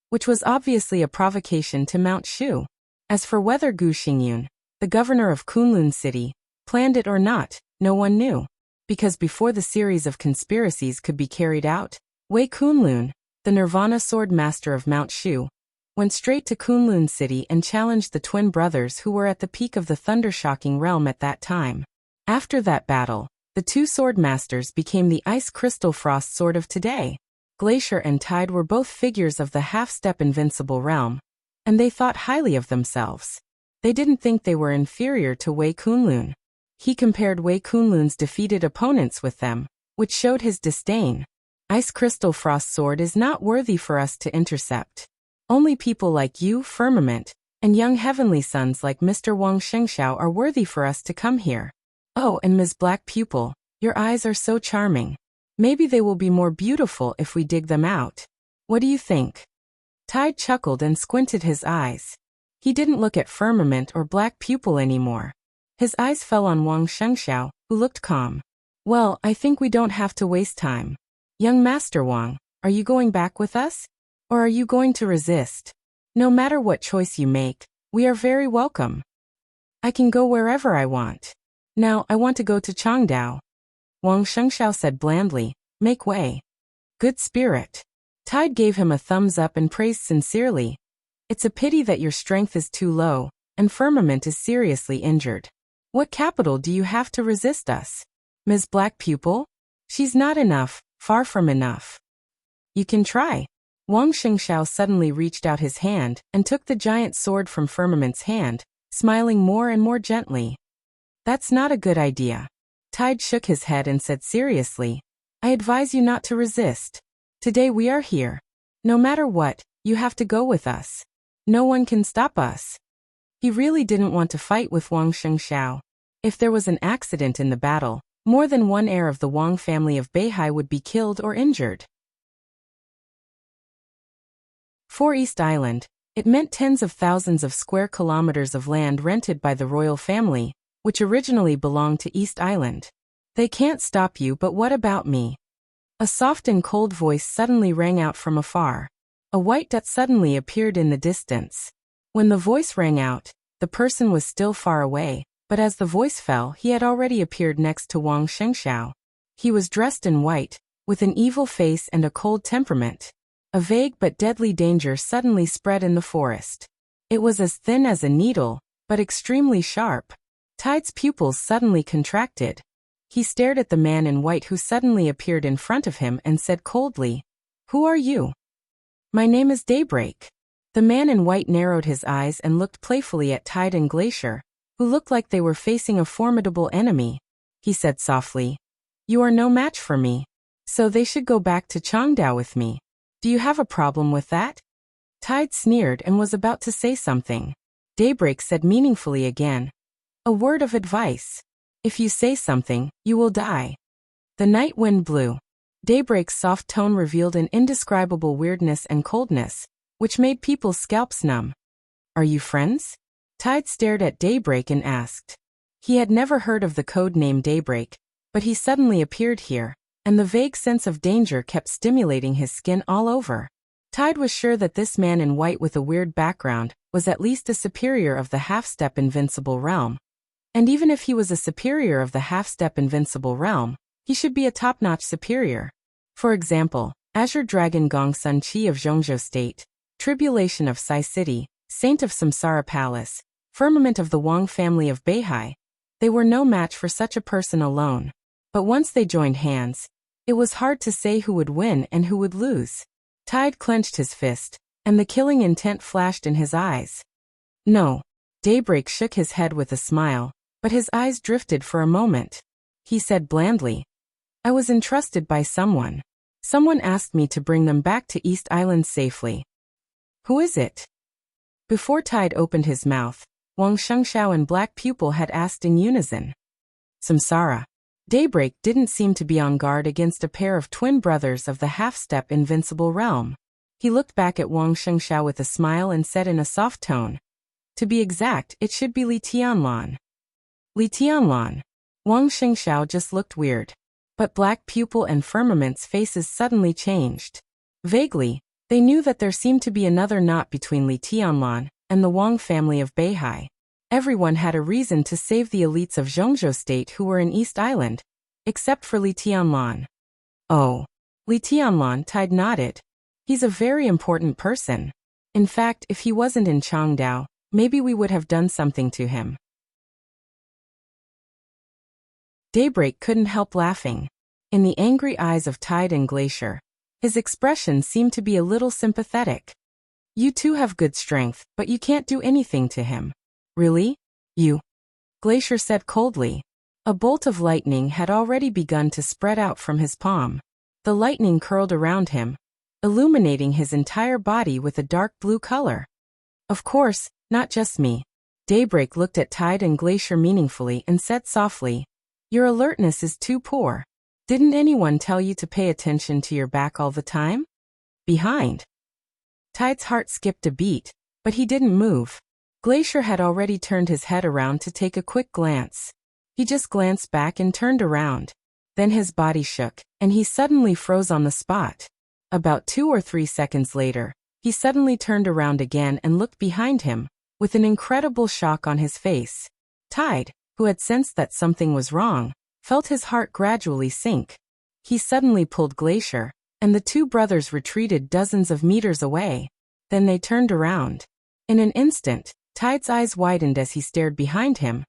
which was obviously a provocation to Mount Shu. As for whether Gu Xingyun, the governor of Kunlun City, planned it or not, no one knew. Because before the series of conspiracies could be carried out, Wei Kunlun, the Nirvana Sword Master of Mount Shu, went straight to Kunlun City and challenged the twin brothers who were at the peak of the thunder-shocking realm at that time. After that battle, the two sword masters became the Ice Crystal Frost Sword of today. Glacier and Tide were both figures of the half-step invincible realm, and they thought highly of themselves. They didn't think they were inferior to Wei Kunlun. He compared Wei Kunlun's defeated opponents with them, which showed his disdain. Ice Crystal Frost Sword is not worthy for us to intercept. Only people like you, Firmament, and young heavenly sons like Mr. Wang Shengxiao are worthy for us to come here. Oh, and Ms. Black Pupil, your eyes are so charming. Maybe they will be more beautiful if we dig them out. What do you think? Tide chuckled and squinted his eyes. He didn't look at Firmament or Black Pupil anymore. His eyes fell on Wang Shengxiao, who looked calm. Well, I think we don't have to waste time. Young Master Wang, are you going back with us? Or are you going to resist? No matter what choice you make, we are very welcome. I can go wherever I want. Now, I want to go to Changdao. Wang Shengxiao said blandly, make way. Good spirit. Tide gave him a thumbs up and praised sincerely. It's a pity that your strength is too low, and Firmament is seriously injured. What capital do you have to resist us? Ms. Black Pupil? She's not enough, far from enough. You can try. Wang Shengxiao suddenly reached out his hand and took the giant sword from Firmament's hand, smiling more and more gently. That's not a good idea. Tide shook his head and said seriously, I advise you not to resist. Today we are here. No matter what, you have to go with us. No one can stop us. He really didn't want to fight with Wang Shengxiao. If there was an accident in the battle, more than one heir of the Wang family of Beihai would be killed or injured. For East Island, It meant tens of thousands of square kilometers of land rented by the royal family, which originally belonged to East Island. They can't stop you, but what about me? A soft and cold voice suddenly rang out from afar. A white dot suddenly appeared in the distance. When the voice rang out, the person was still far away, but as the voice fell, he had already appeared next to Wang Shengxiao. He was dressed in white, with an evil face and a cold temperament. A vague but deadly danger suddenly spread in the forest. It was as thin as a needle, but extremely sharp. Tide's pupils suddenly contracted. He stared at the man in white who suddenly appeared in front of him and said coldly, "Who are you?" "My name is Daybreak." The man in white narrowed his eyes and looked playfully at Tide and Glacier, who looked like they were facing a formidable enemy. He said softly, "You are no match for me, so they should go back to Changdao with me. Do you have a problem with that?" Tide sneered and was about to say something. Daybreak said meaningfully again, "A word of advice. If you say something, you will die." The night wind blew. Daybreak's soft tone revealed an indescribable weirdness and coldness, which made people's scalps numb. "Are you friends?" Tide stared at Daybreak and asked. He had never heard of the code name Daybreak, but he suddenly appeared here, and the vague sense of danger kept stimulating his skin all over. Tide was sure that this man in white with a weird background was at least a superior of the half-step invincible realm. And even if he was a superior of the half-step invincible realm, he should be a top-notch superior. For example, Azure Dragon Gong Sun Chi of Zhongzhou State, Tribulation of Sai City, Saint of Samsara Palace, Firmament of the Wang family of Beihai. They were no match for such a person alone. But once they joined hands, it was hard to say who would win and who would lose. Tide clenched his fist, and the killing intent flashed in his eyes. "No." Daybreak shook his head with a smile, but his eyes drifted for a moment. He said blandly, "I was entrusted by someone. Someone asked me to bring them back to East Island safely." "Who is it?" Before Tide opened his mouth, Wang Shengxiao and Black Pupil had asked in unison. "Samsara." Daybreak didn't seem to be on guard against a pair of twin brothers of the half-step invincible realm. He looked back at Wang Shengxiao with a smile and said in a soft tone, "To be exact, it should be Li Tianlan." Li Tianlan. Wang Shengxiao just looked weird. But Black Pupil and Firmament's faces suddenly changed. Vaguely, they knew that there seemed to be another knot between Li Tianlan and the Wang family of Beihai. Everyone had a reason to save the elites of Zhongzhou State who were in East Island, except for Li Tianlan. "Oh." Li Tianlan Tide nodded. "He's a very important person. In fact, if he wasn't in Changdao, maybe we would have done something to him." Daybreak couldn't help laughing. In the angry eyes of Tide and Glacier, his expression seemed to be a little sympathetic. "You two have good strength, but you can't do anything to him." "Really? You?" Glacier said coldly. A bolt of lightning had already begun to spread out from his palm. The lightning curled around him, illuminating his entire body with a dark blue color. "Of course, not just me." Daybreak looked at Tide and Glacier meaningfully and said softly, "Your alertness is too poor. Didn't anyone tell you to pay attention to your back all the time?" "Behind." Tide's heart skipped a beat, but he didn't move. Glacier had already turned his head around to take a quick glance. He just glanced back and turned around. Then his body shook, and he suddenly froze on the spot. About 2 or 3 seconds later, he suddenly turned around again and looked behind him, with an incredible shock on his face. Tide, who had sensed that something was wrong, felt his heart gradually sink. He suddenly pulled Glacier, and the two brothers retreated dozens of meters away. Then they turned around. In an instant, Tide's eyes widened as he stared behind him,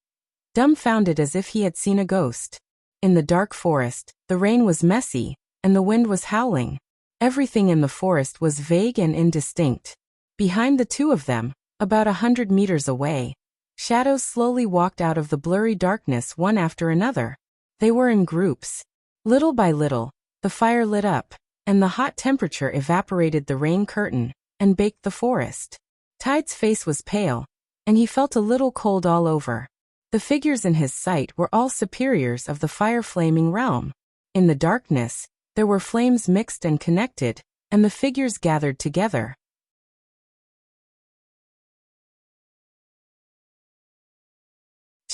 dumbfounded as if he had seen a ghost. In the dark forest, the rain was messy, and the wind was howling. Everything in the forest was vague and indistinct. Behind the two of them, about 100 meters away, shadows slowly walked out of the blurry darkness one after another. They were in groups. Little by little, the fire lit up, and the hot temperature evaporated the rain curtain and baked the forest. Tide's face was pale, and he felt a little cold all over. The figures in his sight were all superiors of the fire-flaming realm. In the darkness, there were flames mixed and connected, and the figures gathered together.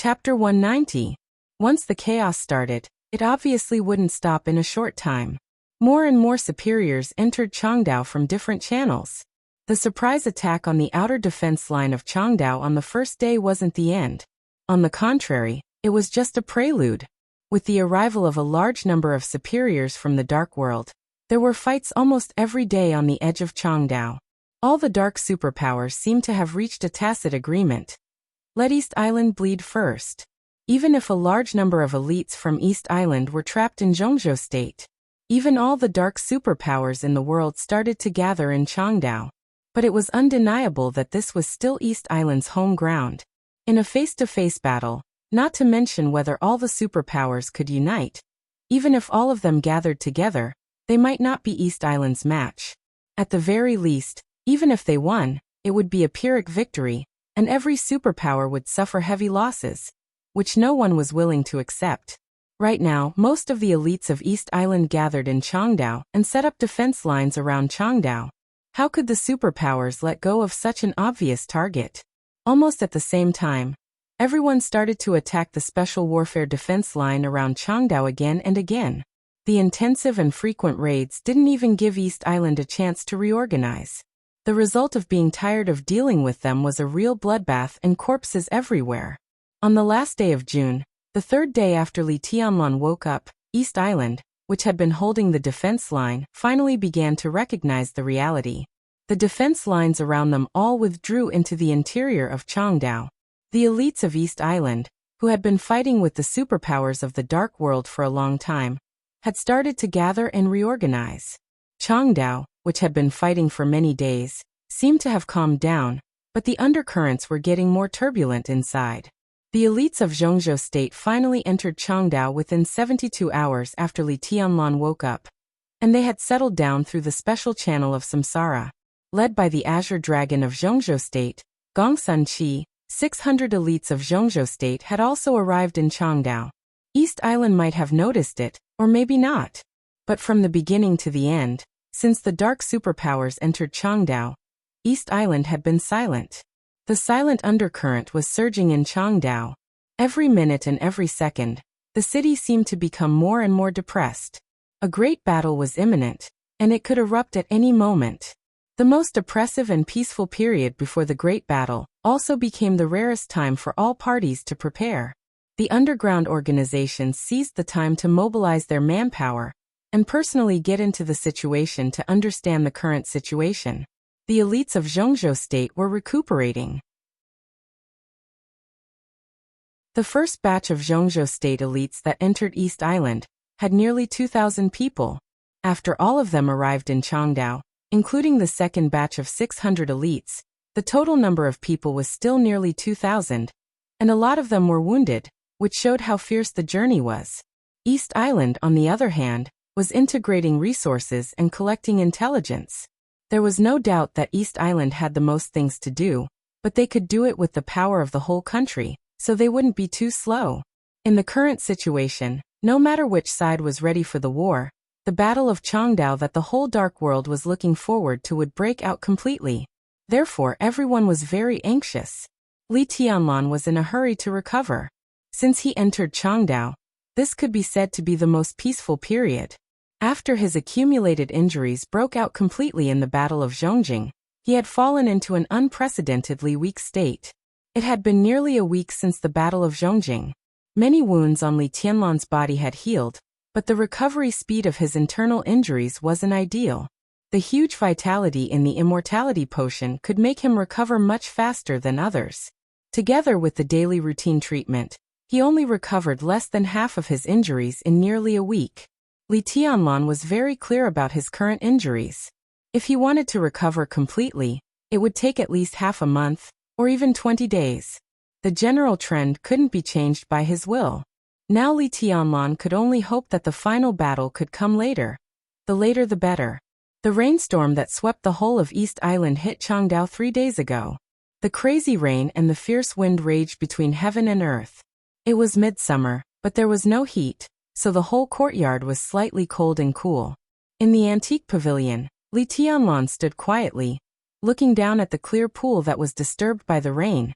Chapter 190. Once the chaos started, it obviously wouldn't stop in a short time. More and more superiors entered Changdao from different channels. The surprise attack on the outer defense line of Changdao on the first day wasn't the end. On the contrary, it was just a prelude. With the arrival of a large number of superiors from the Dark World, there were fights almost every day on the edge of Changdao. All the dark superpowers seemed to have reached a tacit agreement. Let East Island bleed first. Even if a large number of elites from East Island were trapped in Zhongzhou State, even all the dark superpowers in the world started to gather in Changdao. But it was undeniable that this was still East Island's home ground. In a face-to-face battle, not to mention whether all the superpowers could unite, even if all of them gathered together, they might not be East Island's match. At the very least, even if they won, it would be a Pyrrhic victory, and every superpower would suffer heavy losses, which no one was willing to accept. Right now, most of the elites of East Island gathered in Changdao and set up defense lines around Changdao. How could the superpowers let go of such an obvious target? Almost at the same time, everyone started to attack the special warfare defense line around Changdao again and again. The intensive and frequent raids didn't even give East Island a chance to reorganize. The result of being tired of dealing with them was a real bloodbath and corpses everywhere. On the last day of June, the third day after Li Tianlan woke up, East Island, which had been holding the defense line, finally began to recognize the reality. The defense lines around them all withdrew into the interior of Changdao. The elites of East Island, who had been fighting with the superpowers of the Dark World for a long time, had started to gather and reorganize. Changdao, which had been fighting for many days, seemed to have calmed down, but the undercurrents were getting more turbulent inside. The elites of Zhongzhou State finally entered Changdao within 72 hours after Li Tianlan woke up, and they had settled down through the special channel of Samsara. Led by the Azure Dragon of Zhongzhou State, Gongsun Qi, 600 elites of Zhongzhou State had also arrived in Changdao. East Island might have noticed it, or maybe not. But from the beginning to the end, since the dark superpowers entered Changdao, East Island had been silent. The silent undercurrent was surging in Changdao. Every minute and every second, the city seemed to become more and more depressed. A great battle was imminent, and it could erupt at any moment. The most oppressive and peaceful period before the great battle also became the rarest time for all parties to prepare. The underground organizations seized the time to mobilize their manpower and personally get into the situation to understand the current situation. The elites of Zhongzhou State were recuperating. The first batch of Zhongzhou State elites that entered East Island had nearly 2,000 people. After all of them arrived in Changdao, including the second batch of 600 elites, the total number of people was still nearly 2,000, and a lot of them were wounded, which showed how fierce the journey was. East Island, on the other hand, was integrating resources and collecting intelligence. There was no doubt that East Island had the most things to do, but they could do it with the power of the whole country, so they wouldn't be too slow. In the current situation, no matter which side was ready for the war, the Battle of Changdao that the whole Dark World was looking forward to would break out completely. Therefore, everyone was very anxious. Li Tianlan was in a hurry to recover. Since he entered Changdao, this could be said to be the most peaceful period. After his accumulated injuries broke out completely in the Battle of Zhongjing, he had fallen into an unprecedentedly weak state. It had been nearly a week since the Battle of Zhongjing. Many wounds on Li Tianlan's body had healed, but the recovery speed of his internal injuries wasn't ideal. The huge vitality in the immortality potion could make him recover much faster than others. Together with the daily routine treatment, he only recovered less than half of his injuries in nearly a week. Li Tianlan was very clear about his current injuries. If he wanted to recover completely, it would take at least half a month, or even 20 days. The general trend couldn't be changed by his will. Now Li Tianlan could only hope that the final battle could come later. The later the better. The rainstorm that swept the whole of East Island hit Changdao 3 days ago. The crazy rain and the fierce wind raged between heaven and earth. It was midsummer, but there was no heat, so the whole courtyard was slightly cold and cool. In the antique pavilion, Li Tianlan stood quietly, looking down at the clear pool that was disturbed by the rain,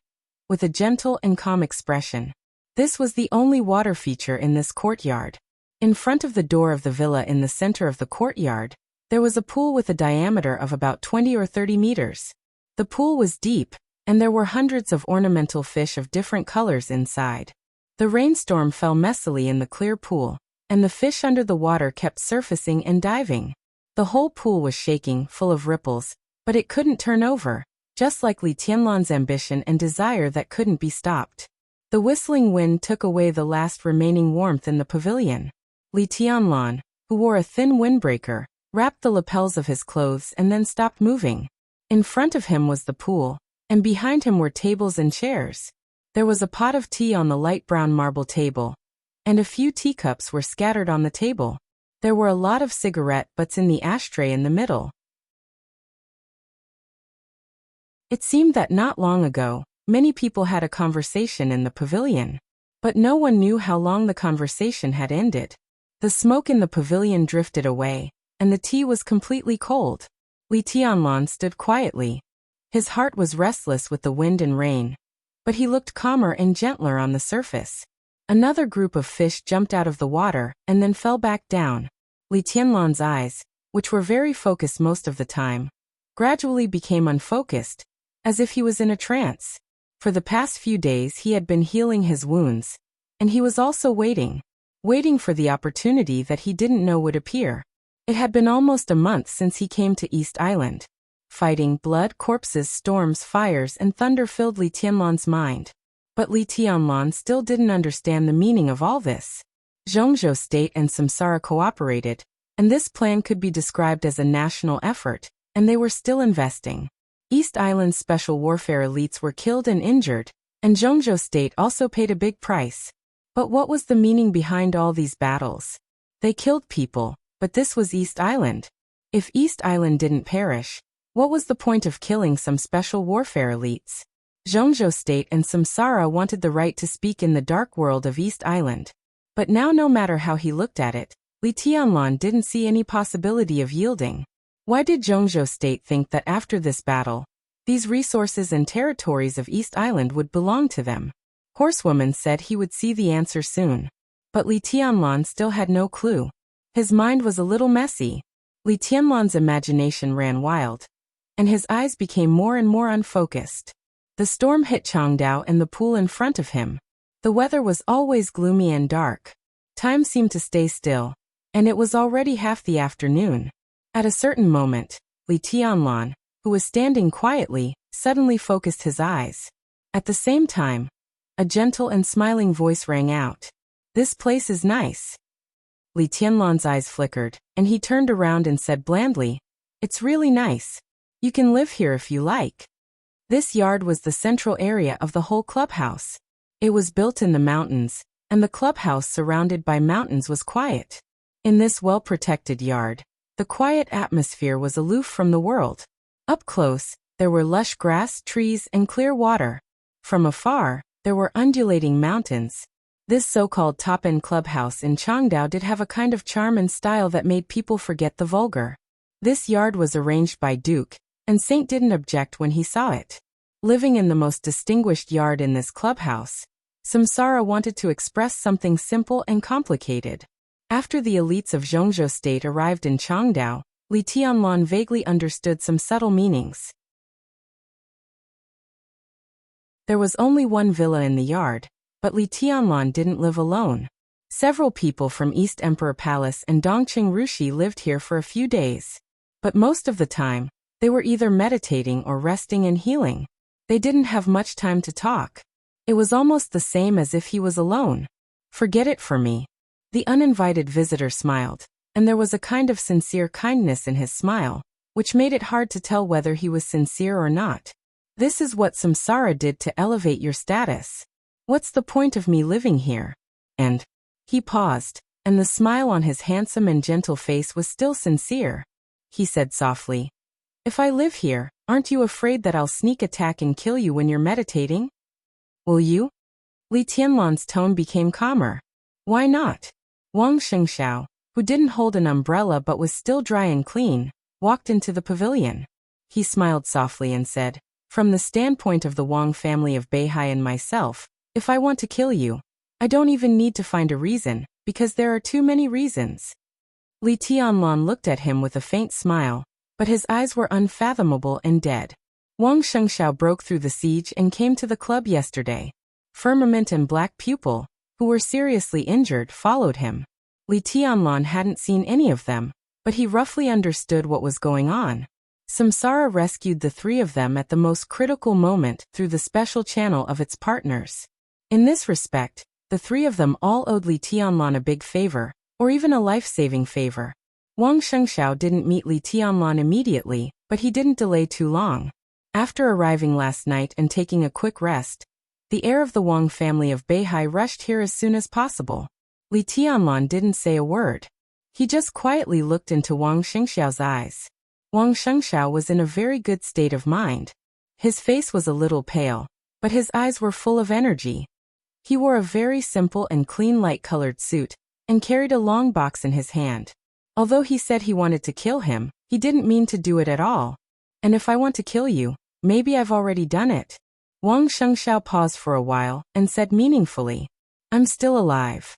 with a gentle and calm expression. This was the only water feature in this courtyard. In front of the door of the villa in the center of the courtyard, there was a pool with a diameter of about 20 or 30 meters. The pool was deep, and there were hundreds of ornamental fish of different colors inside. The rainstorm fell messily in the clear pool, and the fish under the water kept surfacing and diving. The whole pool was shaking, full of ripples, but it couldn't turn over, just like Li Tianlan's ambition and desire that couldn't be stopped. The whistling wind took away the last remaining warmth in the pavilion. Li Tianlan, who wore a thin windbreaker, wrapped the lapels of his clothes and then stopped moving. In front of him was the pool, and behind him were tables and chairs. There was a pot of tea on the light brown marble table, and a few teacups were scattered on the table. There were a lot of cigarette butts in the ashtray in the middle. It seemed that not long ago, many people had a conversation in the pavilion. But no one knew how long the conversation had ended. The smoke in the pavilion drifted away, and the tea was completely cold. Li Tianlan stood quietly. His heart was restless with the wind and rain, but he looked calmer and gentler on the surface. Another group of fish jumped out of the water and then fell back down. Li Tianlan's eyes, which were very focused most of the time, gradually became unfocused, as if he was in a trance. For the past few days he had been healing his wounds, and he was also waiting for the opportunity that he didn't know would appear. It had been almost a month since he came to East Island. Fighting, blood, corpses, storms, fires, and thunder filled Li Tianlan's mind. But Li Tianlan still didn't understand the meaning of all this. Zhongzhou State and Samsara cooperated, and this plan could be described as a national effort, and they were still investing. East Island's special warfare elites were killed and injured, and Zhongzhou State also paid a big price. But what was the meaning behind all these battles? They killed people, but this was East Island. If East Island didn't perish, what was the point of killing some special warfare elites? Zhongzhou State and Samsara wanted the right to speak in the dark world of East Island. But now no matter how he looked at it, Li Tianlan didn't see any possibility of yielding. Why did Zhongzhou State think that after this battle, these resources and territories of East Island would belong to them? Horsewoman said he would see the answer soon. But Li Tianlan still had no clue. His mind was a little messy. Li Tianlan's imagination ran wild, and his eyes became more and more unfocused. The storm hit Changdao and the pool in front of him. The weather was always gloomy and dark. Time seemed to stay still, and it was already half the afternoon. At a certain moment, Li Tianlan, who was standing quietly, suddenly focused his eyes. At the same time, a gentle and smiling voice rang out. "This place is nice." Li Tianlan's eyes flickered, and he turned around and said blandly, "It's really nice. You can live here if you like." This yard was the central area of the whole clubhouse. It was built in the mountains, and the clubhouse surrounded by mountains was quiet. In this well-protected yard, the quiet atmosphere was aloof from the world. Up close, there were lush grass, trees, and clear water. From afar, there were undulating mountains. This so-called top-end clubhouse in Changdao did have a kind of charm and style that made people forget the vulgar. This yard was arranged by Duke, and Saint didn't object when he saw it. Living in the most distinguished yard in this clubhouse, Samsara wanted to express something simple and complicated. After the elites of Zhongzhou State arrived in Changdao, Li Tianlan vaguely understood some subtle meanings. There was only one villa in the yard, but Li Tianlan didn't live alone. Several people from East Emperor Palace and Dongqing Rushi lived here for a few days. But most of the time, they were either meditating or resting and healing. They didn't have much time to talk. It was almost the same as if he was alone. "Forget it for me." The uninvited visitor smiled, and there was a kind of sincere kindness in his smile, which made it hard to tell whether he was sincere or not. "This is what Samsara did to elevate your status. What's the point of me living here?" And he paused, and the smile on his handsome and gentle face was still sincere. He said softly, "If I live here, aren't you afraid that I'll sneak attack and kill you when you're meditating? Will you?" Li Tianlan's tone became calmer. "Why not?" Wang Shengxiao, who didn't hold an umbrella but was still dry and clean, walked into the pavilion. He smiled softly and said, "From the standpoint of the Wang family of Beihai and myself, if I want to kill you, I don't even need to find a reason, because there are too many reasons. Li Tianlan looked at him with a faint smile, but his eyes were unfathomable and dead. Wang Shengxiao broke through the siege and came to the club yesterday. Firmament and Black Pupil, who were seriously injured, followed him. Li Tianlan hadn't seen any of them, but he roughly understood what was going on. Samsara rescued the three of them at the most critical moment through the special channel of its partners. In this respect, the three of them all owed Li Tianlan a big favor, or even a life-saving favor. Wang Shengxiao didn't meet Li Tianlan immediately, but he didn't delay too long. After arriving last night and taking a quick rest, the heir of the Wang family of Beihai rushed here as soon as possible. Li Tianlan didn't say a word. He just quietly looked into Wang Shengxiao's eyes. Wang Shengxiao was in a very good state of mind. His face was a little pale, but his eyes were full of energy. He wore a very simple and clean light-colored suit, and carried a long box in his hand. Although he said he wanted to kill him, he didn't mean to do it at all. And if I want to kill you, maybe I've already done it. Wang Shengxiao paused for a while and said meaningfully, I'm still alive.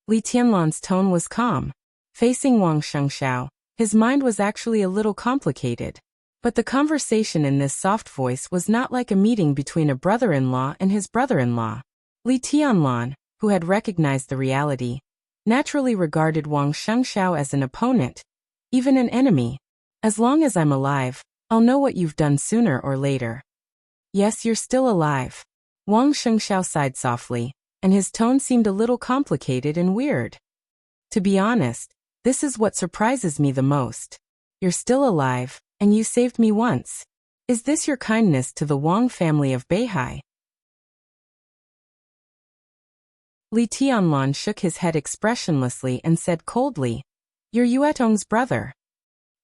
Li Tianlan's tone was calm. Facing Wang Shengxiao, his mind was actually a little complicated. But the conversation in this soft voice was not like a meeting between a brother-in-law and his brother-in-law. Li Tianlan, who had recognized the reality, naturally regarded Wang Shengxiao as an opponent, even an enemy. As long as I'm alive, I'll know what you've done sooner or later. Yes, you're still alive. Wang Shengxiao sighed softly, and his tone seemed a little complicated and weird. To be honest, this is what surprises me the most. You're still alive, and you saved me once. Is this your kindness to the Wang family of Beihai? Li Tianlan shook his head expressionlessly and said coldly, You're Yuetong's brother.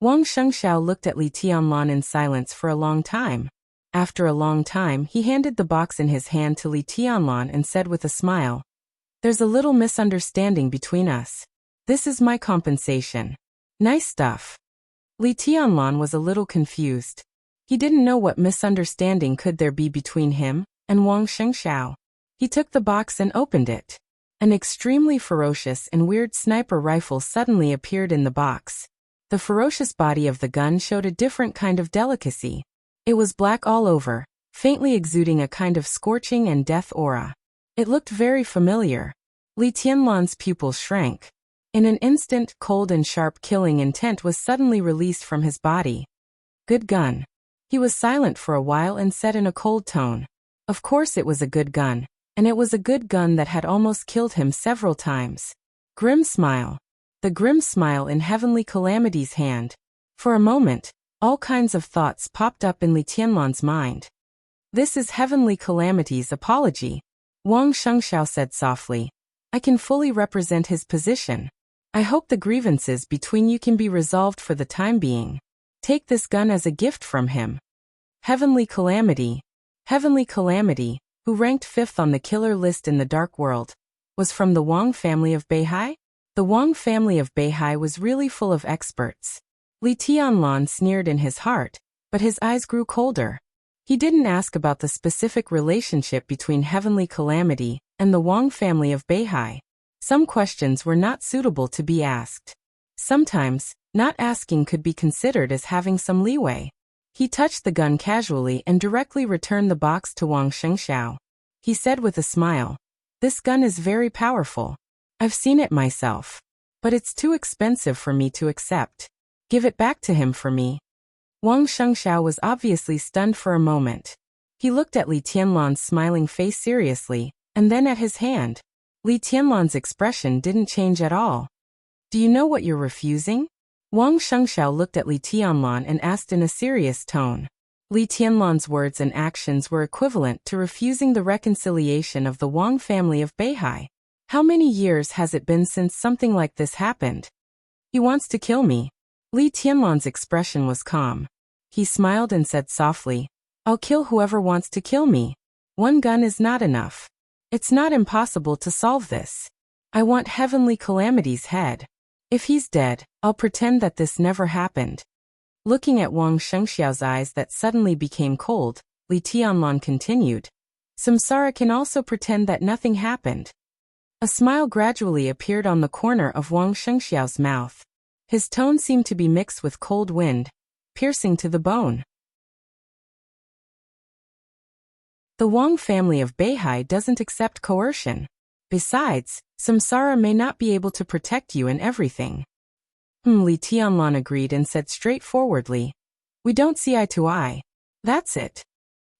Wang Shengxiao looked at Li Tianlan in silence for a long time. After a long time, he handed the box in his hand to Li Tianlan and said with a smile, There's a little misunderstanding between us. This is my compensation. Nice stuff. Li Tianlan was a little confused. He didn't know what misunderstanding could there be between him and Wang Shengxiao. He took the box and opened it. An extremely ferocious and weird sniper rifle suddenly appeared in the box. The ferocious body of the gun showed a different kind of delicacy. It was black all over, faintly exuding a kind of scorching and death aura. It looked very familiar. Li Tianlan's pupils shrank. In an instant, cold and sharp killing intent was suddenly released from his body. Good gun. He was silent for a while and said in a cold tone. Of course it was a good gun. And it was a good gun that had almost killed him several times. Grim smile. The grim smile in Heavenly Calamity's hand. For a moment, all kinds of thoughts popped up in Li Tianlan's mind. This is Heavenly Calamity's apology. Wang Shengxiao said softly. I can fully represent his position. I hope the grievances between you can be resolved for the time being. Take this gun as a gift from him. Heavenly Calamity, who ranked 5th on the killer list in the Dark World, was from the Wang family of Beihai? The Wang family of Beihai was really full of experts. Li Tianlan sneered in his heart, but his eyes grew colder. He didn't ask about the specific relationship between Heavenly Calamity and the Wang family of Beihai. Some questions were not suitable to be asked. Sometimes, not asking could be considered as having some leeway. He touched the gun casually and directly returned the box to Wang Shengxiao. He said with a smile, This gun is very powerful. I've seen it myself. But it's too expensive for me to accept. Give it back to him for me. Wang Shengxiao was obviously stunned for a moment. He looked at Li Tianlan's smiling face seriously, and then at his hand. Li Tianlan's expression didn't change at all. Do you know what you're refusing? Wang Shengxiao looked at Li Tianlan and asked in a serious tone. Li Tianlan's words and actions were equivalent to refusing the reconciliation of the Wang family of Beihai. How many years has it been since something like this happened? He wants to kill me. Li Tianlan's expression was calm. He smiled and said softly, I'll kill whoever wants to kill me. One gun is not enough. It's not impossible to solve this. I want Heavenly Calamity's head. If he's dead, I'll pretend that this never happened. Looking at Wang Shengxiao's eyes that suddenly became cold, Li Tianlan continued. Samsara can also pretend that nothing happened. A smile gradually appeared on the corner of Wang Shengxiao's mouth. His tone seemed to be mixed with cold wind, piercing to the bone. The Wang family of Beihai doesn't accept coercion. Besides, Samsara may not be able to protect you in everything. Li Tianlan agreed and said straightforwardly, "We don't see eye to eye. That's it."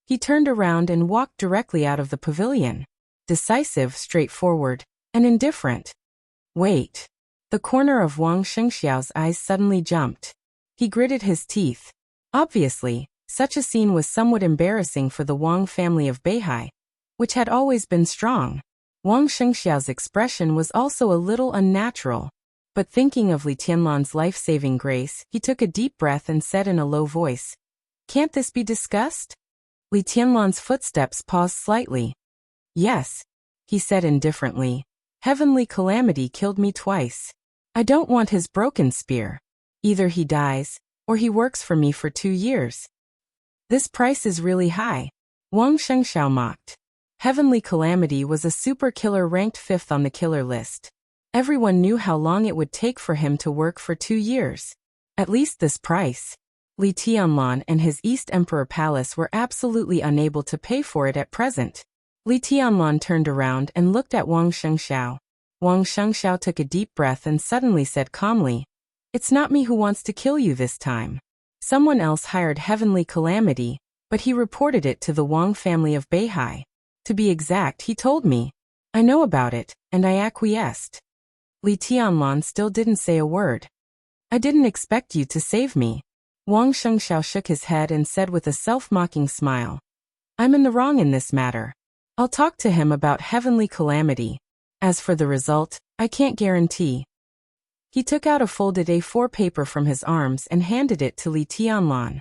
He turned around and walked directly out of the pavilion. Decisive, straightforward, and indifferent. Wait. The corner of Wang Shengxiao's eyes suddenly jumped. He gritted his teeth. Obviously, such a scene was somewhat embarrassing for the Wang family of Beihai, which had always been strong. Wang Shengxiao's expression was also a little unnatural. But thinking of Li Tianlan's life-saving grace, he took a deep breath and said in a low voice, "Can't this be discussed?" Li Tianlan's footsteps paused slightly. "Yes," he said indifferently. "Heavenly calamity killed me twice. I don't want his broken spear. Either he dies, or he works for me for 2 years. This price is really high." Wang Shengxiao mocked. Heavenly calamity was a super killer ranked 5th on the killer list. Everyone knew how long it would take for him to work for 2 years. At least this price. Li Tianlan and his East Emperor Palace were absolutely unable to pay for it at present. Li Tianlan turned around and looked at Wang Shengxiao. Wang Shengxiao took a deep breath and suddenly said calmly, "It's not me who wants to kill you this time. Someone else hired Heavenly Calamity, but he reported it to the Wang family of Beihai. To be exact, he told me. I know about it, and I acquiesced." Li Tianlan still didn't say a word. "I didn't expect you to save me." Wang Shengxiao shook his head and said with a self-mocking smile, "I'm in the wrong in this matter. I'll talk to him about Heavenly Calamity. As for the result, I can't guarantee." He took out a folded A4 paper from his arms and handed it to Li Tianlan.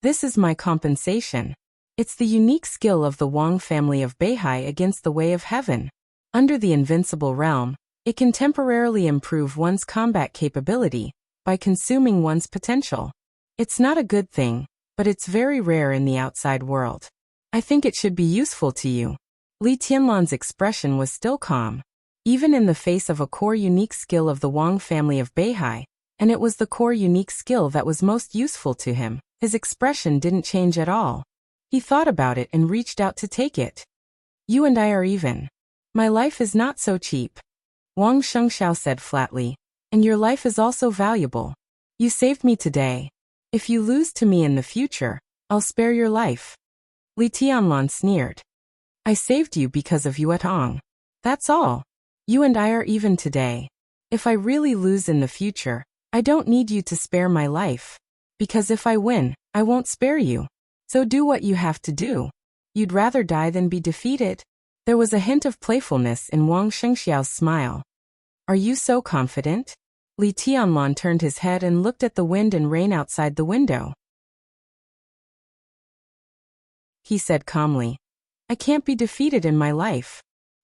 "This is my compensation. It's the unique skill of the Wang family of Beihai against the Way of Heaven. Under the Invincible Realm, it can temporarily improve one's combat capability by consuming one's potential. It's not a good thing, but it's very rare in the outside world. I think it should be useful to you." Li Tianlan's expression was still calm. Even in the face of a core unique skill of the Wang family of Beihai, and it was the core unique skill that was most useful to him, his expression didn't change at all. He thought about it and reached out to take it. "You and I are even. My life is not so cheap," Wang Shengxiao said flatly, "and your life is also valuable. You saved me today. If you lose to me in the future, I'll spare your life." Li Tianlan sneered. "I saved you because of Yuetong. That's all. You and I are even today. If I really lose in the future, I don't need you to spare my life. Because if I win, I won't spare you. So do what you have to do. You'd rather die than be defeated." There was a hint of playfulness in Wang Shengxiao's smile. "Are you so confident?" Li Tianlan turned his head and looked at the wind and rain outside the window. He said calmly, "I can't be defeated in my life."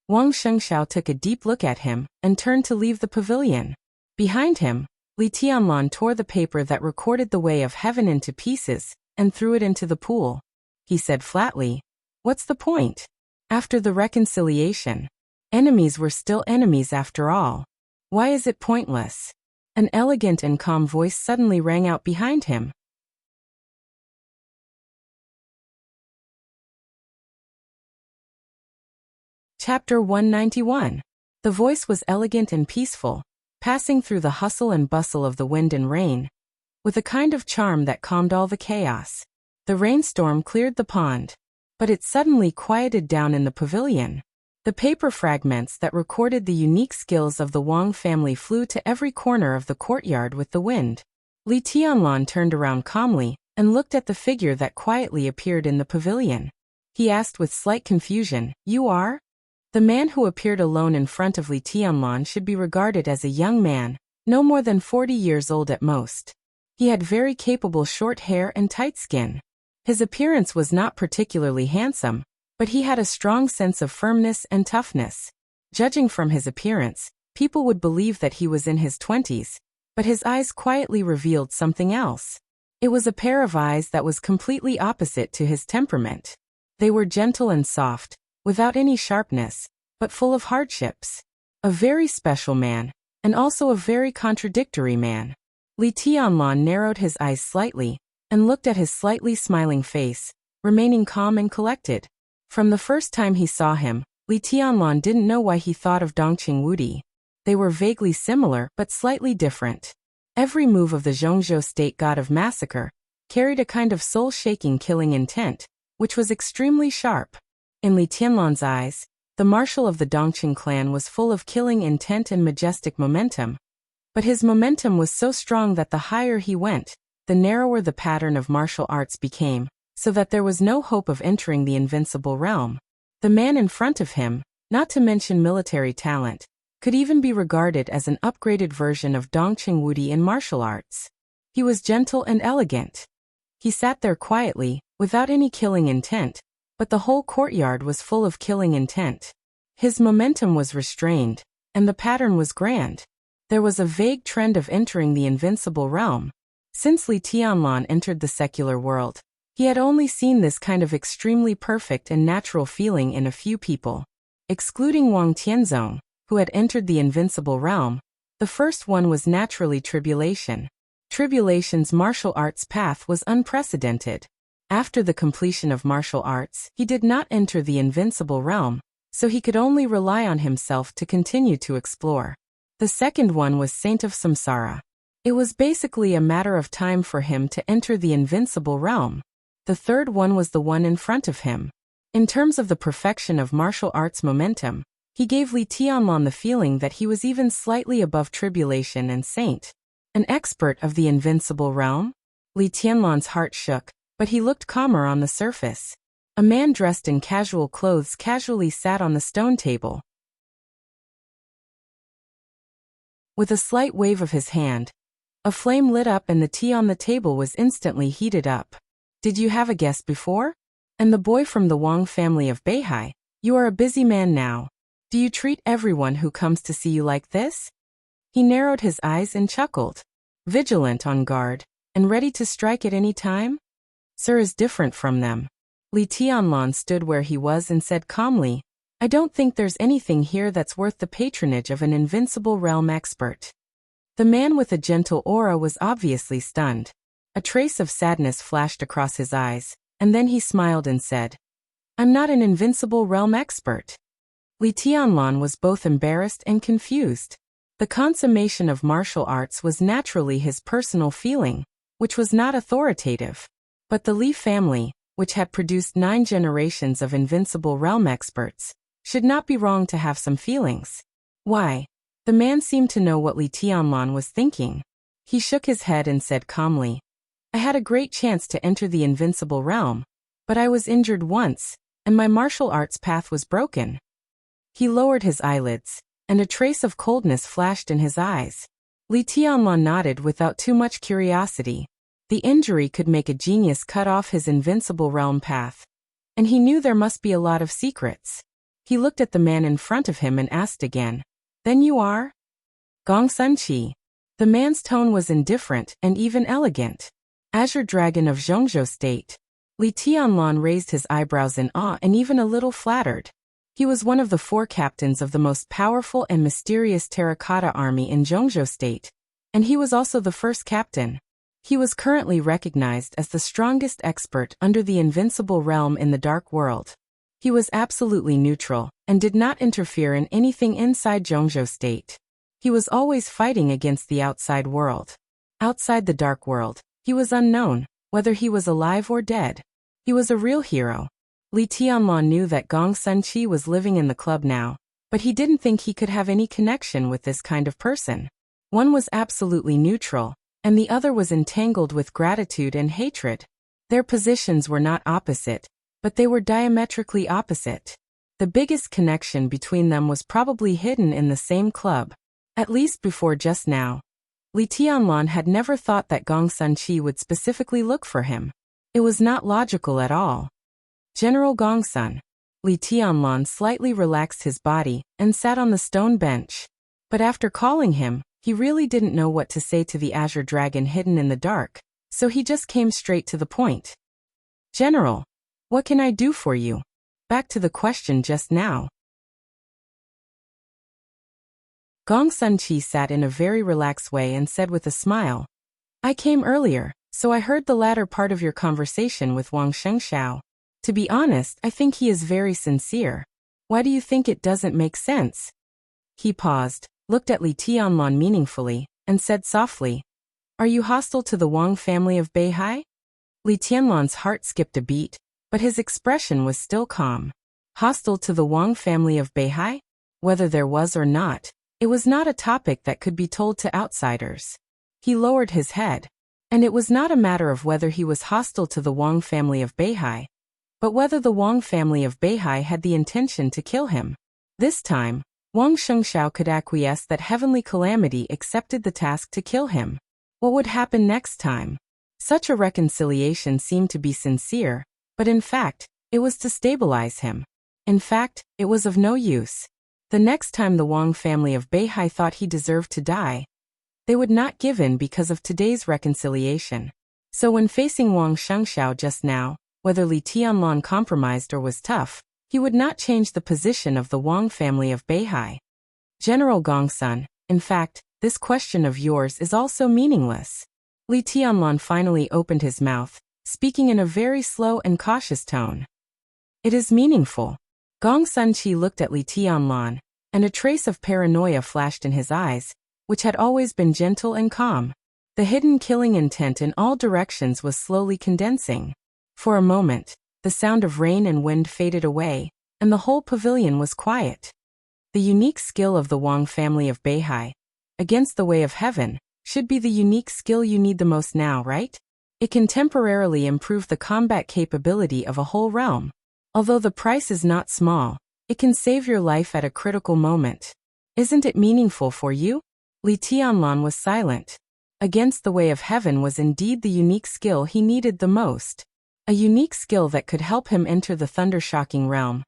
Wang Shengxiao took a deep look at him and turned to leave the pavilion. Behind him, Li Tianlan tore the paper that recorded the Way of Heaven into pieces and threw it into the pool. He said flatly, "What's the point? After the reconciliation, enemies were still enemies after all. Why is it pointless?" An elegant and calm voice suddenly rang out behind him. Chapter 191. The voice was elegant and peaceful, passing through the hustle and bustle of the wind and rain, with a kind of charm that calmed all the chaos. The rainstorm cleared the pond, but it suddenly quieted down in the pavilion. The paper fragments that recorded the unique skills of the Wang family flew to every corner of the courtyard with the wind. Li Tianlan turned around calmly and looked at the figure that quietly appeared in the pavilion. He asked with slight confusion, "You are?" The man who appeared alone in front of Li Tianlan should be regarded as a young man, no more than 40 years old at most. He had very capable short hair and tight skin. His appearance was not particularly handsome, but he had a strong sense of firmness and toughness. Judging from his appearance, people would believe that he was in his 20s, but his eyes quietly revealed something else. It was a pair of eyes that was completely opposite to his temperament. They were gentle and soft, without any sharpness, but full of hardships. A very special man, and also a very contradictory man. Li Tianlan narrowed his eyes slightly, and looked at his slightly smiling face, remaining calm and collected. From the first time he saw him, Li Tianlan didn't know why he thought of Dongqing Wudi. They were vaguely similar but slightly different. Every move of the Zhongzhou state god of massacre carried a kind of soul-shaking killing intent, which was extremely sharp. In Li Tianlan's eyes, the marshal of the Dongqing clan was full of killing intent and majestic momentum. But his momentum was so strong that the higher he went, the narrower the pattern of martial arts became, so that there was no hope of entering the invincible realm. The man in front of him, not to mention military talent, could even be regarded as an upgraded version of Dongqing Wudi in martial arts. He was gentle and elegant. He sat there quietly, without any killing intent, but the whole courtyard was full of killing intent. His momentum was restrained, and the pattern was grand. There was a vague trend of entering the invincible realm. Since Li Tianlan entered the secular world, he had only seen this kind of extremely perfect and natural feeling in a few people. Excluding Wang Tianzong, who had entered the invincible realm, the first one was naturally Tribulation. Tribulation's martial arts path was unprecedented. After the completion of martial arts, he did not enter the invincible realm, so he could only rely on himself to continue to explore. The second one was Saint of Samsara. It was basically a matter of time for him to enter the invincible realm. The third one was the one in front of him. In terms of the perfection of martial arts momentum, he gave Li Tianlan the feeling that he was even slightly above Tribulation and Saint. An expert of the invincible realm? Li Tianlan's heart shook, but he looked calmer on the surface. A man dressed in casual clothes casually sat on the stone table. With a slight wave of his hand, a flame lit up and the tea on the table was instantly heated up. Did you have a guest before? And the boy from the Wang family of Beihai, you are a busy man now. Do you treat everyone who comes to see you like this? He narrowed his eyes and chuckled. Vigilant on guard, and ready to strike at any time? Sir is different from them. Li Tianlan stood where he was and said calmly, I don't think there's anything here that's worth the patronage of an invincible realm expert. The man with a gentle aura was obviously stunned. A trace of sadness flashed across his eyes, and then he smiled and said, I'm not an invincible realm expert. Li Tianlan was both embarrassed and confused. The consummation of martial arts was naturally his personal feeling, which was not authoritative. But the Li family, which had produced 9 generations of invincible realm experts, should not be wrong to have some feelings. Why? The man seemed to know what Li Tianlan was thinking. He shook his head and said calmly, I had a great chance to enter the invincible realm, but I was injured once, and my martial arts path was broken. He lowered his eyelids, and a trace of coldness flashed in his eyes. Li Tianlan nodded without too much curiosity. The injury could make a genius cut off his invincible realm path, and he knew there must be a lot of secrets. He looked at the man in front of him and asked again, Then you are? Gong Sunqi. The man's tone was indifferent and even elegant. Azure Dragon of Zhongzhou State. Li Tianlan raised his eyebrows in awe and even a little flattered. He was one of the 4 captains of the most powerful and mysterious terracotta army in Zhongzhou State, and he was also the first captain. He was currently recognized as the strongest expert under the invincible realm in the dark world. He was absolutely neutral, and did not interfere in anything inside Zhongzhou State. He was always fighting against the outside world. Outside the dark world, he was unknown, whether he was alive or dead. He was a real hero. Li Tianlan knew that Gong Sunqi was living in the club now, but he didn't think he could have any connection with this kind of person. One was absolutely neutral, and the other was entangled with gratitude and hatred. Their positions were not opposite, but they were diametrically opposite. The biggest connection between them was probably hidden in the same club. At least before just now. Li Tianlan had never thought that Gong Sunqi would specifically look for him. It was not logical at all. General Gongsun. Li Tianlan slightly relaxed his body and sat on the stone bench. But after calling him, he really didn't know what to say to the Azure Dragon hidden in the dark, so he just came straight to the point. General, what can I do for you? Back to the question just now. Gong Sun Chi sat in a very relaxed way and said with a smile, I came earlier, so I heard the latter part of your conversation with Wang Shengxiao. To be honest, I think he is very sincere. Why do you think it doesn't make sense? He paused, looked at Li Tianlan meaningfully, and said softly, Are you hostile to the Wang family of Beihai? Li Tianlan's heart skipped a beat, but his expression was still calm. Hostile to the Wang family of Beihai? Whether there was or not, it was not a topic that could be told to outsiders. He lowered his head. And it was not a matter of whether he was hostile to the Wang family of Beihai, but whether the Wang family of Beihai had the intention to kill him. This time, Wang Shengxiao could acquiesce that Heavenly Calamity accepted the task to kill him. What would happen next time? Such a reconciliation seemed to be sincere, but in fact, it was to stabilize him. In fact, it was of no use. The next time the Wang family of Beihai thought he deserved to die, they would not give in because of today's reconciliation. So when facing Wang Shengxiao just now, whether Li Tianlan compromised or was tough, he would not change the position of the Wang family of Beihai. General Gongsun, in fact, this question of yours is also meaningless. Li Tianlan finally opened his mouth, speaking in a very slow and cautious tone. It is meaningful. Gong Sun Chi looked at Li Tianlan, and a trace of paranoia flashed in his eyes, which had always been gentle and calm. The hidden killing intent in all directions was slowly condensing. For a moment, the sound of rain and wind faded away, and the whole pavilion was quiet. The unique skill of the Wang family of Beihai, against the way of heaven, should be the unique skill you need the most now, right? It can temporarily improve the combat capability of a whole realm. Although the price is not small, it can save your life at a critical moment. Isn't it meaningful for you? Li Tianlan was silent. Against the way of heaven was indeed the unique skill he needed the most. A unique skill that could help him enter the thunder-shocking realm.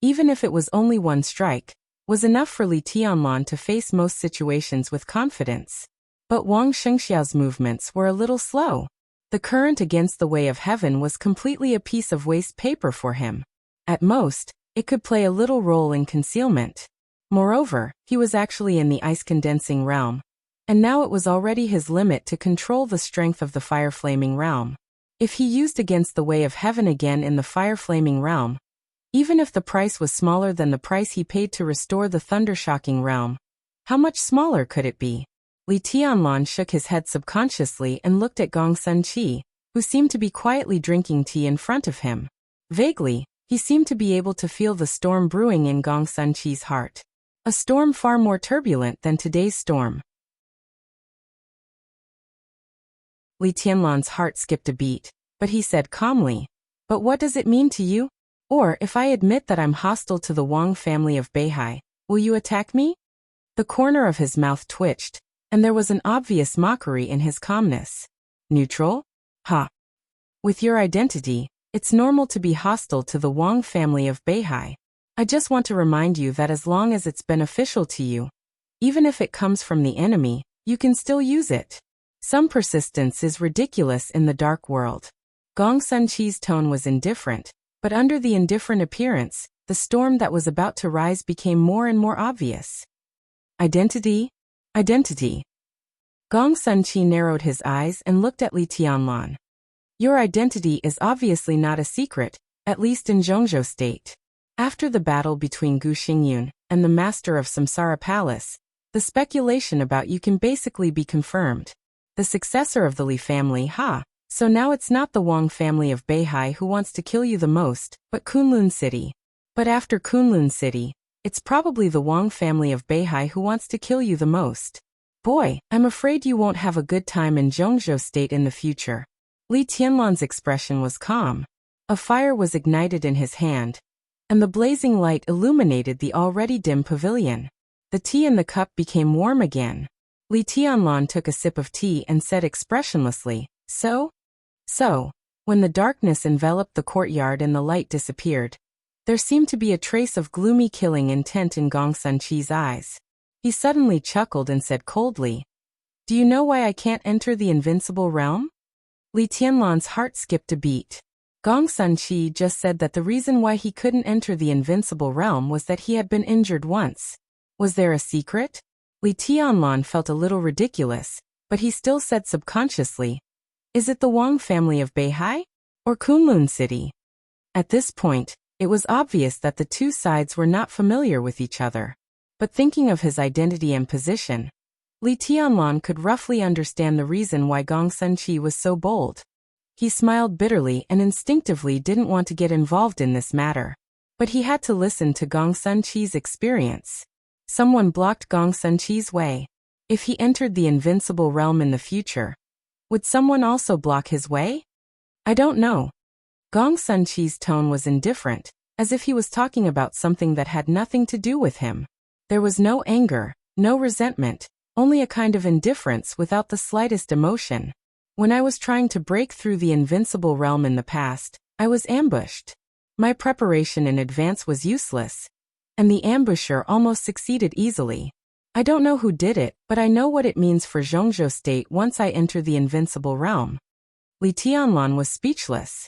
Even if it was only one strike, was enough for Li Tianlan to face most situations with confidence. But Wang Shengxiao's movements were a little slow. The current against the way of heaven was completely a piece of waste paper for him. At most, it could play a little role in concealment. Moreover, he was actually in the ice-condensing realm, and now it was already his limit to control the strength of the fire-flaming realm. If he used against the way of heaven again in the fire-flaming realm, even if the price was smaller than the price he paid to restore the thunder-shocking realm, how much smaller could it be? Li Tianlan shook his head subconsciously and looked at Gong Sun Chi, who seemed to be quietly drinking tea in front of him. Vaguely, he seemed to be able to feel the storm brewing in Gong Sun Chi's heart. A storm far more turbulent than today's storm. Li Tianlan's heart skipped a beat, but he said calmly, But what does it mean to you? Or, if I admit that I'm hostile to the Wang family of Beihai, will you attack me? The corner of his mouth twitched, and there was an obvious mockery in his calmness. Neutral? Ha! With your identity, it's normal to be hostile to the Wang family of Beihai. I just want to remind you that as long as it's beneficial to you, even if it comes from the enemy, you can still use it. Some persistence is ridiculous in the dark world. Gong Sun Chi's tone was indifferent, but under the indifferent appearance, the storm that was about to rise became more and more obvious. Identity? Identity. Gong Sun Chi narrowed his eyes and looked at Li Tianlan. Your identity is obviously not a secret, at least in Zhongzhou State. After the battle between Gu Xingyun and the master of Samsara Palace, the speculation about you can basically be confirmed. The successor of the Li family, so now it's not the Wang family of Beihai who wants to kill you the most, but Kunlun City. But after Kunlun City, it's probably the Wang family of Beihai who wants to kill you the most. Boy, I'm afraid you won't have a good time in Zhongzhou State in the future. Li Tianlan's expression was calm. A fire was ignited in his hand, and the blazing light illuminated the already dim pavilion. The tea in the cup became warm again. Li Tianlan took a sip of tea and said expressionlessly, So? When the darkness enveloped the courtyard and the light disappeared, there seemed to be a trace of gloomy killing intent in Gong Sun Chi's eyes. He suddenly chuckled and said coldly, Do you know why I can't enter the invincible realm? Li Tianlan's heart skipped a beat. Gong Sun Chi just said that the reason why he couldn't enter the invincible realm was that he had been injured once. Was there a secret? Li Tianlan felt a little ridiculous, but he still said subconsciously, "Is it the Wang family of Beihai? Or Kunlun City?" At this point, it was obvious that the two sides were not familiar with each other. But thinking of his identity and position, Li Tianlan could roughly understand the reason why Gong Sunqi was so bold. He smiled bitterly and instinctively didn't want to get involved in this matter. But he had to listen to Gong Sunqi's experience. Someone blocked Gong Sunqi's way. If he entered the invincible realm in the future, would someone also block his way? I don't know. Gong Sunqi's tone was indifferent, as if he was talking about something that had nothing to do with him. There was no anger, no resentment, only a kind of indifference without the slightest emotion. When I was trying to break through the invincible realm in the past, I was ambushed. My preparation in advance was useless, and the ambusher almost succeeded easily. I don't know who did it, but I know what it means for Zhongzhou State once I enter the invincible realm. Li Tianlan was speechless.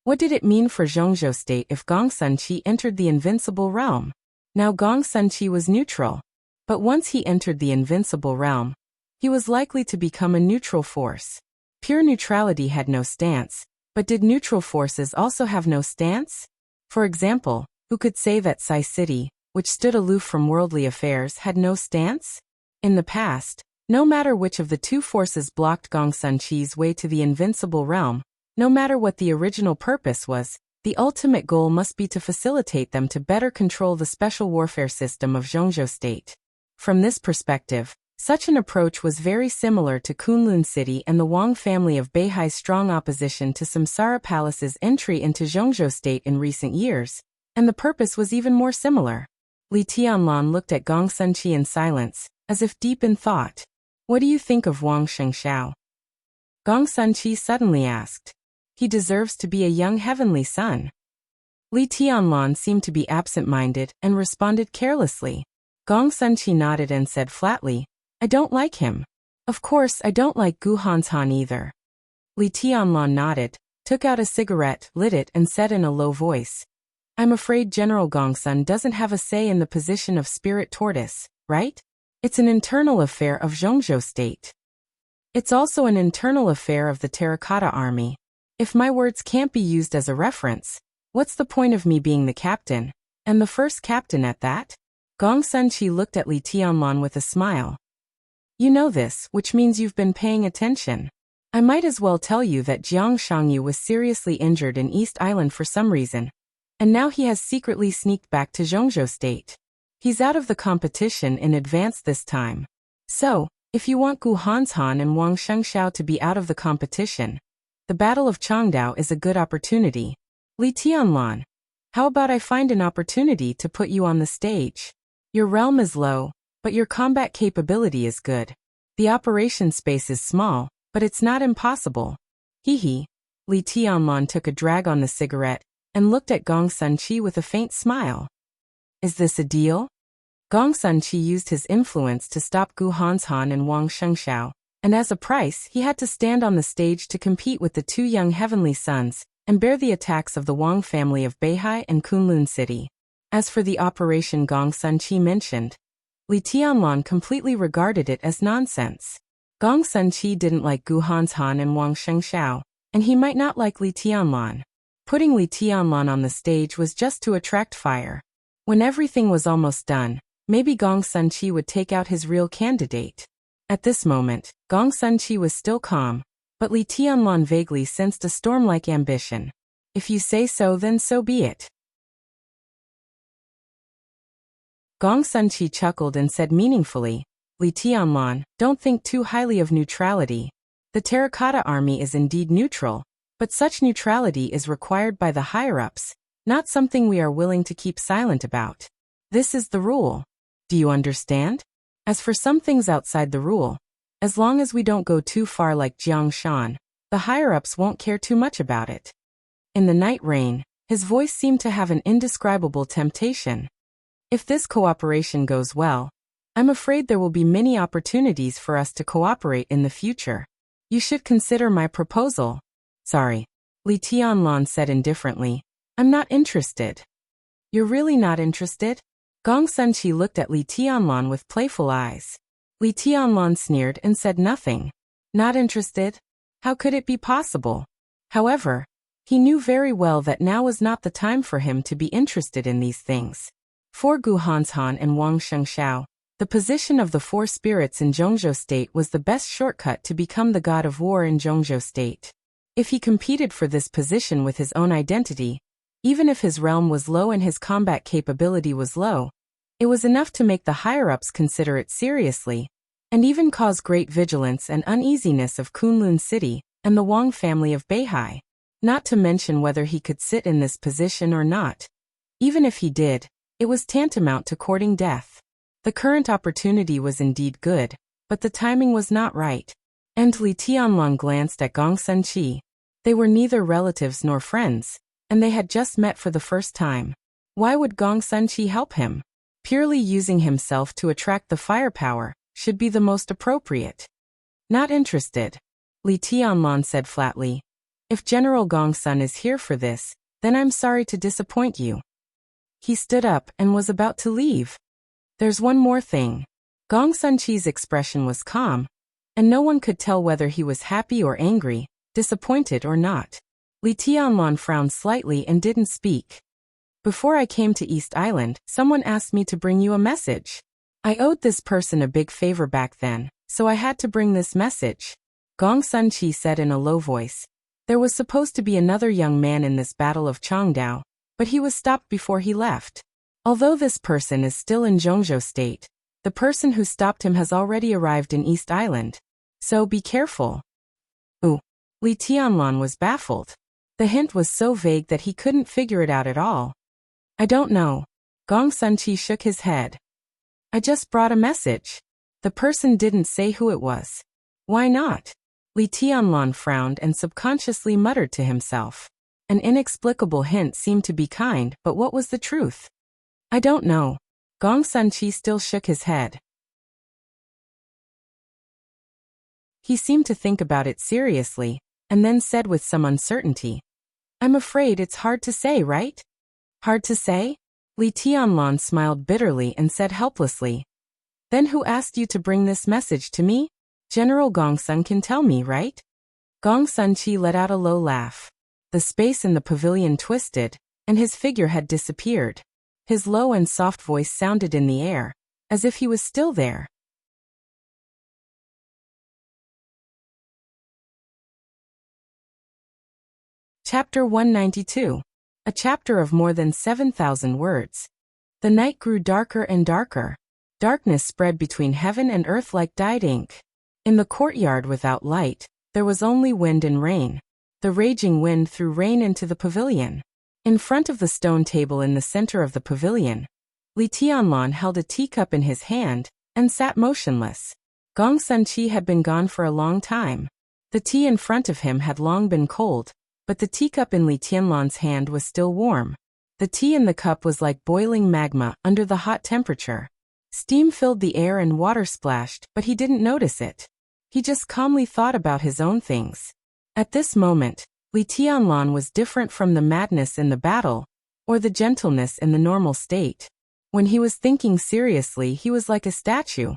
What did it mean for Zhongzhou State if Gong Sunqi entered the invincible realm? Now Gong Sunqi was neutral, but once he entered the invincible realm, he was likely to become a neutral force. Pure neutrality had no stance, but did neutral forces also have no stance? For example, who could say that Sai City, which stood aloof from worldly affairs, had no stance? In the past, no matter which of the two forces blocked Gong Sunqi's way to the invincible realm, no matter what the original purpose was, the ultimate goal must be to facilitate them to better control the special warfare system of Zhongzhou State. From this perspective, such an approach was very similar to Kunlun City and the Wang family of Beihai's strong opposition to Samsara Palace's entry into Zhongzhou State in recent years, and the purpose was even more similar. Li Tianlan looked at Gong Sunqi in silence, as if deep in thought. "What do you think of Wang Shengxiao?" Gong Sunqi suddenly asked. "He deserves to be a young heavenly son." Li Tianlan seemed to be absent-minded and responded carelessly. Gong Sunqi nodded and said flatly, "I don't like him. Of course I don't like Gu Hanshan either." Li Tianlan nodded, took out a cigarette, lit it and said in a low voice, "I'm afraid General Gongsun doesn't have a say in the position of spirit tortoise, right? It's an internal affair of Zhongzhou State. It's also an internal affair of the Terracotta Army. If my words can't be used as a reference, what's the point of me being the captain, and the first captain at that?" Gong Sunqi looked at Li Tianlan with a smile. "You know this, which means you've been paying attention. I might as well tell you that Jiang Shangyu was seriously injured in East Island for some reason, and now he has secretly sneaked back to Zhongzhou State. He's out of the competition in advance this time. So, if you want Gu Hanshan and Wang Shengxiao to be out of the competition, the Battle of Changdao is a good opportunity. Li Tianlan, how about I find an opportunity to put you on the stage? Your realm is low, but your combat capability is good. The operation space is small, but it's not impossible." Hee. Li Tianlan took a drag on the cigarette and looked at Gong Sunqi with a faint smile. "Is this a deal?" Gong Sunqi used his influence to stop Gu Hanshan and Wang Shengxiao, and as a price he had to stand on the stage to compete with the two young heavenly sons and bear the attacks of the Wang family of Beihai and Kunlun City. As for the operation Gong Sunqi mentioned, Li Tianlan completely regarded it as nonsense. Gong Sunqi didn't like Gu Hanshan and Wang Shengxiao, and he might not like Li Tianlan. Putting Li Tianlan on the stage was just to attract fire. When everything was almost done, maybe Gong Sunqi would take out his real candidate. At this moment, Gong Sunqi was still calm, but Li Tianlan vaguely sensed a storm-like ambition. "If you say so, then so be it." Gong Sunqi chuckled and said meaningfully, "Li Tianlan, don't think too highly of neutrality. The Terracotta Army is indeed neutral, but such neutrality is required by the higher-ups, not something we are willing to keep silent about. This is the rule. Do you understand? As for some things outside the rule, as long as we don't go too far like Jiang Shan, the higher-ups won't care too much about it." In the night rain, his voice seemed to have an indescribable temptation. "If this cooperation goes well, I'm afraid there will be many opportunities for us to cooperate in the future. You should consider my proposal." "Sorry," Li Tianlan said indifferently. "I'm not interested." "You're really not interested?" Gong Sunqi looked at Li Tianlan with playful eyes. Li Tianlan sneered and said nothing. Not interested? How could it be possible? However, he knew very well that now was not the time for him to be interested in these things. For Gu Hanshan and Wang Shengxiao, the position of the four spirits in Zhongzhou State was the best shortcut to become the god of war in Zhongzhou State. If he competed for this position with his own identity, even if his realm was low and his combat capability was low, it was enough to make the higher-ups consider it seriously, and even cause great vigilance and uneasiness of Kunlun City and the Wang family of Beihai, not to mention whether he could sit in this position or not. Even if he did, it was tantamount to courting death. The current opportunity was indeed good, but the timing was not right. And Li Tianlan glanced at Gong Sunqi. They were neither relatives nor friends, and they had just met for the first time. Why would Gong Sunqi help him? Purely using himself to attract the firepower should be the most appropriate. Not interested, Li Tianlan said flatly. If General Gongsun is here for this, then I'm sorry to disappoint you. He stood up and was about to leave. There's one more thing. Gong Sunqi's expression was calm, and no one could tell whether he was happy or angry, disappointed or not. Li Tianlan frowned slightly and didn't speak. Before I came to East Island, someone asked me to bring you a message. I owed this person a big favor back then, so I had to bring this message. Gong Sunqi said in a low voice. There was supposed to be another young man in this battle of Changdao, but he was stopped before he left. Although this person is still in Zhongzhou State, the person who stopped him has already arrived in East Island. So be careful. Ooh. Li Tianlan was baffled. The hint was so vague that he couldn't figure it out at all. I don't know. Gong Sunqi shook his head. I just brought a message. The person didn't say who it was. Why not? Li Tianlan frowned and subconsciously muttered to himself. An inexplicable hint seemed to be kind, but what was the truth? I don't know. Gong Sunqi still shook his head. He seemed to think about it seriously, and then said with some uncertainty. I'm afraid it's hard to say, right? Hard to say? Li Tianlan smiled bitterly and said helplessly. Then who asked you to bring this message to me? General Gongsun can tell me, right? Gong Sunqi let out a low laugh. The space in the pavilion twisted, and his figure had disappeared. His low and soft voice sounded in the air, as if he was still there. Chapter 192. A chapter of more than 7,000 words. The night grew darker and darker. Darkness spread between heaven and earth like dyed ink. In the courtyard without light, there was only wind and rain. The raging wind threw rain into the pavilion. In front of the stone table in the center of the pavilion, Li Tianlan held a teacup in his hand and sat motionless. Gong Sunqi had been gone for a long time. The tea in front of him had long been cold, but the teacup in Li Tianlan's hand was still warm. The tea in the cup was like boiling magma under the hot temperature. Steam filled the air and water splashed, but he didn't notice it. He just calmly thought about his own things. At this moment, Li Tianlan was different from the madness in the battle, or the gentleness in the normal state. When he was thinking seriously, he was like a statue.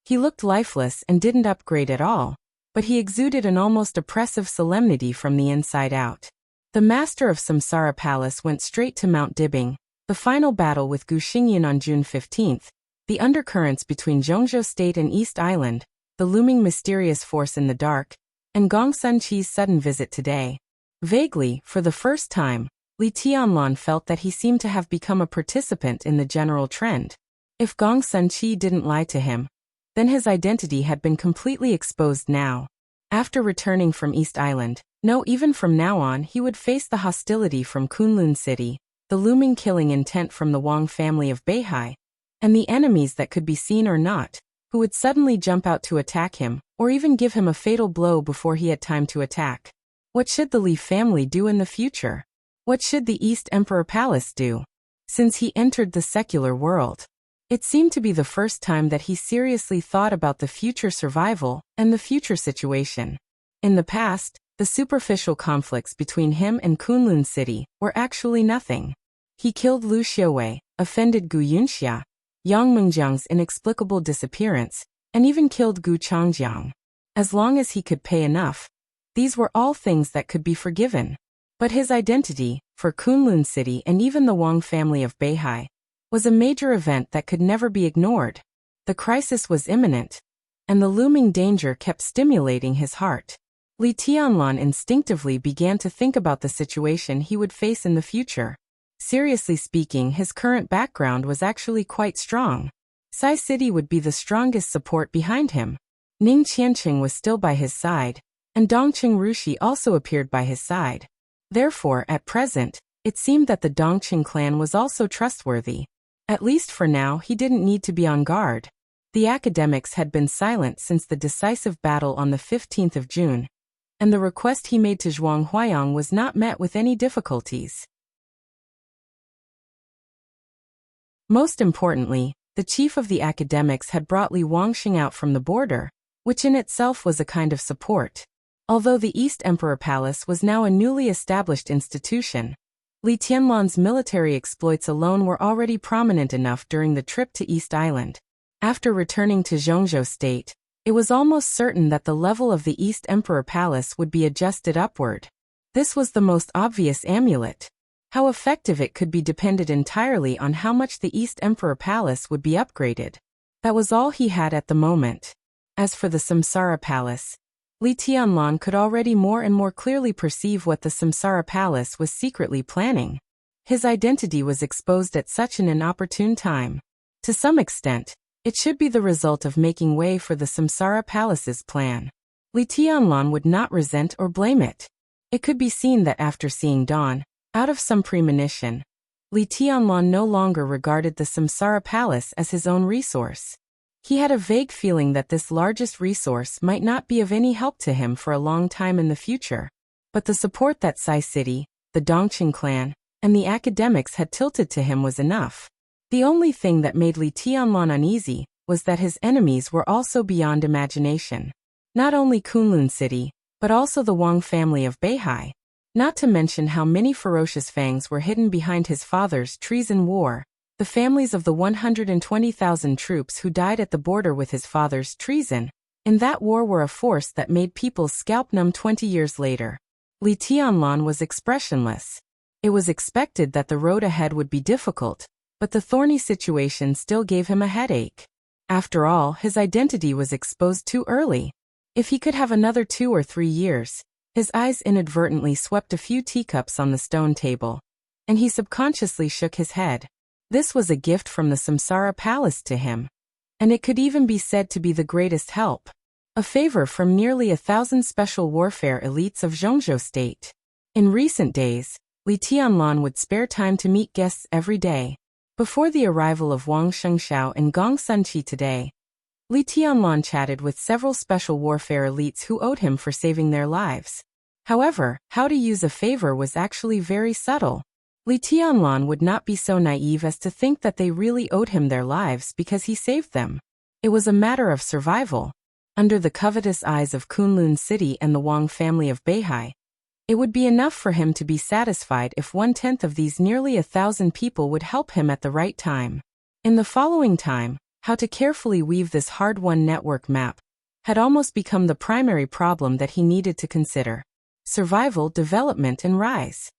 He looked lifeless and didn't upgrade at all, but he exuded an almost oppressive solemnity from the inside out. The master of Samsara Palace went straight to Mount Dibing, the final battle with Gu Xingyan on June 15th, the undercurrents between Zhongzhou State and East Island, the looming mysterious force in the dark, and Gong Sunqi's sudden visit today. Vaguely, for the first time, Li Tianlan felt that he seemed to have become a participant in the general trend. If Gong Sunqi didn't lie to him, then his identity had been completely exposed now. After returning from East Island, no, even from now on he would face the hostility from Kunlun City, the looming killing intent from the Wang family of Beihai, and the enemies that could be seen or not, who would suddenly jump out to attack him, or even give him a fatal blow before he had time to attack. What should the Li family do in the future? What should the East Emperor Palace do? Since he entered the secular world, it seemed to be the first time that he seriously thought about the future survival and the future situation. In the past, the superficial conflicts between him and Kunlun City were actually nothing. He killed Lu Xiuwei, offended Gu Yunxia, Yang Mengjiang's inexplicable disappearance, and even killed Gu Changjiang. As long as he could pay enough, these were all things that could be forgiven. But his identity, for Kunlun City and even the Wang family of Beihai, was a major event that could never be ignored. The crisis was imminent, and the looming danger kept stimulating his heart. Li Tianlan instinctively began to think about the situation he would face in the future. Seriously speaking, his current background was actually quite strong. Sai City would be the strongest support behind him. Ning Qianqing was still by his side, and Dongqing Rushi also appeared by his side. Therefore, at present, it seemed that the Dongqing clan was also trustworthy. At least for now, he didn't need to be on guard. The academics had been silent since the decisive battle on the 15th of June, and the request he made to Zhuang Huayang was not met with any difficulties. Most importantly, the chief of the academics had brought Li Wangxing out from the border, which in itself was a kind of support. Although the East Emperor Palace was now a newly established institution, Li Tianlan's military exploits alone were already prominent enough during the trip to East Island. After returning to Zhongzhou State, it was almost certain that the level of the East Emperor Palace would be adjusted upward. This was the most obvious amulet. How effective it could be depended entirely on how much the East Emperor Palace would be upgraded. That was all he had at the moment. As for the Samsara Palace, Li Tianlan could already more and more clearly perceive what the Samsara Palace was secretly planning. His identity was exposed at such an inopportune time. To some extent, it should be the result of making way for the Samsara Palace's plan. Li Tianlan would not resent or blame it. It could be seen that after seeing dawn, out of some premonition, Li Tianlan no longer regarded the Samsara Palace as his own resource. He had a vague feeling that this largest resource might not be of any help to him for a long time in the future. But the support that Sai City, the Dongqing clan, and the academics had tilted to him was enough. The only thing that made Li Tianlan uneasy was that his enemies were also beyond imagination. Not only Kunlun City, but also the Wang family of Beihai. Not to mention how many ferocious fangs were hidden behind his father's treason war. The families of the 120,000 troops who died at the border with his father's treason in that war were a force that made people's scalp numb 20 years later. Li Tianlan was expressionless. It was expected that the road ahead would be difficult, but the thorny situation still gave him a headache. After all, his identity was exposed too early. If he could have another 2 or 3 years, his eyes inadvertently swept a few teacups on the stone table, and he subconsciously shook his head. This was a gift from the Samsara Palace to him, and it could even be said to be the greatest help. A favor from nearly 1,000 special warfare elites of Zhongzhou State. In recent days, Li Tianlan would spare time to meet guests every day. Before the arrival of Wang Shengxiao and Gong Sunqi today, Li Tianlan chatted with several special warfare elites who owed him for saving their lives. However, how to use a favor was actually very subtle. Li Tianlan would not be so naive as to think that they really owed him their lives because he saved them. It was a matter of survival. Under the covetous eyes of Kunlun City and the Wang family of Beihai, it would be enough for him to be satisfied if 1/10 of these nearly 1,000 people would help him at the right time. In the following time, how to carefully weave this hard-won network map had almost become the primary problem that he needed to consider. Survival, development, and rise.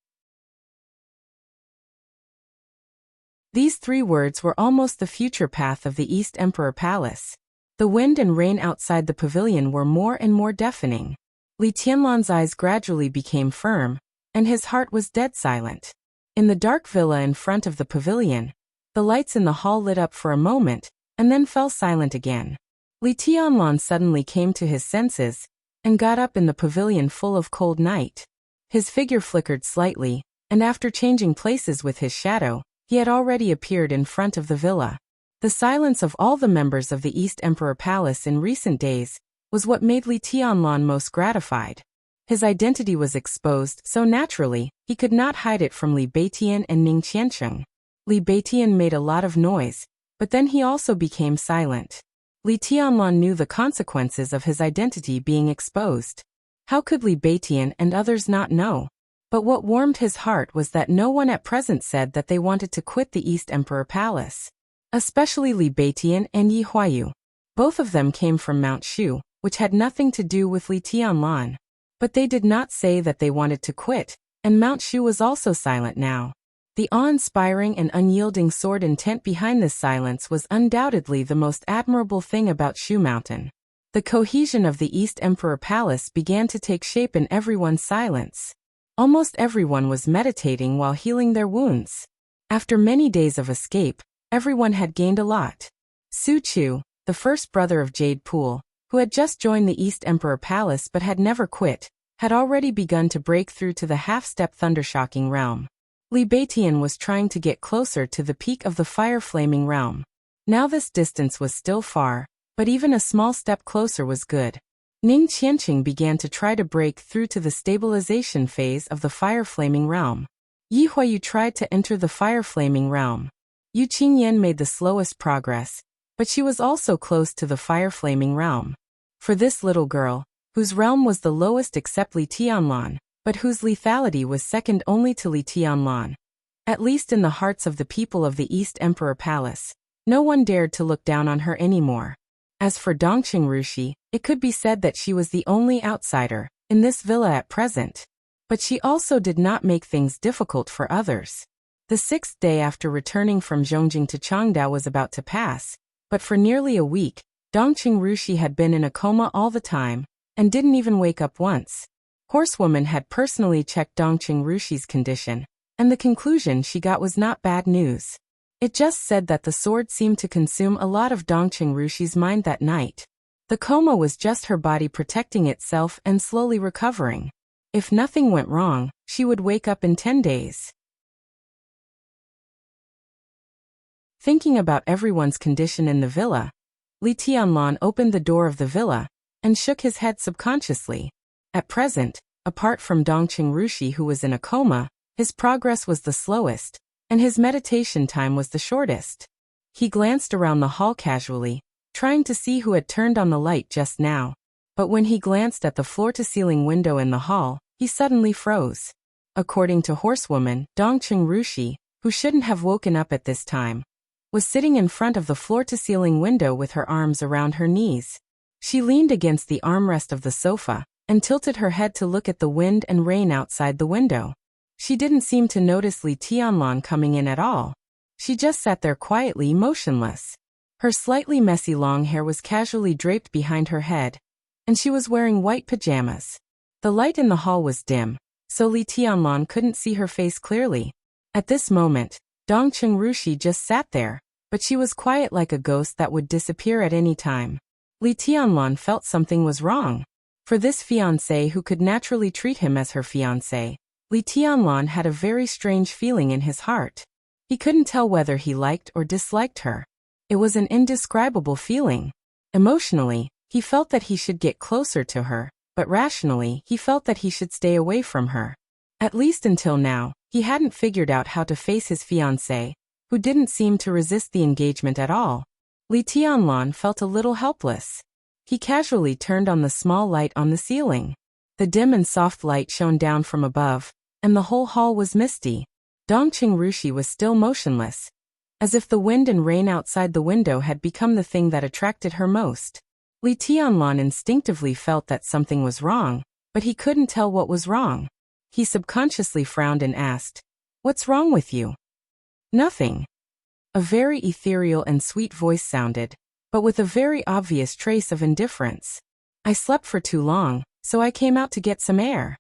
These 3 words were almost the future path of the East Emperor Palace. The wind and rain outside the pavilion were more and more deafening. Li Tianlan's eyes gradually became firm, and his heart was dead silent. In the dark villa in front of the pavilion, the lights in the hall lit up for a moment, and then fell silent again. Li Tianlan suddenly came to his senses, and got up in the pavilion full of cold night. His figure flickered slightly, and after changing places with his shadow, he had already appeared in front of the villa. The silence of all the members of the East Emperor Palace in recent days was what made Li Tianlan most gratified. His identity was exposed so naturally, he could not hide it from Li Beitian and Ning Qianqing. Li Beitian made a lot of noise, but then he also became silent. Li Tianlan knew the consequences of his identity being exposed. How could Li Beitian and others not know? But what warmed his heart was that no one at present said that they wanted to quit the East Emperor Palace. especially Li Beitian and Yi Huayu. Both of them came from Mount Shu, which had nothing to do with Li Tianlan. But they did not say that they wanted to quit, and Mount Shu was also silent now. The awe-inspiring and unyielding sword intent behind this silence was undoubtedly the most admirable thing about Shu Mountain. The cohesion of the East Emperor Palace began to take shape in everyone's silence. Almost everyone was meditating while healing their wounds. After many days of escape, everyone had gained a lot. Su Chu, the first brother of Jade Pool, who had just joined the East Emperor Palace but had never quit, had already begun to break through to the half-step thundershocking realm. Li Beitian was trying to get closer to the peak of the fire-flaming realm. Now this distance was still far, but even a small step closer was good. Ning Qianqing began to try to break through to the stabilization phase of the fire-flaming realm. Yi Huayu tried to enter the fire-flaming realm. Yu Qingyan made the slowest progress, but she was also close to the fire-flaming realm. For this little girl, whose realm was the lowest except Li Tianlan, but whose lethality was second only to Li Tianlan, at least in the hearts of the people of the East Emperor Palace, no one dared to look down on her anymore. As for Dongqing Rushi, it could be said that she was the only outsider in this villa at present. But she also did not make things difficult for others. The 6th day after returning from Zhongjing to Changdao was about to pass, but for nearly a week, Dongqing Rushi had been in a coma all the time, and didn't even wake up once. Horsewoman had personally checked Dongqing Rushi's condition, and the conclusion she got was not bad news. It just said that the sword seemed to consume a lot of Dongqing Rushi's mind that night. The coma was just her body protecting itself and slowly recovering. If nothing went wrong, she would wake up in 10 days. Thinking about everyone's condition in the villa, Li Tianlan opened the door of the villa and shook his head subconsciously. At present, apart from Dongqing Rushi who was in a coma, his progress was the slowest, and his meditation time was the shortest. He glanced around the hall casually, trying to see who had turned on the light just now. But when he glanced at the floor-to-ceiling window in the hall, he suddenly froze. According to Horsewoman, Dongqing Rushi, who shouldn't have woken up at this time, was sitting in front of the floor-to-ceiling window with her arms around her knees. She leaned against the armrest of the sofa and tilted her head to look at the wind and rain outside the window. She didn't seem to notice Li Tianlan coming in at all. She just sat there quietly, motionless. Her slightly messy long hair was casually draped behind her head, and she was wearing white pajamas. The light in the hall was dim, so Li Tianlan couldn't see her face clearly. At this moment, Dongqing Rushi just sat there, but she was quiet like a ghost that would disappear at any time. Li Tianlan felt something was wrong. For this fiancé who could naturally treat him as her fiancé, Li Tianlan had a very strange feeling in his heart. He couldn't tell whether he liked or disliked her. It was an indescribable feeling. Emotionally, he felt that he should get closer to her, but rationally, he felt that he should stay away from her. At least until now, he hadn't figured out how to face his fiancée, who didn't seem to resist the engagement at all. Li Tianlan felt a little helpless. He casually turned on the small light on the ceiling. The dim and soft light shone down from above, and the whole hall was misty. Dongqing Rushi was still motionless, as if the wind and rain outside the window had become the thing that attracted her most. Li Tianlan instinctively felt that something was wrong, but he couldn't tell what was wrong. He subconsciously frowned and asked, "What's wrong with you?" "Nothing." A very ethereal and sweet voice sounded, but with a very obvious trace of indifference. "I slept for too long, so I came out to get some air."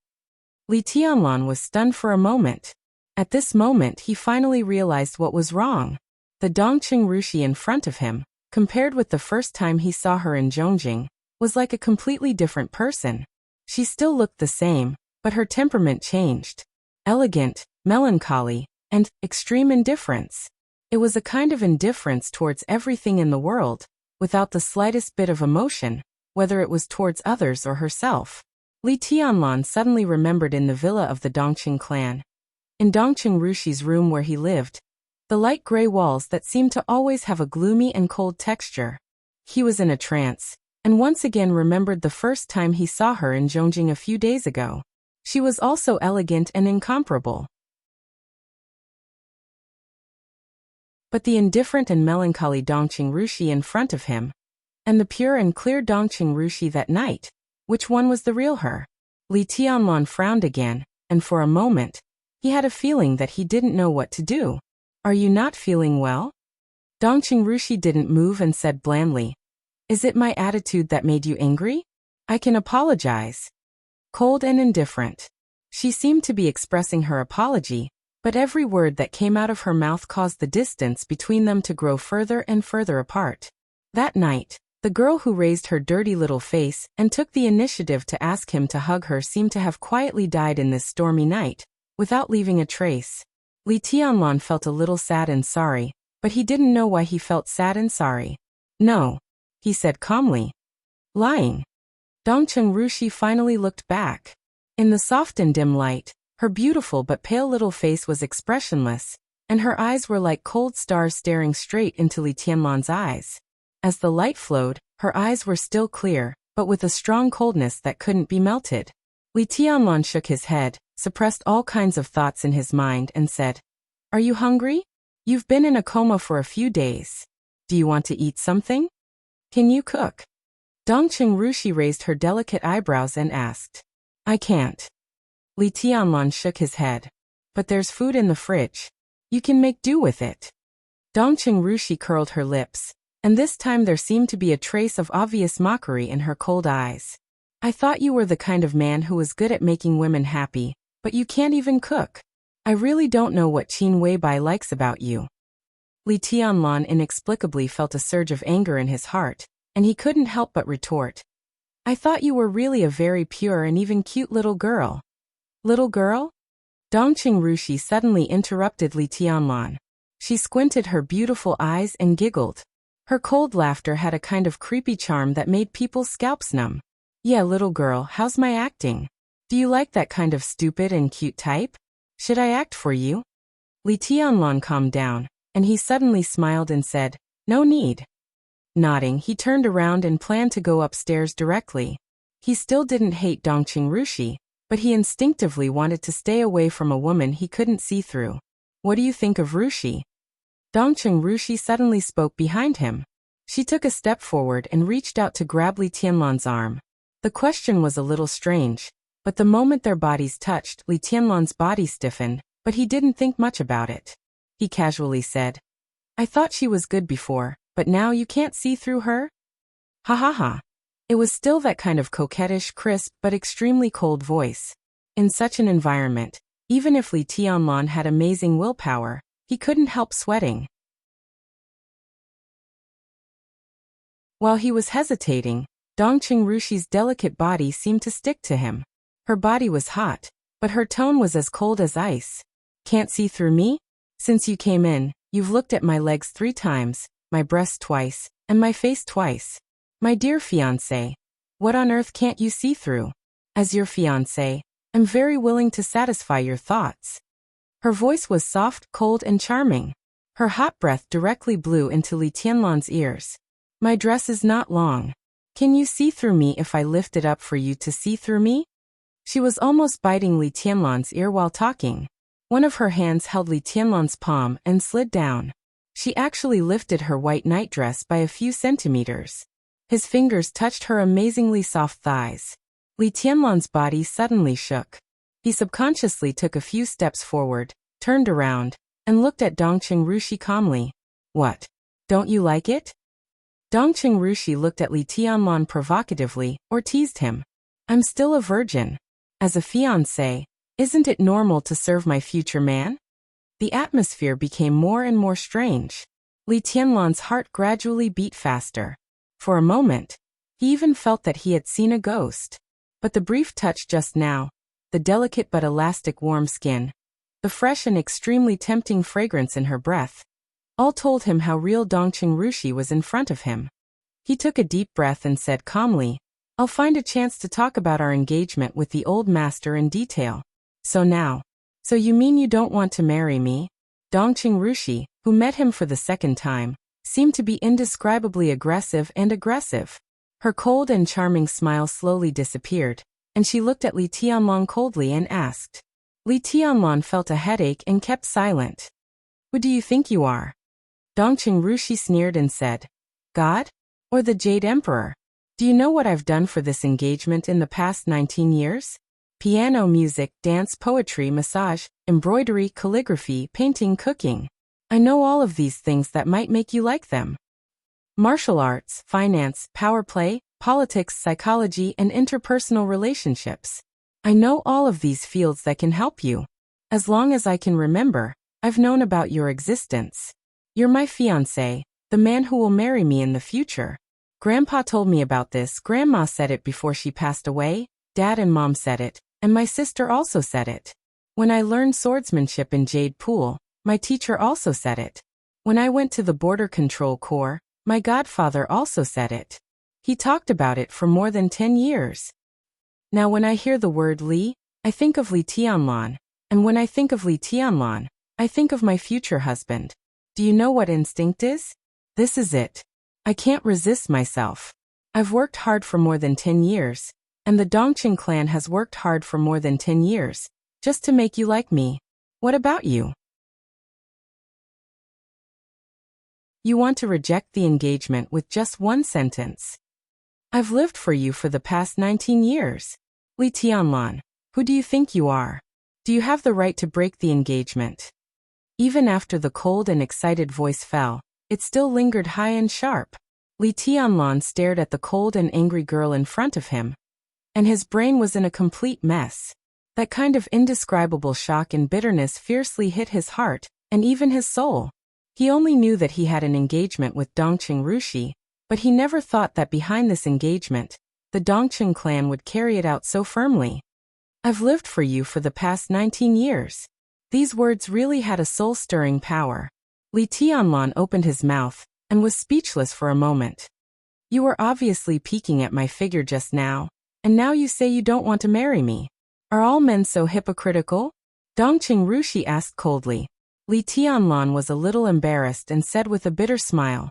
Li Tianlan was stunned for a moment. At this moment he finally realized what was wrong. The Dongqing Rushi in front of him, compared with the first time he saw her in Zhongjing, was like a completely different person. She still looked the same, but her temperament changed. Elegant, melancholy, and extreme indifference. It was a kind of indifference towards everything in the world, without the slightest bit of emotion, whether it was towards others or herself. Li Tianlan suddenly remembered in the villa of the Dongqing clan. In Dongqing Rushi's room where he lived, the light gray walls that seemed to always have a gloomy and cold texture. He was in a trance, and once again remembered the first time he saw her in Zhongjing a few days ago. She was also elegant and incomparable. but the indifferent and melancholy Dongqing Rushi in front of him, and the pure and clear Dongqing Rushi that night. Which one was the real her? Li Tianlan frowned again, and for a moment, he had a feeling that he didn't know what to do. Are you not feeling well? Dongqing Rushi didn't move and said blandly, is it my attitude that made you angry? I can apologize. Cold and indifferent. She seemed to be expressing her apology, but every word that came out of her mouth caused the distance between them to grow further and further apart. That night, the girl who raised her dirty little face and took the initiative to ask him to hug her seemed to have quietly died in this stormy night, without leaving a trace. Li Tianlan felt a little sad and sorry, but he didn't know why he felt sad and sorry. No, he said calmly. Lying. Dongqing Rushi finally looked back. In the soft and dim light, her beautiful but pale little face was expressionless, and her eyes were like cold stars staring straight into Li Tianlan's eyes. As the light flowed, her eyes were still clear, but with a strong coldness that couldn't be melted. Li Tianlan shook his head, suppressed all kinds of thoughts in his mind and said, Are you hungry? You've been in a coma for a few days. Do you want to eat something? Can you cook? Dongqing Rushi raised her delicate eyebrows and asked. I can't. Li Tianlan shook his head. But there's food in the fridge. You can make do with it. Dongqing Rushi curled her lips, and this time there seemed to be a trace of obvious mockery in her cold eyes. I thought you were the kind of man who was good at making women happy, but you can't even cook. I really don't know what Qin Weibai likes about you. Li Tianlan inexplicably felt a surge of anger in his heart, and he couldn't help but retort. I thought you were really a very pure and even cute little girl. Little girl? Dongqing Rushi suddenly interrupted Li Tianlan. She squinted her beautiful eyes and giggled. Her cold laughter had a kind of creepy charm that made people's scalps numb. Yeah, little girl, how's my acting? Do you like that kind of stupid and cute type? Should I act for you? Li Tianlan calmed down, and he suddenly smiled and said, No need. Nodding, he turned around and planned to go upstairs directly. He still didn't hate Dongqing Rushi, but he instinctively wanted to stay away from a woman he couldn't see through. What do you think of Rushi? Dongqing Rushi suddenly spoke behind him. She took a step forward and reached out to grab Li Tianlan's arm. The question was a little strange, but the moment their bodies touched, Li Tianlan's body stiffened, but he didn't think much about it. He casually said, I thought she was good before, but now you can't see through her? Ha ha ha. It was still that kind of coquettish, crisp, but extremely cold voice. In such an environment, even if Li Tianlan had amazing willpower, he couldn't help sweating. While he was hesitating, Dongqing Rushi's delicate body seemed to stick to him. Her body was hot, but her tone was as cold as ice. Can't see through me? Since you came in, you've looked at my legs 3 times, my breasts twice, and my face twice. My dear fiancé, what on earth can't you see through? As your fiancé, I'm very willing to satisfy your thoughts. Her voice was soft, cold, and charming. Her hot breath directly blew into Li Tianlan's ears. My dress is not long. Can you see through me if I lift it up for you to see through me? She was almost biting Li Tianlan's ear while talking. One of her hands held Li Tianlan's palm and slid down. She actually lifted her white nightdress by a few centimeters. His fingers touched her amazingly soft thighs. Li Tianlan's body suddenly shook. He subconsciously took a few steps forward, turned around, and looked at Dongqing Rushi calmly. What? Don't you like it? Dongqing Rushi looked at Li Tianlan provocatively, or teased him. I'm still a virgin. As a fiancé, isn't it normal to serve my future man? The atmosphere became more and more strange. Li Tianlan's heart gradually beat faster. For a moment, he even felt that he had seen a ghost. But the brief touch just now, the delicate but elastic warm skin, the fresh and extremely tempting fragrance in her breath, all told him how real Dongqing Rushi was in front of him. He took a deep breath and said calmly, I'll find a chance to talk about our engagement with the old master in detail. So you mean you don't want to marry me? Dongqing Rushi, who met him for the second time, seemed to be indescribably aggressive. Her cold and charming smile slowly disappeared, and she looked at Li Tianlan coldly and asked. Li Tianlan felt a headache and kept silent. Who do you think you are? Dongqing Rushi sneered and said, God? Or the Jade Emperor? Do you know what I've done for this engagement in the past 19 years? Piano, music, dance, poetry, massage, embroidery, calligraphy, painting, cooking. I know all of these things that might make you like them. Martial arts, finance, power play, politics, psychology, and interpersonal relationships. I know all of these fields that can help you. As long as I can remember, I've known about your existence. You're my fiancé, the man who will marry me in the future. Grandpa told me about this, Grandma said it before she passed away, Dad and Mom said it, and my sister also said it. When I learned swordsmanship in Jade Pool, my teacher also said it. When I went to the Border Control Corps, my godfather also said it. He talked about it for more than 10 years. Now when I hear the word Li, I think of Li Tianlan, and when I think of Li Tianlan, I think of my future husband. Do you know what instinct is? This is it. I can't resist myself. I've worked hard for more than 10 years, and the Dongqing clan has worked hard for more than 10 years, just to make you like me. What about you? You want to reject the engagement with just one sentence. I've lived for you for the past 19 years. Li Tianlan, who do you think you are? Do you have the right to break the engagement? Even after the cold and excited voice fell, it still lingered high and sharp. Li Tianlan stared at the cold and angry girl in front of him, and his brain was in a complete mess. That kind of indescribable shock and bitterness fiercely hit his heart, and even his soul. He only knew that he had an engagement with Dongqing Rushi, but he never thought that behind this engagement, the Dongqing clan would carry it out so firmly. I've lived for you for the past 19 years. These words really had a soul-stirring power. Li Tianlan opened his mouth, and was speechless for a moment. You were obviously peeking at my figure just now, and now you say you don't want to marry me. Are all men so hypocritical? Dongqing Rushi asked coldly. Li Tianlan was a little embarrassed and said with a bitter smile,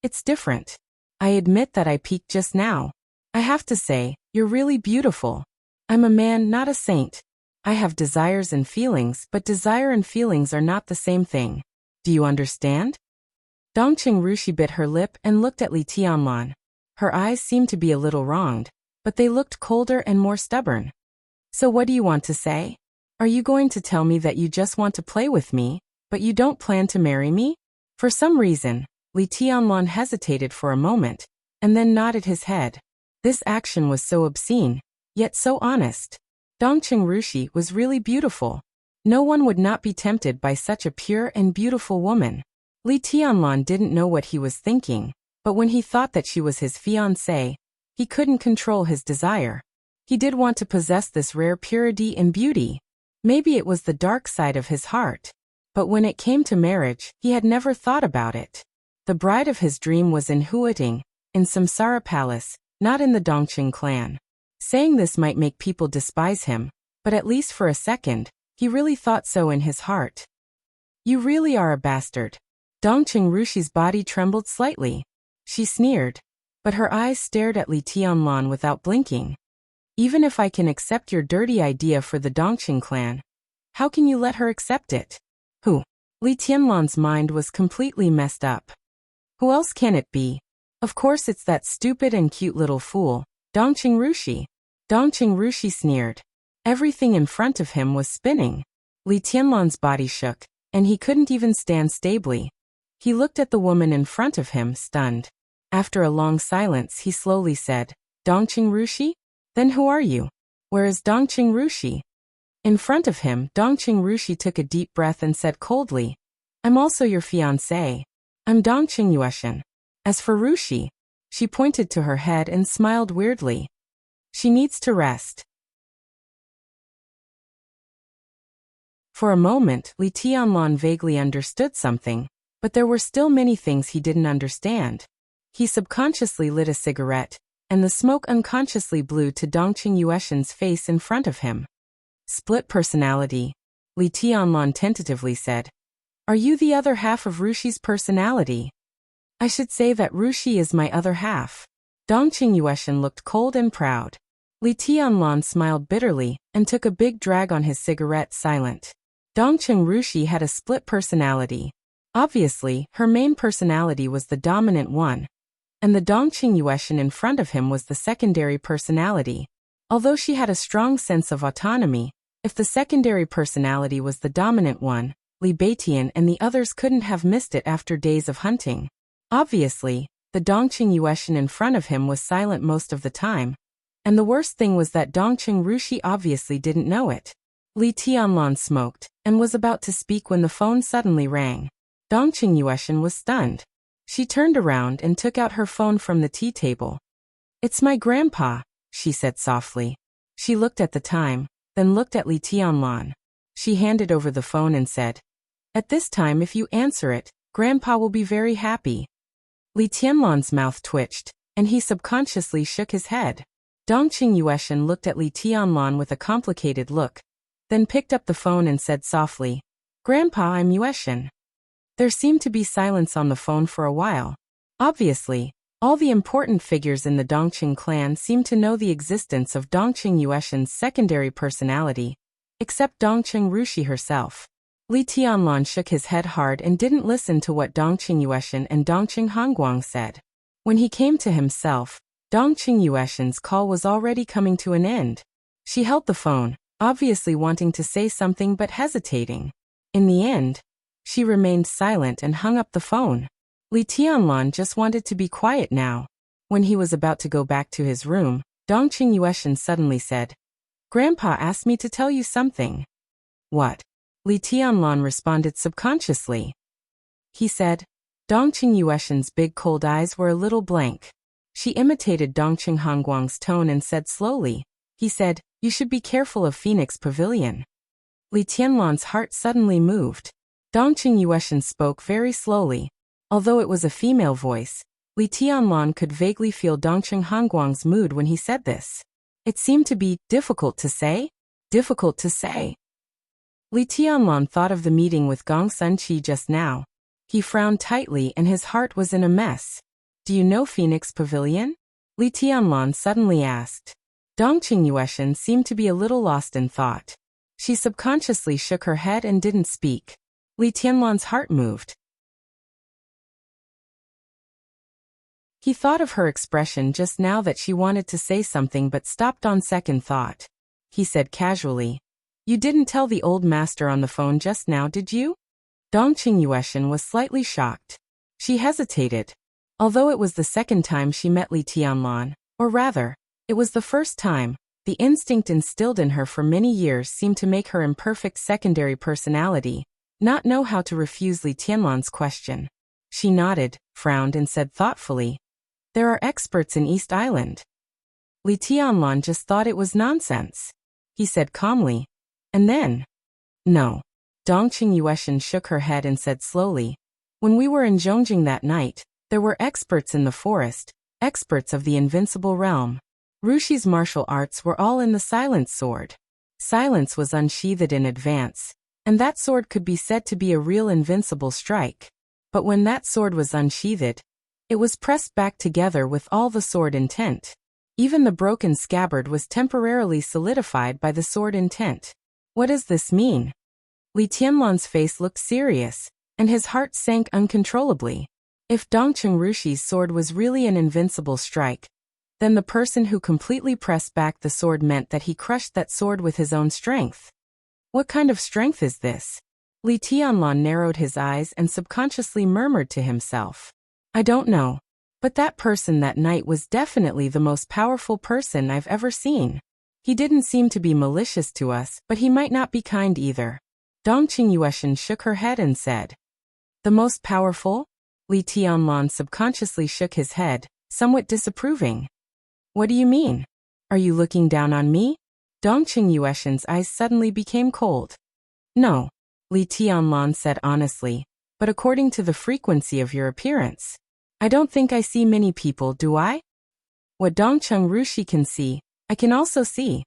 It's different. I admit that I peeked just now. I have to say, you're really beautiful. I'm a man, not a saint. I have desires and feelings, but desire and feelings are not the same thing. Do you understand? Dongqing Rushi bit her lip and looked at Li Tianlan. Her eyes seemed to be a little wronged, but they looked colder and more stubborn. So what do you want to say? Are you going to tell me that you just want to play with me, but you don't plan to marry me? For some reason, Li Tianlan hesitated for a moment, and then nodded his head. This action was so obscene, yet so honest. Dongqing Rushi was really beautiful. No one would not be tempted by such a pure and beautiful woman. Li Tianlan didn't know what he was thinking, but when he thought that she was his fiancée, he couldn't control his desire. He did want to possess this rare purity and beauty. Maybe it was the dark side of his heart. But when it came to marriage, he had never thought about it. The bride of his dream was in Huating, in Samsara Palace, not in the Dongqing clan. Saying this might make people despise him, but at least for a second, he really thought so in his heart. You really are a bastard. Dongqing Rushi's body trembled slightly. She sneered, but her eyes stared at Li Tianlan without blinking. Even if I can accept your dirty idea for the Dongqing clan, how can you let her accept it? Who? Li Tianlan's mind was completely messed up. Who else can it be? Of course it's that stupid and cute little fool, Dongqing Rushi. Dongqing Rushi sneered. Everything in front of him was spinning. Li Tianlan's body shook, and he couldn't even stand stably. He looked at the woman in front of him, stunned. After a long silence, he slowly said, Dongqing Rushi? Then who are you? Where is Dongqing Rushi? In front of him, Dongqing Rushi took a deep breath and said coldly, I'm also your fiancé. I'm Dongqing Yueshan. As for Rushi, she pointed to her head and smiled weirdly. She needs to rest. For a moment, Li Tianlan vaguely understood something, but there were still many things he didn't understand. He subconsciously lit a cigarette, and the smoke unconsciously blew to Dongqing Yueshan's face in front of him. Split personality, Li Tianlan tentatively said. Are you the other half of Rushi's personality? I should say that Rushi is my other half. Dongqing Yueshan looked cold and proud. Li Tianlan smiled bitterly and took a big drag on his cigarette, silent. Dongqing Rushi had a split personality. Obviously, her main personality was the dominant one, and the Dongqing Yuetian in front of him was the secondary personality. Although she had a strong sense of autonomy, if the secondary personality was the dominant one, Li Beitian and the others couldn't have missed it after days of hunting. Obviously, the Dongqing Yuetian in front of him was silent most of the time, and the worst thing was that Dongqing Rushi obviously didn't know it. Li Tianlan smoked, and was about to speak when the phone suddenly rang. Dongqing Yuetian was stunned. She turned around and took out her phone from the tea table. "It's my grandpa," she said softly. She looked at the time, then looked at Li Tianlan. She handed over the phone and said, "At this time if you answer it, Grandpa will be very happy." Li Tianlan's mouth twitched, and he subconsciously shook his head. Dongqing Yuetian looked at Li Tianlan with a complicated look, then picked up the phone and said softly, "Grandpa, I'm Yuetian." There seemed to be silence on the phone for a while. Obviously, all the important figures in the Dongqing clan seemed to know the existence of Dongqing Yuetian's secondary personality, except Dongqing Rushi herself. Li Tianlan shook his head hard and didn't listen to what Dongqing Yuetian and Dongqing Hongguang said. When he came to himself, Dongqing Yuetian's call was already coming to an end. She held the phone, obviously wanting to say something but hesitating. In the end, she remained silent and hung up the phone. Li Tianlan just wanted to be quiet now. When he was about to go back to his room, Dongqing Yuetian suddenly said, "Grandpa asked me to tell you something." "What?" Li Tianlan responded subconsciously. He said. Dongqing Yuetian's big cold eyes were a little blank. She imitated Dongqing Hongguang's tone and said slowly. He said, "You should be careful of Phoenix Pavilion." Li Tianlan's heart suddenly moved. Dongqing Yuetian spoke very slowly. Although it was a female voice, Li Tianlan could vaguely feel Dongqing Hongguang's mood when he said this. It seemed to be difficult to say. Difficult to say. Li Tianlan thought of the meeting with Gong Sunqi just now. He frowned tightly and his heart was in a mess. "Do you know Phoenix Pavilion?" Li Tianlan suddenly asked. Dongqing Yuetian seemed to be a little lost in thought. She subconsciously shook her head and didn't speak. Li Tianlan's heart moved. He thought of her expression just now that she wanted to say something but stopped on second thought. He said casually, "You didn't tell the old master on the phone just now, did you?" Dongqing Yuetian was slightly shocked. She hesitated. Although it was the second time she met Li Tianlan, or rather, it was the first time, the instinct instilled in her for many years seemed to make her imperfect secondary personality not know how to refuse Li Tianlan's question. She nodded, frowned and said thoughtfully, "There are experts in East Island." Li Tianlan just thought it was nonsense. He said calmly, and then, "No." Dongqing Yuetian shook her head and said slowly, "When we were in Zhongjing that night, there were experts in the forest, experts of the invincible realm. Rushi's martial arts were all in the silent sword. Silence was unsheathed in advance, and that sword could be said to be a real invincible strike. But when that sword was unsheathed, it was pressed back together with all the sword intent. Even the broken scabbard was temporarily solidified by the sword intent. What does this mean?" Li Tianlan's face looked serious, and his heart sank uncontrollably. If Dongqing Rushi's sword was really an invincible strike, then the person who completely pressed back the sword meant that he crushed that sword with his own strength. What kind of strength is this? Li Tianlan narrowed his eyes and subconsciously murmured to himself, "I don't know. But that person that night was definitely the most powerful person I've ever seen. He didn't seem to be malicious to us, but he might not be kind either." Dongqing Yuetian shook her head and said, "The most powerful?" Li Tianlan subconsciously shook his head, somewhat disapproving. "What do you mean? Are you looking down on me?" Dongqing Yuetian's eyes suddenly became cold. "No," Li Tianlan said honestly, "but according to the frequency of your appearance, I don't think I see many people, do I? What Dongqing Rushi can see, I can also see."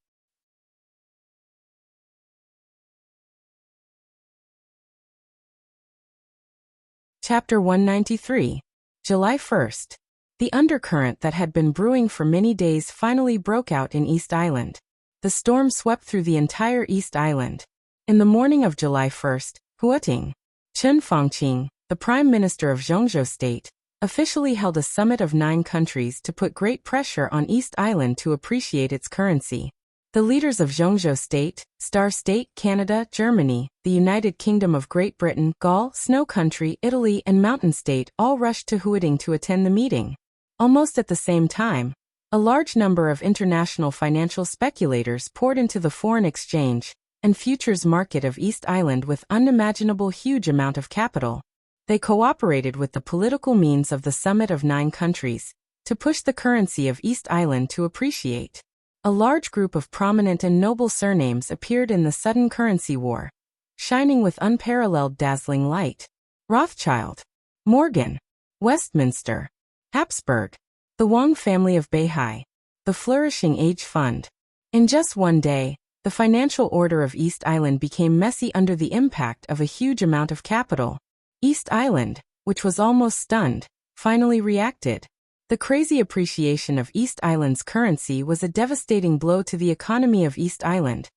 Chapter 193. July 1st. The undercurrent that had been brewing for many days finally broke out in East Island. The storm swept through the entire East Island. In the morning of July 1st, Huating, Chen Fangqing, the Prime Minister of Zhongzhou State, officially held a summit of 9 countries to put great pressure on East Island to appreciate its currency. The leaders of Zhongzhou State, Star State, Canada, Germany, the United Kingdom of Great Britain, Gaul, Snow Country, Italy, and Mountain State all rushed to Huading to attend the meeting. Almost at the same time, a large number of international financial speculators poured into the foreign exchange and futures market of East Island with unimaginable huge amount of capital. They cooperated with the political means of the summit of 9 countries to push the currency of East Island to appreciate. A large group of prominent and noble surnames appeared in the sudden currency war, shining with unparalleled dazzling light. Rothschild, Morgan, Westminster, Habsburg, the Wang family of Beihai, the Flourishing Age Fund. In just one day, the financial order of East Island became messy under the impact of a huge amount of capital. East Island, which was almost stunned, finally reacted. The crazy appreciation of East Island's currency was a devastating blow to the economy of East Island,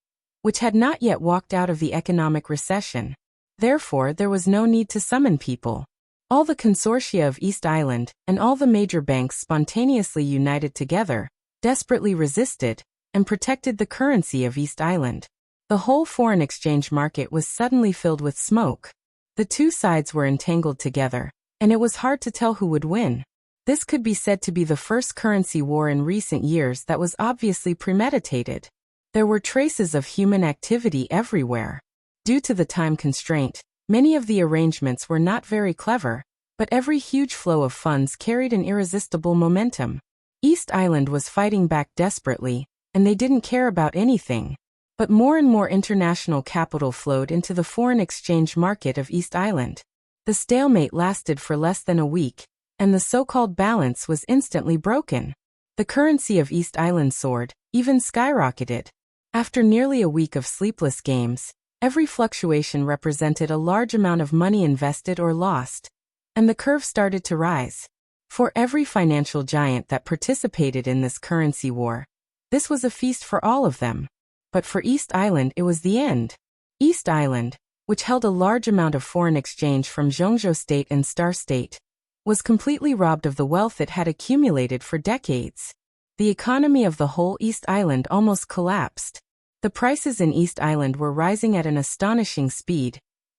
which had not yet walked out of the economic recession. Therefore, there was no need to summon people. All the consortia of East Island and all the major banks spontaneously united together, desperately resisted, and protected the currency of East Island. The whole foreign exchange market was suddenly filled with smoke. The two sides were entangled together, and it was hard to tell who would win. This could be said to be the first currency war in recent years that was obviously premeditated. There were traces of human activity everywhere. Due to the time constraint, many of the arrangements were not very clever, but every huge flow of funds carried an irresistible momentum. East Island was fighting back desperately, and they didn't care about anything. But more and more international capital flowed into the foreign exchange market of East Island. The stalemate lasted for less than a week, and the so-called balance was instantly broken. The currency of East Island soared, even skyrocketed. After nearly a week of sleepless games, every fluctuation represented a large amount of money invested or lost, and the curve started to rise. For every financial giant that participated in this currency war, this was a feast for all of them. But for East Island it was the end. East Island, which held a large amount of foreign exchange from Zhongzhou State and Star State, was completely robbed of the wealth it had accumulated for decades. The economy of the whole East Island almost collapsed. The prices in East Island were rising at an astonishing speed,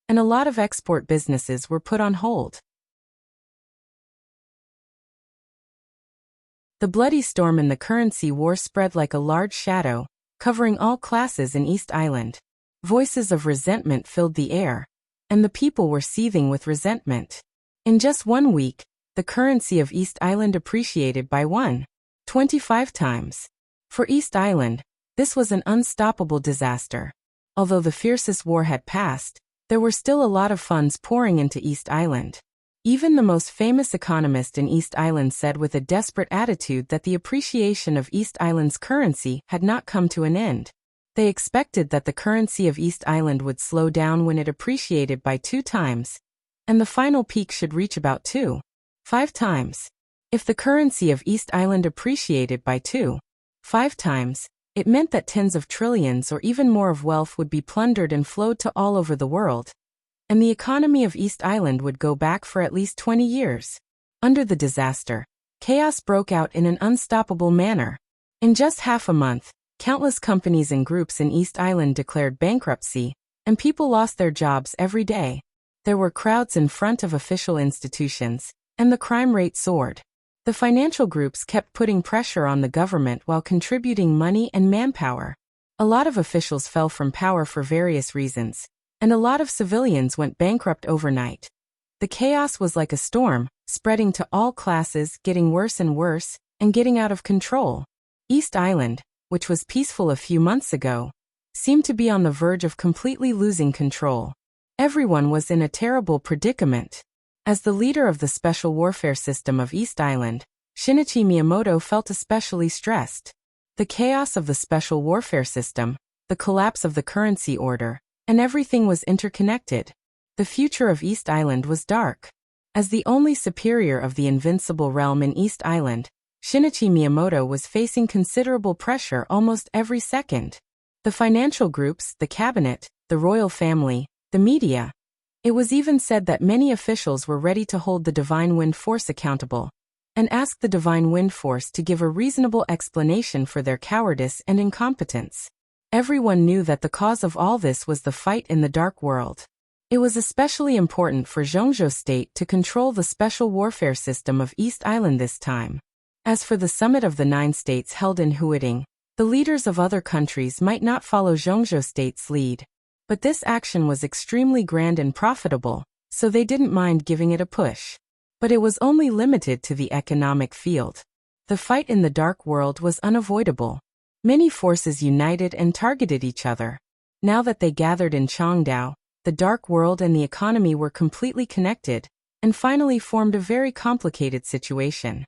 and a lot of export businesses were put on hold. The bloody storm in the currency war spread like a large shadow, covering all classes in East Island. Voices of resentment filled the air, and the people were seething with resentment. In just 1 week, the currency of East Island appreciated by 1.25 times. For East Island, this was an unstoppable disaster. Although the fiercest war had passed, there were still a lot of funds pouring into East Island. Even the most famous economist in East Island said with a desperate attitude that the appreciation of East Island's currency had not come to an end. They expected that the currency of East Island would slow down when it appreciated by 2 times, and the final peak should reach about 2.5 times. If the currency of East Island appreciated by 2.5 times, it meant that tens of trillions or even more of wealth would be plundered and flowed to all over the world, and the economy of East Island would go back for at least 20 years. Under the disaster, chaos broke out in an unstoppable manner. In just half a month, countless companies and groups in East Island declared bankruptcy, and people lost their jobs every day. There were crowds in front of official institutions, and the crime rate soared. The financial groups kept putting pressure on the government while contributing money and manpower. A lot of officials fell from power for various reasons, and a lot of civilians went bankrupt overnight. The chaos was like a storm, spreading to all classes, getting worse and worse, and getting out of control. East Island, which was peaceful a few months ago, seemed to be on the verge of completely losing control. Everyone was in a terrible predicament. As the leader of the Special Warfare System of East Island, Shinichi Miyamoto felt especially stressed. The chaos of the Special Warfare System, the collapse of the currency order, and everything was interconnected. The future of East Island was dark. As the only superior of the invincible realm in East Island, Shinichi Miyamoto was facing considerable pressure almost every second. The financial groups, the cabinet, the royal family, the media, It was even said that many officials were ready to hold the Divine Wind Force accountable and ask the Divine Wind Force to give a reasonable explanation for their cowardice and incompetence. Everyone knew that the cause of all this was the fight in the Dark World. It was especially important for Zhongzhou State to control the special warfare system of East Island this time. As for the summit of the 9 states held in Huading, the leaders of other countries might not follow Zhongzhou State's lead. But this action was extremely grand and profitable, so they didn't mind giving it a push. But it was only limited to the economic field. The fight in the Dark World was unavoidable. Many forces united and targeted each other. Now that they gathered in Changdao, the Dark World and the economy were completely connected, and finally formed a very complicated situation.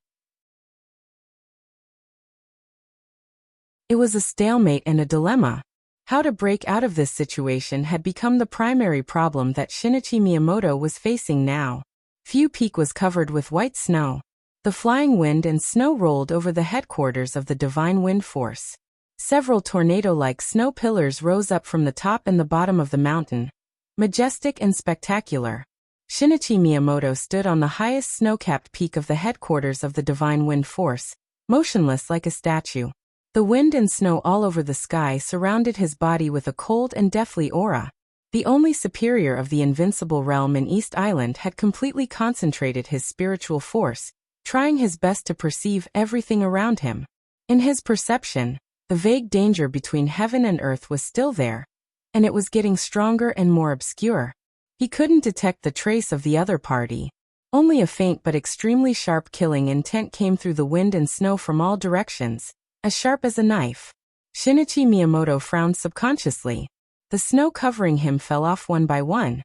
It was a stalemate and a dilemma. How to break out of this situation had become the primary problem that Shinichi Miyamoto was facing now. Fu Peak was covered with white snow. The flying wind and snow rolled over the headquarters of the Divine Wind Force. Several tornado-like snow pillars rose up from the top and the bottom of the mountain, majestic and spectacular. Shinichi Miyamoto stood on the highest snow-capped peak of the headquarters of the Divine Wind Force, motionless like a statue. The wind and snow all over the sky surrounded his body with a cold and deathly aura. The only superior of the invincible realm in East Island had completely concentrated his spiritual force, trying his best to perceive everything around him. In his perception, the vague danger between heaven and earth was still there, and it was getting stronger and more obscure. He couldn't detect the trace of the other party. Only a faint but extremely sharp killing intent came through the wind and snow from all directions, as sharp as a knife. Shinichi Miyamoto frowned subconsciously. The snow covering him fell off one by one.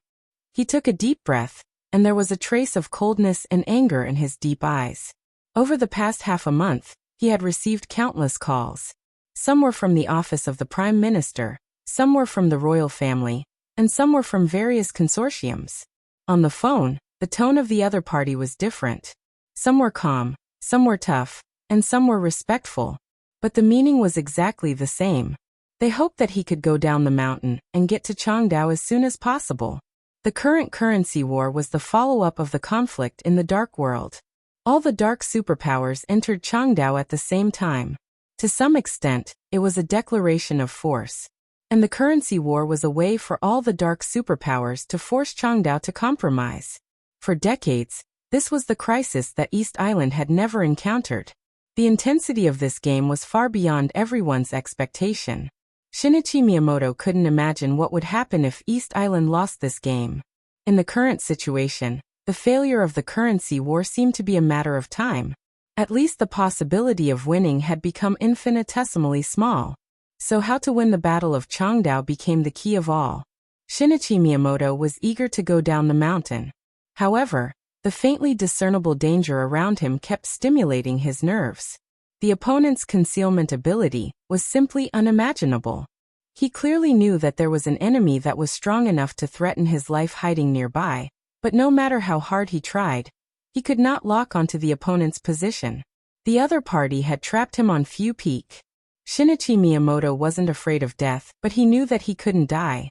He took a deep breath, and there was a trace of coldness and anger in his deep eyes. Over the past half a month, he had received countless calls. Some were from the office of the Prime Minister, some were from the royal family, and some were from various consortiums. On the phone, the tone of the other party was different. Some were calm, some were tough, and some were respectful. But the meaning was exactly the same. They hoped that he could go down the mountain and get to Changdao as soon as possible. The current currency war was the follow-up of the conflict in the Dark World. All the dark superpowers entered Changdao at the same time. To some extent, it was a declaration of force. And the currency war was a way for all the dark superpowers to force Changdao to compromise. For decades, this was the crisis that East Island had never encountered. The intensity of this game was far beyond everyone's expectation. Shinichi Miyamoto couldn't imagine what would happen if East Island lost this game. In the current situation, the failure of the currency war seemed to be a matter of time. At least the possibility of winning had become infinitesimally small. So how to win the Battle of Changdao became the key of all. Shinichi Miyamoto was eager to go down the mountain. However, the faintly discernible danger around him kept stimulating his nerves. The opponent's concealment ability was simply unimaginable. He clearly knew that there was an enemy that was strong enough to threaten his life hiding nearby, but no matter how hard he tried, he could not lock onto the opponent's position. The other party had trapped him on Fu Peak. Shinichi Miyamoto wasn't afraid of death, but he knew that he couldn't die.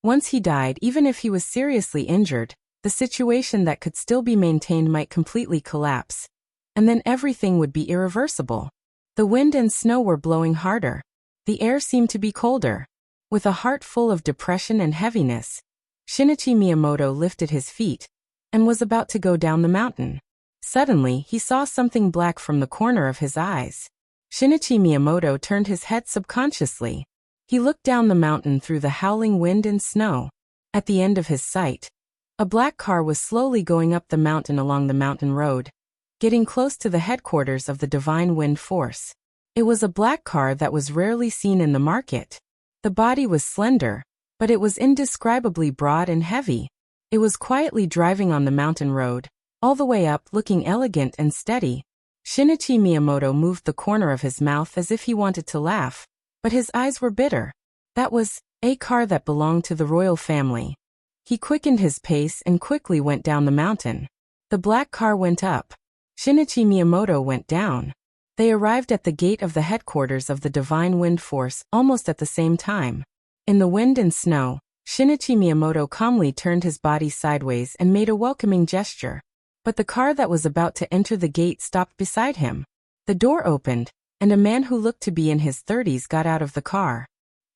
Once he died, even if he was seriously injured, the situation that could still be maintained might completely collapse, and then everything would be irreversible. The wind and snow were blowing harder. The air seemed to be colder. With a heart full of depression and heaviness, Shinichi Miyamoto lifted his feet and was about to go down the mountain. Suddenly, he saw something black from the corner of his eyes. Shinichi Miyamoto turned his head subconsciously. He looked down the mountain through the howling wind and snow. At the end of his sight, a black car was slowly going up the mountain along the mountain road, getting close to the headquarters of the Divine Wind Force. It was a black car that was rarely seen in the market. The body was slender, but it was indescribably broad and heavy. It was quietly driving on the mountain road, all the way up, looking elegant and steady. Shinichi Miyamoto moved the corner of his mouth as if he wanted to laugh, but his eyes were bitter. That was a car that belonged to the royal family. He quickened his pace and quickly went down the mountain. The black car went up. Shinichi Miyamoto went down. They arrived at the gate of the headquarters of the Divine Wind Force almost at the same time. In the wind and snow, Shinichi Miyamoto calmly turned his body sideways and made a welcoming gesture. But the car that was about to enter the gate stopped beside him. The door opened, and a man who looked to be in his 30s got out of the car.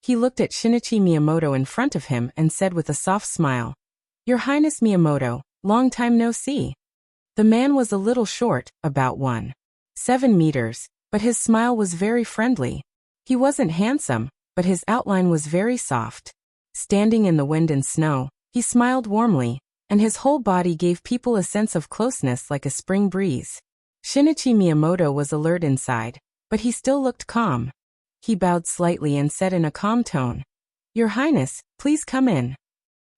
He looked at Shinichi Miyamoto in front of him and said with a soft smile, "Your Highness Miyamoto, long time no see." The man was a little short, about 1.7 meters, but his smile was very friendly. He wasn't handsome, but his outline was very soft. Standing in the wind and snow, he smiled warmly, and his whole body gave people a sense of closeness like a spring breeze. Shinichi Miyamoto was alert inside, but he still looked calm. He bowed slightly and said in a calm tone, "Your Highness, please come in."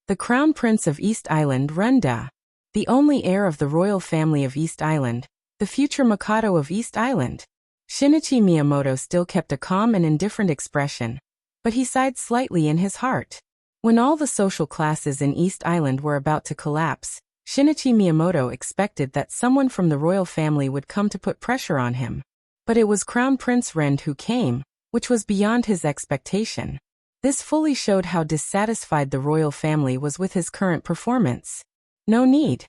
The Crown Prince of East Island Renda, the only heir of the royal family of East Island, the future Mikado of East Island. Shinichi Miyamoto still kept a calm and indifferent expression, but he sighed slightly in his heart. When all the social classes in East Island were about to collapse, Shinichi Miyamoto expected that someone from the royal family would come to put pressure on him. But it was Crown Prince Rend who came, which was beyond his expectation. This fully showed how dissatisfied the royal family was with his current performance. No need.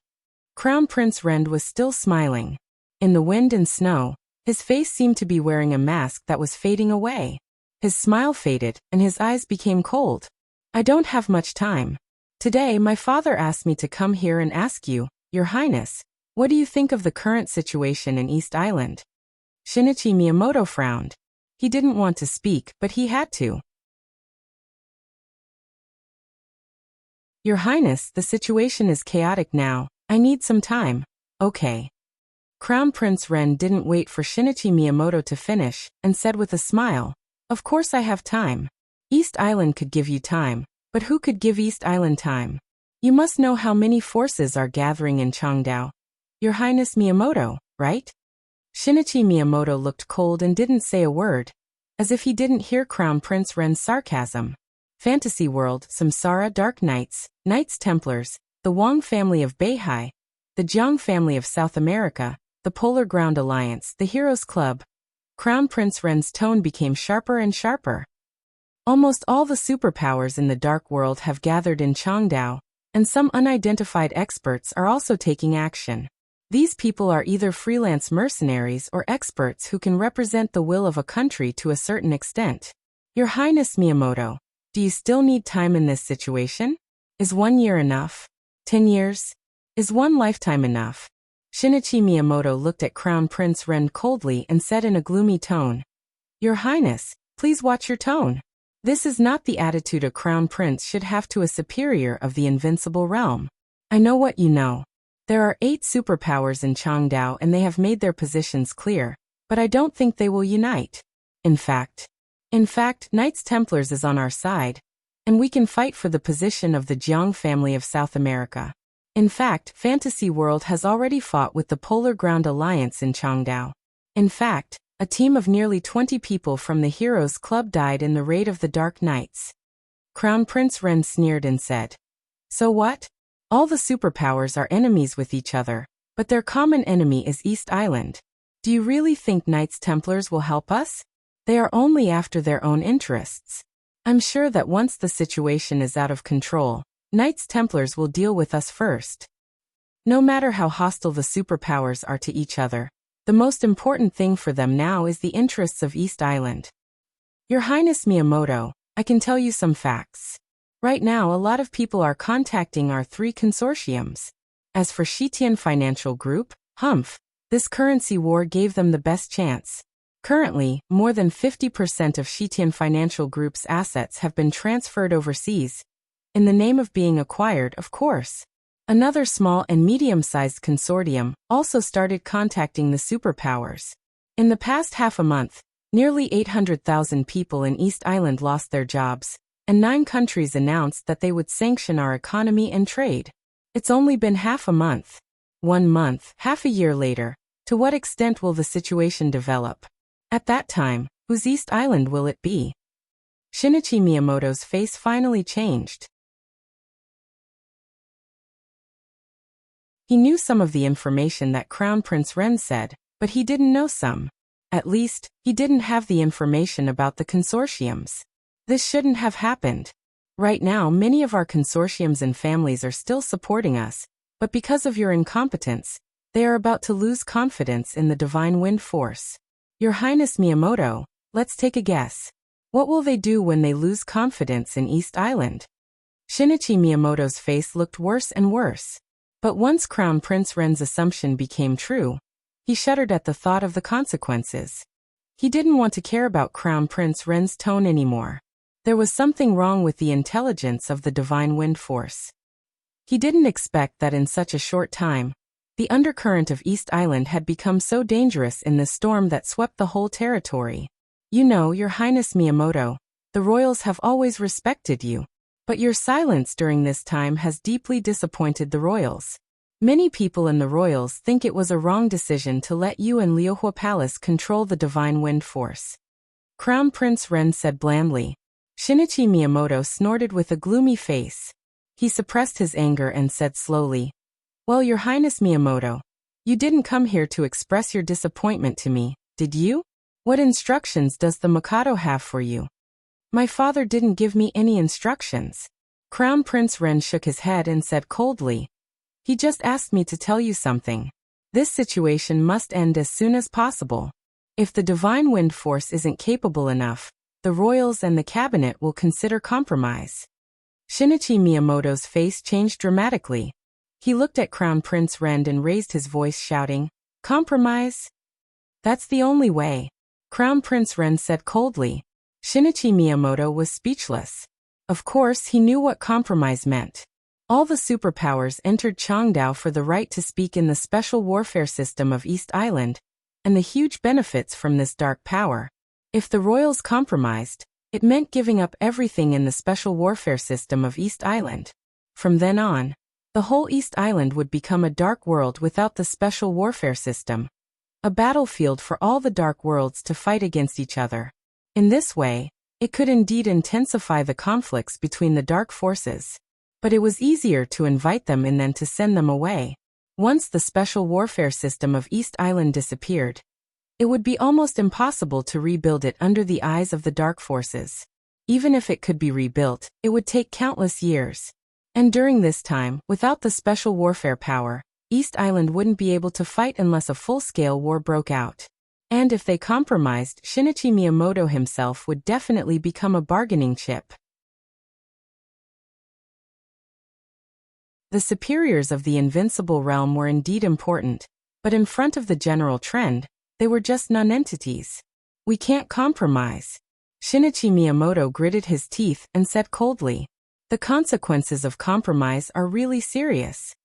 Crown Prince Rend was still smiling. In the wind and snow, his face seemed to be wearing a mask that was fading away. His smile faded, and his eyes became cold. "I don't have much time. Today my father asked me to come here and ask you, Your Highness, what do you think of the current situation in East Island?" Shinichi Miyamoto frowned. He didn't want to speak, but he had to. "Your Highness, the situation is chaotic now. I need some time." "Okay." Crown Prince Ren didn't wait for Shinichi Miyamoto to finish, and said with a smile, "Of course I have time. East Island could give you time, but who could give East Island time? You must know how many forces are gathering in Changdao. Your Highness Miyamoto, right?" Shinichi Miyamoto looked cold and didn't say a word, as if he didn't hear Crown Prince Ren's sarcasm. Fantasy World, Samsara Dark Knights, Knights Templars, the Wang family of Beihai, the Jiang family of South America, the Polar Ground Alliance, the Heroes Club. Crown Prince Ren's tone became sharper and sharper. Almost all the superpowers in the dark world have gathered in Changdao, and some unidentified experts are also taking action. These people are either freelance mercenaries or experts who can represent the will of a country to a certain extent. Your Highness Miyamoto, do you still need time in this situation? Is 1 year enough? 10 years? Is 1 lifetime enough? Shinichi Miyamoto looked at Crown Prince Ren coldly and said in a gloomy tone, "Your Highness, please watch your tone. This is not the attitude a crown prince should have to a superior of the invincible realm. I know what you know. There are 8 superpowers in Changdao and they have made their positions clear, but I don't think they will unite. In fact, Knights Templars is on our side, and we can fight for the position of the Jiang family of South America. In fact, Fantasy World has already fought with the Polar Ground Alliance in Changdao. In fact, a team of nearly 20 people from the Heroes Club died in the raid of the Dark Knights." Crown Prince Ren sneered and said, "So what? All the superpowers are enemies with each other, but their common enemy is East Island. Do you really think Knights Templars will help us? They are only after their own interests. I'm sure that once the situation is out of control, Knights Templars will deal with us first. No matter how hostile the superpowers are to each other, the most important thing for them now is the interests of East Island. Your Highness Miyamoto, I can tell you some facts. Right now a lot of people are contacting our 3 consortiums. As for Shitian Financial Group, Humph, this currency war gave them the best chance. Currently, more than 50% of Shitian Financial Group's assets have been transferred overseas, in the name of being acquired, of course. Another small and medium-sized consortium also started contacting the superpowers. In the past half a month, nearly 800,000 people in East Island lost their jobs, and 9 countries announced that they would sanction our economy and trade. It's only been half a month. 1 month, half a year later, to what extent will the situation develop? At that time, whose East Island will it be?" Shinichi Miyamoto's face finally changed. He knew some of the information that Crown Prince Ren said, but he didn't know some. At least, he didn't have the information about the consortiums. This shouldn't have happened. Right now, many of our consortiums and families are still supporting us, but because of your incompetence, they are about to lose confidence in the divine wind force. Your Highness Miyamoto, let's take a guess. What will they do when they lose confidence in East Island? Shinichi Miyamoto's face looked worse and worse. But once Crown Prince Ren's assumption became true, he shuddered at the thought of the consequences. He didn't want to care about Crown Prince Ren's tone anymore. There was something wrong with the intelligence of the divine wind force. He didn't expect that in such a short time, the undercurrent of East Island had become so dangerous in the storm that swept the whole territory. You know, Your Highness Miyamoto, the royals have always respected you. But your silence during this time has deeply disappointed the royals. Many people in the royals think it was a wrong decision to let you and Liuhua Palace control the divine wind force. Crown Prince Ren said blandly. Shinichi Miyamoto snorted with a gloomy face. He suppressed his anger and said slowly, "Well, Your Highness Miyamoto, you didn't come here to express your disappointment to me, did you? What instructions does the Mikado have for you?" "My father didn't give me any instructions." Crown Prince Ren shook his head and said coldly, "He just asked me to tell you something. This situation must end as soon as possible. If the divine wind force isn't capable enough, the royals and the cabinet will consider compromise." Shinichi Miyamoto's face changed dramatically. He looked at Crown Prince Ren and raised his voice shouting, "Compromise? That's the only way," Crown Prince Ren said coldly. Shinichi Miyamoto was speechless. Of course, he knew what compromise meant. All the superpowers entered Changdao for the right to speak in the special warfare system of East Island, and the huge benefits from this dark power. If the royals compromised, it meant giving up everything in the special warfare system of East Island. From then on, the whole East Island would become a dark world without the special warfare system. A battlefield for all the dark worlds to fight against each other. In this way, it could indeed intensify the conflicts between the dark forces. But it was easier to invite them in than to send them away. Once the special warfare system of East Island disappeared, it would be almost impossible to rebuild it under the eyes of the dark forces. Even if it could be rebuilt, it would take countless years. And during this time, without the special warfare power, East Island wouldn't be able to fight unless a full-scale war broke out. And if they compromised, Shinichi Miyamoto himself would definitely become a bargaining chip. The superiors of the invincible realm were indeed important, but in front of the general trend, they were just non-entities. "We can't compromise." Shinichi Miyamoto gritted his teeth and said coldly, "The consequences of compromise are really serious."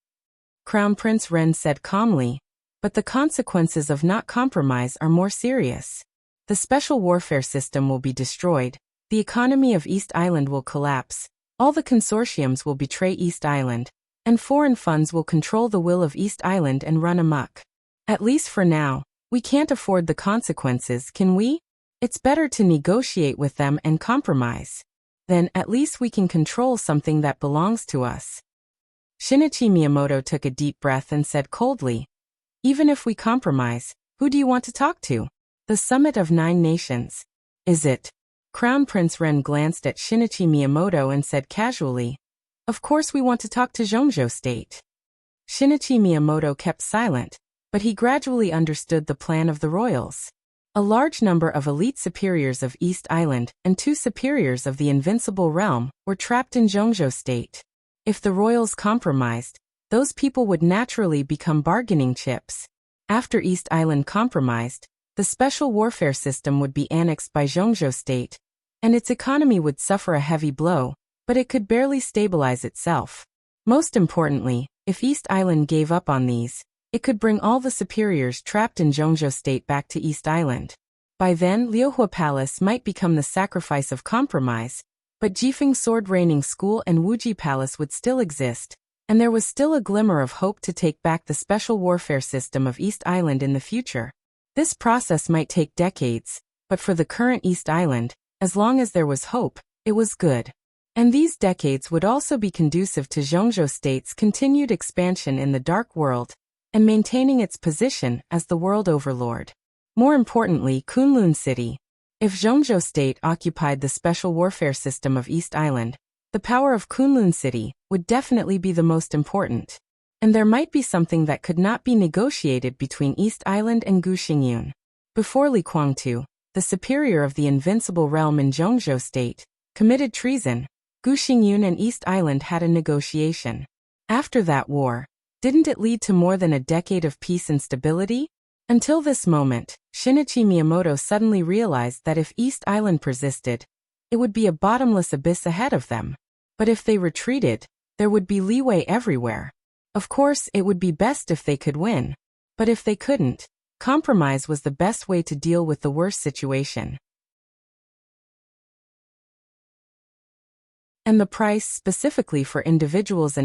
Crown Prince Ren said calmly, "But the consequences of not compromise are more serious. The special warfare system will be destroyed, the economy of East Island will collapse, all the consortiums will betray East Island, and foreign funds will control the will of East Island and run amok. At least for now, we can't afford the consequences, can we? It's better to negotiate with them and compromise. Then at least we can control something that belongs to us." Shinichi Miyamoto took a deep breath and said coldly, "Even if we compromise, who do you want to talk to? The Summit of 9 Nations. Is it?" Crown Prince Ren glanced at Shinichi Miyamoto and said casually, "Of course we want to talk to Zhongzhou State." Shinichi Miyamoto kept silent, but he gradually understood the plan of the royals. A large number of elite superiors of East Island and 2 superiors of the invincible realm were trapped in Zhongzhou State. If the royals compromised, those people would naturally become bargaining chips. After East Island compromised, the special warfare system would be annexed by Zhongzhou State, and its economy would suffer a heavy blow, but it could barely stabilize itself. Most importantly, if East Island gave up on these, it could bring all the superiors trapped in Zhongzhou State back to East Island. By then, Liuhua Palace might become the sacrifice of compromise, but Jifeng Sword Reigning School and Wuji Palace would still exist, and there was still a glimmer of hope to take back the special warfare system of East Island in the future. This process might take decades, but for the current East Island, as long as there was hope, it was good. And these decades would also be conducive to Zhongzhou State's continued expansion in the dark world, and maintaining its position as the world overlord. More importantly, Kunlun City. If Zhongzhou State occupied the special warfare system of East Island, the power of Kunlun City would definitely be the most important. And there might be something that could not be negotiated between East Island and Gu Xingyun. Before Li Guangtu, the superior of the invincible realm in Zhongzhou State, committed treason, Gu Xingyun and East Island had a negotiation. After that war, didn't it lead to more than a decade of peace and stability? Until this moment, Shinichi Miyamoto suddenly realized that if East Island persisted, it would be a bottomless abyss ahead of them. But if they retreated, there would be leeway everywhere. Of course, it would be best if they could win. But if they couldn't, compromise was the best way to deal with the worst situation. And the price, specifically for individuals,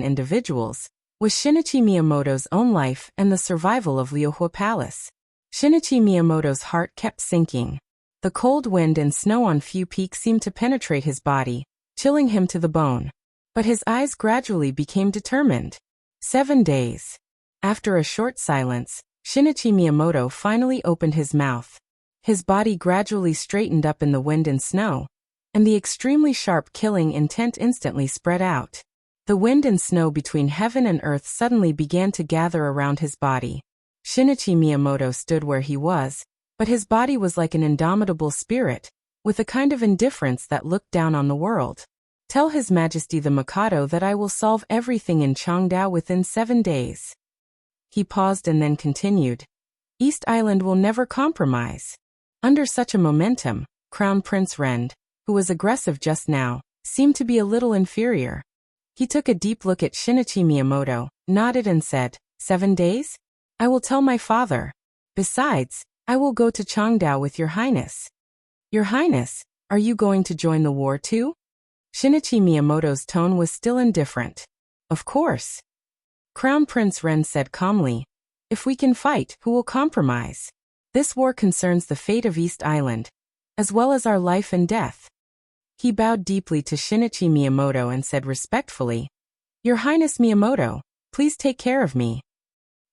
was Shinichi Miyamoto's own life and the survival of Liuhua Palace. Shinichi Miyamoto's heart kept sinking. The cold wind and snow on few peaks seemed to penetrate his body, chilling him to the bone. But his eyes gradually became determined. 7 days. After a short silence, Shinichi Miyamoto finally opened his mouth. His body gradually straightened up in the wind and snow, and the extremely sharp killing intent instantly spread out. The wind and snow between heaven and earth suddenly began to gather around his body. Shinichi Miyamoto stood where he was, but his body was like an indomitable spirit, with a kind of indifference that looked down on the world. Tell His Majesty the Mikado that I will solve everything in Changdao within 7 days. He paused and then continued. East Island will never compromise. Under such a momentum, Crown Prince Rend, who was aggressive just now, seemed to be a little inferior. He took a deep look at Shinichi Miyamoto, nodded and said, 7 days? I will tell my father. Besides, I will go to Changdao with Your Highness. Your Highness, are you going to join the war too? Shinichi Miyamoto's tone was still indifferent. Of course. Crown Prince Ren said calmly. If we can fight, who will compromise? This war concerns the fate of East Island, as well as our life and death. He bowed deeply to Shinichi Miyamoto and said respectfully, Your Highness Miyamoto, please take care of me.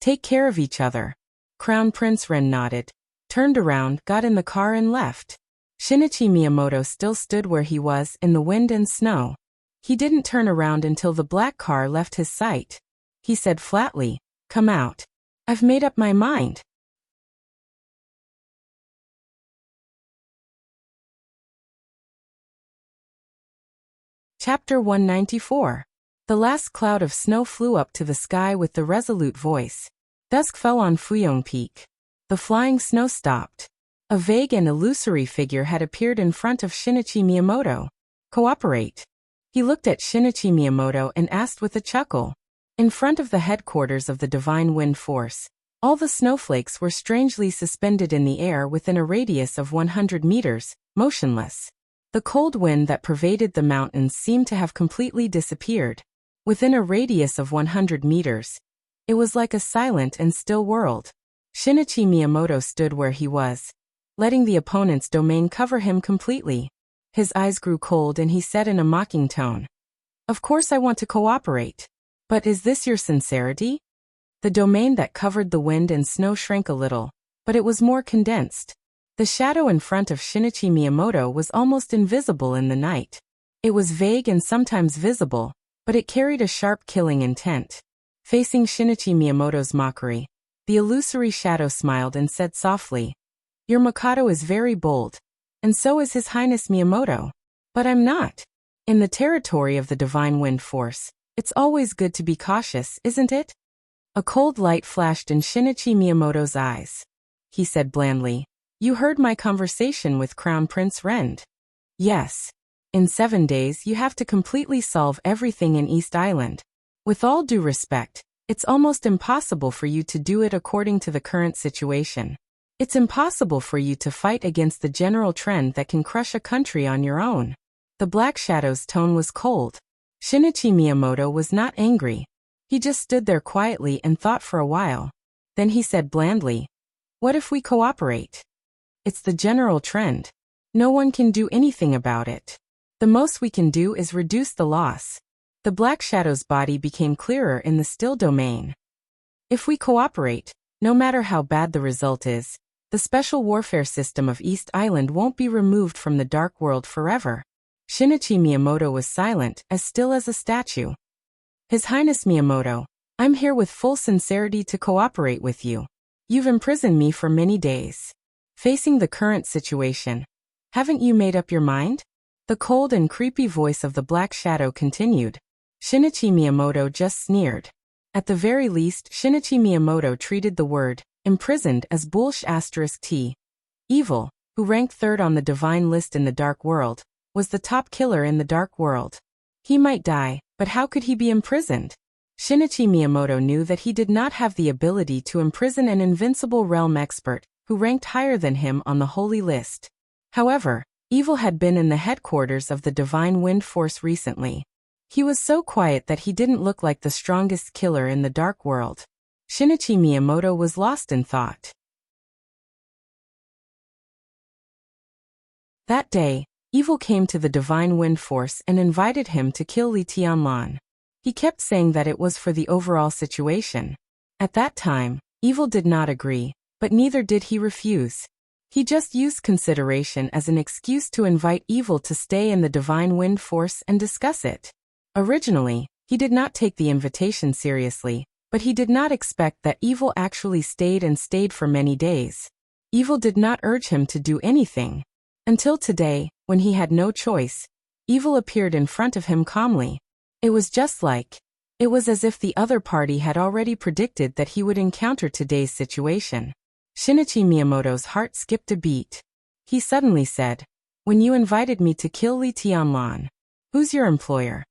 Take care of each other. Crown Prince Ren nodded, turned around, got in the car and left. Shinichi Miyamoto still stood where he was in the wind and snow. He didn't turn around until the black car left his sight. He said flatly, Come out. I've made up my mind. Chapter 194. The last cloud of snow flew up to the sky with the resolute voice. Dusk fell on Fuyong Peak. The flying snow stopped. A vague and illusory figure had appeared in front of Shinichi Miyamoto. Cooperate. He looked at Shinichi Miyamoto and asked with a chuckle. In front of the headquarters of the Divine Wind Force, all the snowflakes were strangely suspended in the air within a radius of 100 meters, motionless. The cold wind that pervaded the mountains seemed to have completely disappeared. Within a radius of 100 meters, it was like a silent and still world. Shinichi Miyamoto stood where he was, letting the opponent's domain cover him completely. His eyes grew cold and he said in a mocking tone, Of course I want to cooperate. But is this your sincerity? The domain that covered the wind and snow shrank a little, but it was more condensed. The shadow in front of Shinichi Miyamoto was almost invisible in the night. It was vague and sometimes visible, but it carried a sharp killing intent. Facing Shinichi Miyamoto's mockery, the illusory shadow smiled and said softly, Your Mikado is very bold, and so is His Highness Miyamoto. But I'm not. In the territory of the Divine Wind Force, it's always good to be cautious, isn't it? A cold light flashed in Shinichi Miyamoto's eyes. He said blandly, You heard my conversation with Crown Prince Rend. Yes. In 7 days you have to completely solve everything in East Island. With all due respect, it's almost impossible for you to do it according to the current situation. It's impossible for you to fight against the general trend that can crush a country on your own. The Black Shadow's tone was cold. Shinichi Miyamoto was not angry. He just stood there quietly and thought for a while. Then he said blandly, What if we cooperate? It's the general trend. No one can do anything about it. The most we can do is reduce the loss. The Black Shadow's body became clearer in the still domain. If we cooperate, no matter how bad the result is, The special warfare system of East Island won't be removed from the Dark World forever. Shinichi Miyamoto was silent, as still as a statue. His Highness Miyamoto, I'm here with full sincerity to cooperate with you. You've imprisoned me for many days. Facing the current situation, haven't you made up your mind? The cold and creepy voice of the Black Shadow continued. Shinichi Miyamoto just sneered. At the very least, Shinichi Miyamoto treated the word imprisoned as *T. Evil, who ranked third on the divine list in the Dark World, was the top killer in the Dark World. He might die, but how could he be imprisoned? Shinichi Miyamoto knew that he did not have the ability to imprison an invincible realm expert who ranked higher than him on the holy list. However, Evil had been in the headquarters of the Divine Wind Force recently. He was so quiet that he didn't look like the strongest killer in the Dark World. Shinichi Miyamoto was lost in thought. That day, Evil came to the Divine Wind Force and invited him to kill Li Tianlan. He kept saying that it was for the overall situation. At that time, Evil did not agree, but neither did he refuse. He just used consideration as an excuse to invite Evil to stay in the Divine Wind Force and discuss it. Originally, he did not take the invitation seriously, but he did not expect that Evil actually stayed for many days. Evil did not urge him to do anything. Until today, when he had no choice, Evil appeared in front of him calmly. It was as if the other party had already predicted that he would encounter today's situation. Shinichi Miyamoto's heart skipped a beat. He suddenly said, "When you invited me to kill Li Tianlan, who's your employer?"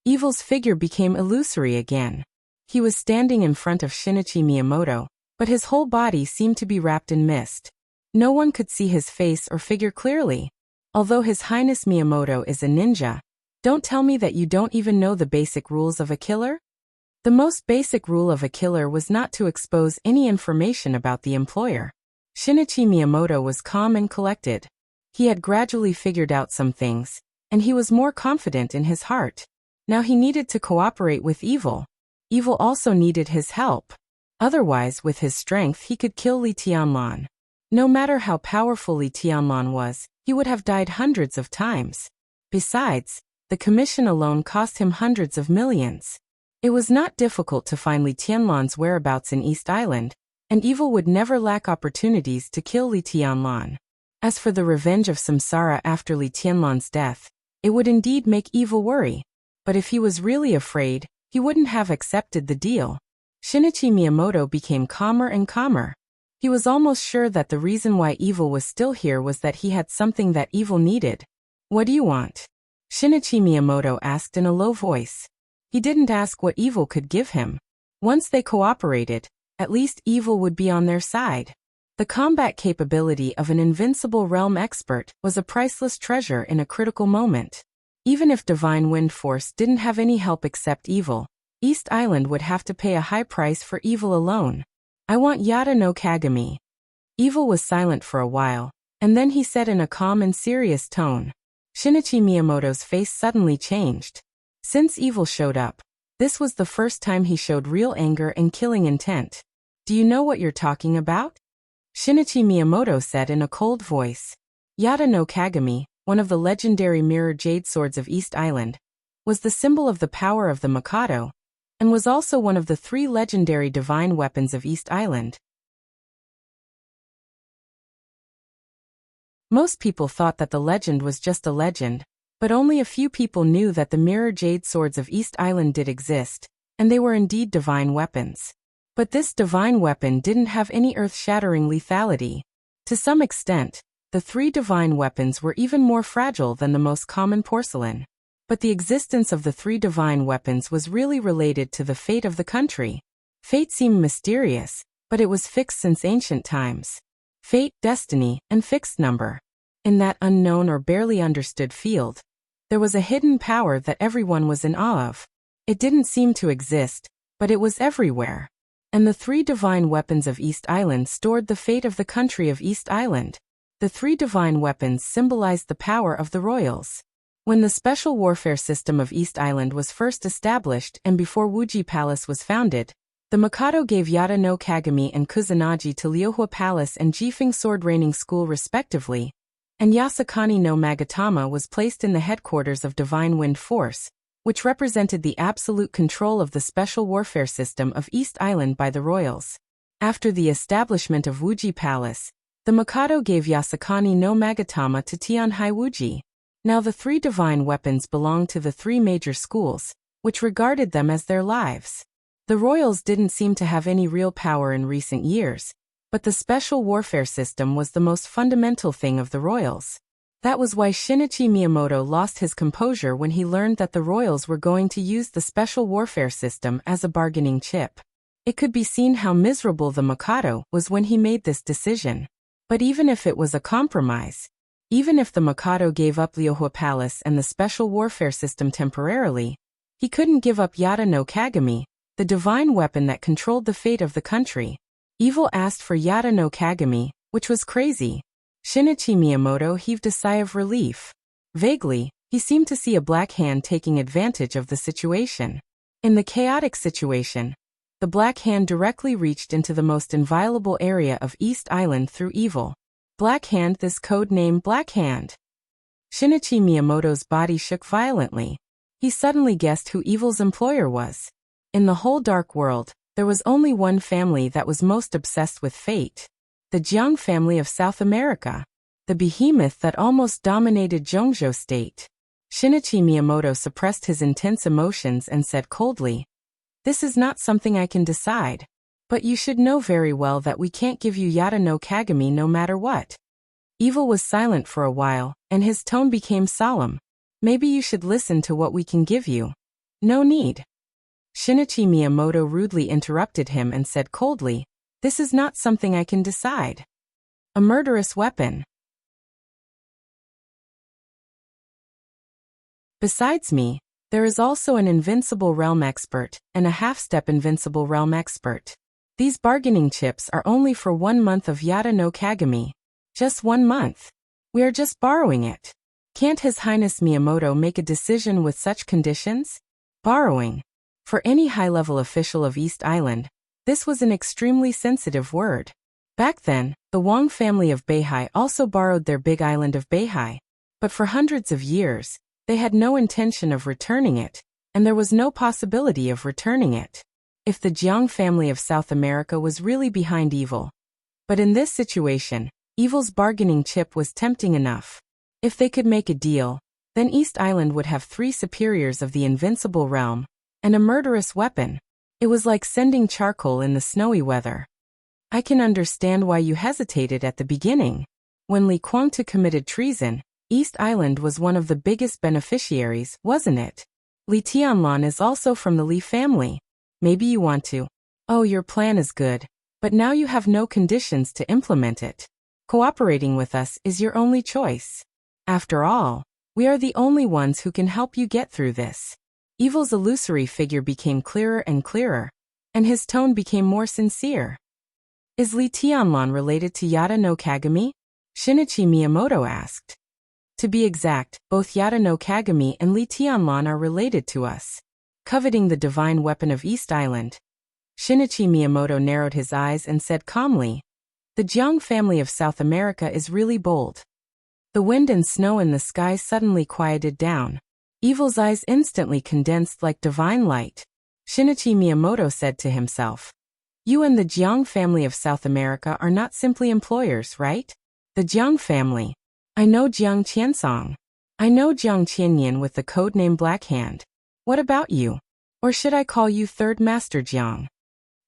Evil's figure became illusory again. He was standing in front of Shinichi Miyamoto, but his whole body seemed to be wrapped in mist. No one could see his face or figure clearly. Although His Highness Miyamoto is a ninja, don't tell me that you don't even know the basic rules of a killer? The most basic rule of a killer was not to expose any information about the employer. Shinichi Miyamoto was calm and collected. He had gradually figured out some things, and he was more confident in his heart. Now he needed to cooperate with Evil. Evil also needed his help. Otherwise, with his strength, he could kill Li Tianlan. No matter how powerful Li Tianlan was, he would have died hundreds of times. Besides, the commission alone cost him hundreds of millions. It was not difficult to find Li Tianlan's whereabouts in East Island, and Evil would never lack opportunities to kill Li Tianlan. As for the revenge of Samsara after Li Tianlan's death, it would indeed make Evil worry. But if he was really afraid, he wouldn't have accepted the deal. Shinichi Miyamoto became calmer and calmer. He was almost sure that the reason why Evil was still here was that he had something that Evil needed. "What do you want?" Shinichi Miyamoto asked in a low voice. He didn't ask what Evil could give him. Once they cooperated, at least Evil would be on their side. The combat capability of an invincible realm expert was a priceless treasure in a critical moment. Even if Divine Wind Force didn't have any help except Evil, East Island would have to pay a high price for Evil alone. "I want Yada no Kagami." Evil was silent for a while, and then he said in a calm and serious tone. Shinichi Miyamoto's face suddenly changed. Since Evil showed up, this was the first time he showed real anger and killing intent. "Do you know what you're talking about?" Shinichi Miyamoto said in a cold voice. Yada no Kagami, one of the legendary mirror jade swords of East Island, was the symbol of the power of the Mikado, and was also one of the 3 legendary divine weapons of East Island. Most people thought that the legend was just a legend, but only a few people knew that the mirror jade swords of East Island did exist, and they were indeed divine weapons. But this divine weapon didn't have any earth-shattering lethality. To some extent, the 3 divine weapons were even more fragile than the most common porcelain. But the existence of the 3 divine weapons was really related to the fate of the country. Fate seemed mysterious, but it was fixed since ancient times. Fate, destiny, and fixed number. In that unknown or barely understood field, there was a hidden power that everyone was in awe of. It didn't seem to exist, but it was everywhere. And the 3 divine weapons of East Island stored the fate of the country of East Island. The 3 divine weapons symbolized the power of the royals. When the special warfare system of East Island was first established and before Wuji Palace was founded, The Mikado gave Yada no Kagami and Kusanagi to Lyohua Palace and Jifeng Sword Training School respectively, and Yasakani no Magatama was placed in the headquarters of Divine Wind Force, which represented the absolute control of the special warfare system of East Island by the royals. After the establishment of Wuji Palace, the Mikado gave Yasakani no Magatama to Tianhai Wuji. Now the 3 divine weapons belonged to the 3 major schools, which regarded them as their lives. The royals didn't seem to have any real power in recent years, but the special warfare system was the most fundamental thing of the royals. That was why Shinichi Miyamoto lost his composure when he learned that the royals were going to use the special warfare system as a bargaining chip. It could be seen how miserable the Mikado was when he made this decision. But even if it was a compromise, even if the Mikado gave up Lyohua Palace and the special warfare system temporarily, he couldn't give up Yada no Kagami, the divine weapon that controlled the fate of the country. Evil asked for Yada no Kagami, which was crazy. Shinichi Miyamoto heaved a sigh of relief. Vaguely, he seemed to see a black hand taking advantage of the situation. In the chaotic situation, the black hand directly reached into the most inviolable area of East Island through evil. Black Hand, this code name Black Hand. Shinichi Miyamoto's body shook violently. He suddenly guessed who Evil's employer was. In the whole dark world, there was only one family that was most obsessed with fate. The Jiang family of South America. The behemoth that almost dominated Zhongzhou state. Shinichi Miyamoto suppressed his intense emotions and said coldly, "This is not something I can decide. But you should know very well that we can't give you Yada no Kagami no matter what." Evil was silent for a while, and his tone became solemn. "Maybe you should listen to what we can give you." "No need." Shinichi Miyamoto rudely interrupted him and said coldly, "This is not something I can decide." A murderous weapon. Besides me, there is also an invincible realm expert, and a half-step invincible realm expert. These bargaining chips are only for 1 month of Yada no Kagami. Just 1 month. We are just borrowing it. Can't His Highness Miyamoto make a decision with such conditions? Borrowing. For any high-level official of East Island, this was an extremely sensitive word. Back then, the Wang family of Beihai also borrowed their big island of Beihai. But for hundreds of years, they had no intention of returning it, and there was no possibility of returning it. If the Jiang family of South America was really behind evil. But in this situation, evil's bargaining chip was tempting enough. If they could make a deal, then East Island would have 3 superiors of the invincible realm, and a murderous weapon. It was like sending charcoal in the snowy weather. I can understand why you hesitated at the beginning. When Li Kuangtu committed treason, East Island was one of the biggest beneficiaries, wasn't it? Li Tianlan is also from the Li family. Maybe you want to. Oh, your plan is good, but now you have no conditions to implement it. Cooperating with us is your only choice. After all, we are the only ones who can help you get through this. Evil's illusory figure became clearer and clearer, and his tone became more sincere. Is Li Tianlan related to Yada no Kagami? Shinichi Miyamoto asked. To be exact, both Yada no Kagami and Li Tianlan are related to us. Coveting the divine weapon of East Island. Shinichi Miyamoto narrowed his eyes and said calmly, "The Jiang family of South America is really bold." The wind and snow in the sky suddenly quieted down. Evil's eyes instantly condensed like divine light. Shinichi Miyamoto said to himself, "You and the Jiang family of South America are not simply employers, right?" The Jiang family. I know Jiang Qiansong. I know Jiang Qianyan with the codename Black Hand. What about you? Or should I call you Third Master Jiang?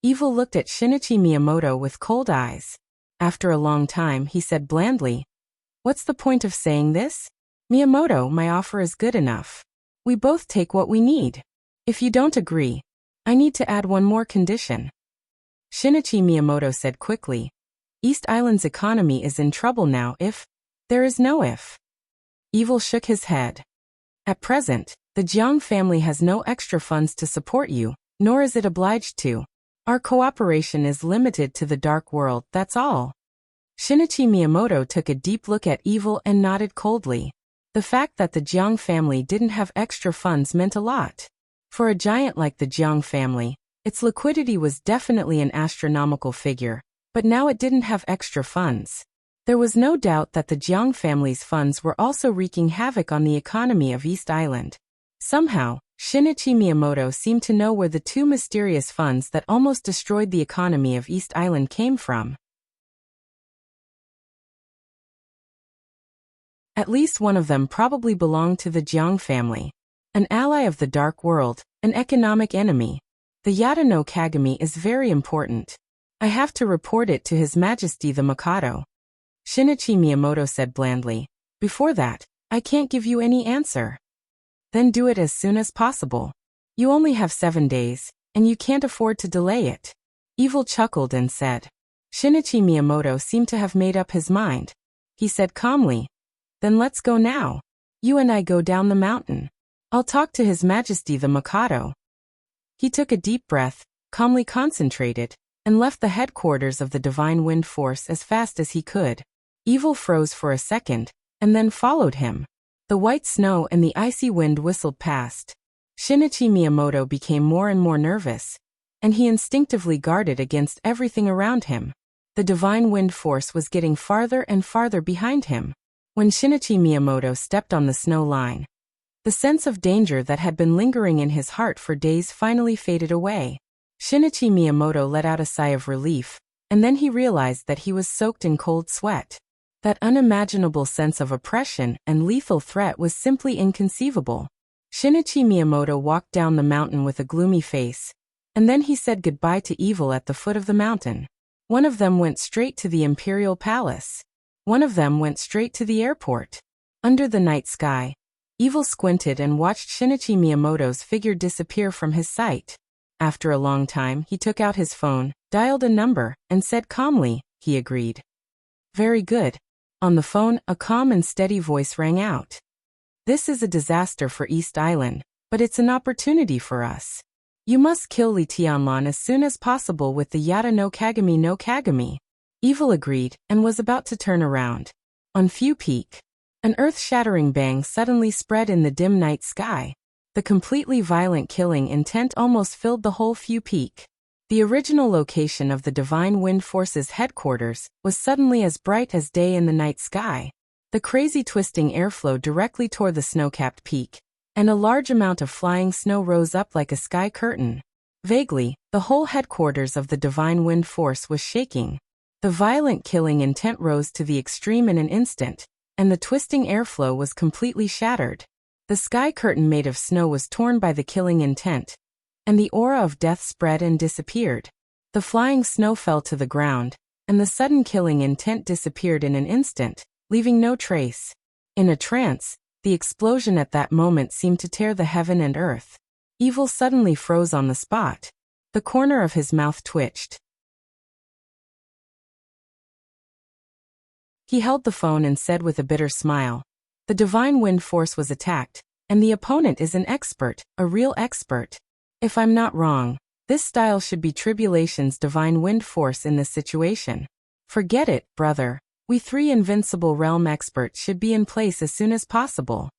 Evil looked at Shinichi Miyamoto with cold eyes. After a long time, he said blandly, "What's the point of saying this? Miyamoto, my offer is good enough. We both take what we need. If you don't agree, I need to add one more condition." Shinichi Miyamoto said quickly, "East Island's economy is in trouble now if there is no if." Evil shook his head. At present, the Jiang family has no extra funds to support you, nor is it obliged to. Our cooperation is limited to the dark world, that's all. Shinichi Miyamoto took a deep look at Evil and nodded coldly. The fact that the Jiang family didn't have extra funds meant a lot. For a giant like the Jiang family, Its liquidity was definitely an astronomical figure, but now it didn't have extra funds. There was no doubt that the Jiang family's funds were also wreaking havoc on the economy of East Island. Somehow, Shinichi Miyamoto seemed to know where the two mysterious funds that almost destroyed the economy of East Island came from. At least one of them probably belonged to the Jiang family. An ally of the dark world, an economic enemy. The Yata no Kagami is very important. I have to report it to His Majesty the Mikado. Shinichi Miyamoto said blandly. Before that, I can't give you any answer. Then do it as soon as possible. You only have 7 days, and you can't afford to delay it. Evil chuckled and said. Shinichi Miyamoto seemed to have made up his mind. He said calmly. Then let's go now. You and I go down the mountain. I'll talk to His Majesty the Mikado. He took a deep breath, calmly concentrated, and left the headquarters of the Divine Wind Force as fast as he could. Evil froze for a second, and then followed him. The white snow and the icy wind whistled past. Shinichi Miyamoto became more and more nervous, and he instinctively guarded against everything around him. The Divine Wind Force was getting farther and farther behind him. When Shinichi Miyamoto stepped on the snow line, the sense of danger that had been lingering in his heart for days finally faded away. Shinichi Miyamoto let out a sigh of relief, and then he realized that he was soaked in cold sweat. That unimaginable sense of oppression and lethal threat was simply inconceivable. Shinichi Miyamoto walked down the mountain with a gloomy face, and then he said goodbye to evil at the foot of the mountain. One of them went straight to the Imperial Palace. One of them went straight to the airport. Under the night sky, Evil squinted and watched Shinichi Miyamoto's figure disappear from his sight. After a long time, he took out his phone, dialed a number, and said calmly, he agreed. Very good. On the phone, a calm and steady voice rang out. This is a disaster for East Island, but it's an opportunity for us. You must kill Li Tianlan as soon as possible with the Yata no Kagami no Kagami. Evil agreed, and was about to turn around. On Fu Peak, an earth-shattering bang suddenly spread in the dim night sky. The completely violent killing intent almost filled the whole Fu Peak. The original location of the Divine Wind Force's headquarters was suddenly as bright as day in the night sky. The crazy twisting airflow directly tore the snow-capped peak, and a large amount of flying snow rose up like a sky curtain. Vaguely, the whole headquarters of the Divine Wind Force was shaking. The violent killing intent rose to the extreme in an instant, and the twisting airflow was completely shattered. The sky curtain made of snow was torn by the killing intent, and the aura of death spread and disappeared. The flying snow fell to the ground, and the sudden killing intent disappeared in an instant, leaving no trace. In a trance, the explosion at that moment seemed to tear the heaven and earth. Evil suddenly froze on the spot. The corner of his mouth twitched. He held the phone and said with a bitter smile, "The Divine Wind Force was attacked, and the opponent is an expert, a real expert. If I'm not wrong, this style should be Tribulation's Divine Wind Force in this situation. Forget it, brother. We 3 invincible realm experts should be in place as soon as possible."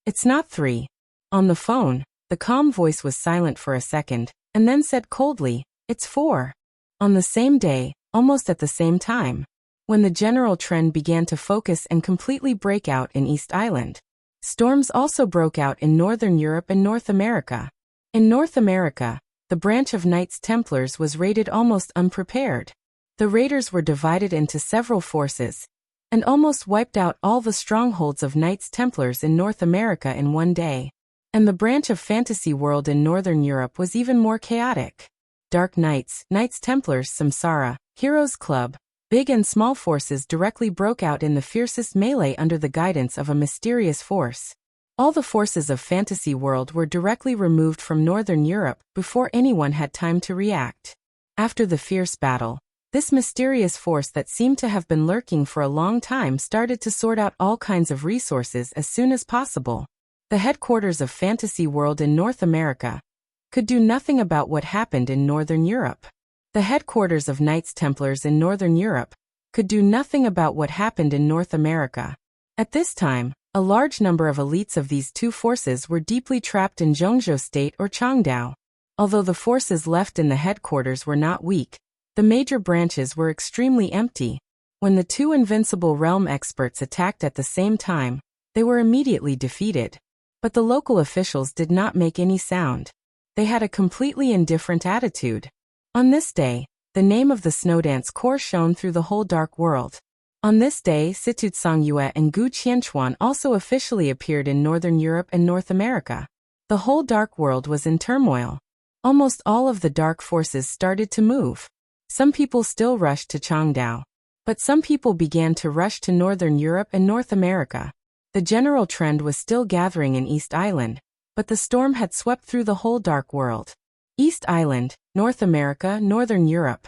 "It's not 3. On the phone, the calm voice was silent for a second, and then said coldly, "It's 4. On the same day, almost at the same time. When the general trend began to focus and completely break out in East Island. Storms also broke out in Northern Europe and North America. In North America, the branch of Knights Templars was raided almost unprepared. The raiders were divided into several forces, and almost wiped out all the strongholds of Knights Templars in North America in one day. And the branch of Fantasy World in Northern Europe was even more chaotic. Dark Knights, Knights Templars, Samsara, Heroes Club, big and small forces directly broke out in the fiercest melee under the guidance of a mysterious force. All the forces of Fantasy World were directly removed from Northern Europe before anyone had time to react. After the fierce battle, this mysterious force that seemed to have been lurking for a long time started to sort out all kinds of resources as soon as possible. The headquarters of Fantasy World in North America could do nothing about what happened in Northern Europe. The headquarters of Knights Templars in Northern Europe could do nothing about what happened in North America. At this time, a large number of elites of these two forces were deeply trapped in Zhongzhou State or Changdao. Although the forces left in the headquarters were not weak, the major branches were extremely empty. When the two invincible realm experts attacked at the same time, they were immediately defeated. But the local officials did not make any sound. They had a completely indifferent attitude. On this day, the name of the Snowdance Corps shone through the whole dark world. On this day, Situtsang Yue and Gu Qianchuan also officially appeared in Northern Europe and North America. The whole dark world was in turmoil. Almost all of the dark forces started to move. Some people still rushed to Changdao, but some people began to rush to Northern Europe and North America. The general trend was still gathering in East Island, but the storm had swept through the whole dark world. East Island, North America, Northern Europe.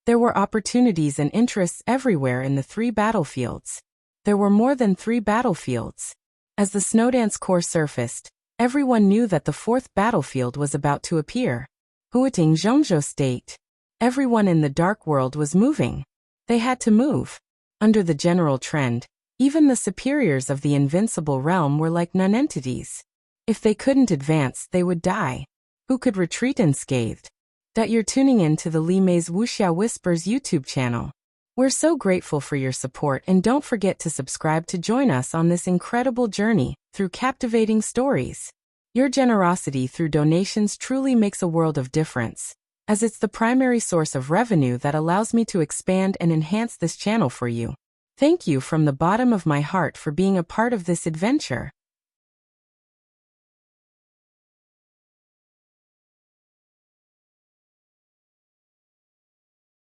There were opportunities and interests everywhere in the 3 battlefields. There were more than 3 battlefields. As the Snowdance Corps surfaced, everyone knew that the 4th battlefield was about to appear. Huating Zhongzhou State. Everyone in the dark world was moving. They had to move. Under the general trend, even the superiors of the invincible realm were like nonentities. If they couldn't advance, they would die. Who could retreat unscathed? That you're tuning in to the Li Mei's Wuxia Whispers YouTube channel. We're so grateful for your support, and don't forget to subscribe to join us on this incredible journey through captivating stories. Your generosity through donations truly makes a world of difference, as it's the primary source of revenue that allows me to expand and enhance this channel for you. Thank you from the bottom of my heart for being a part of this adventure.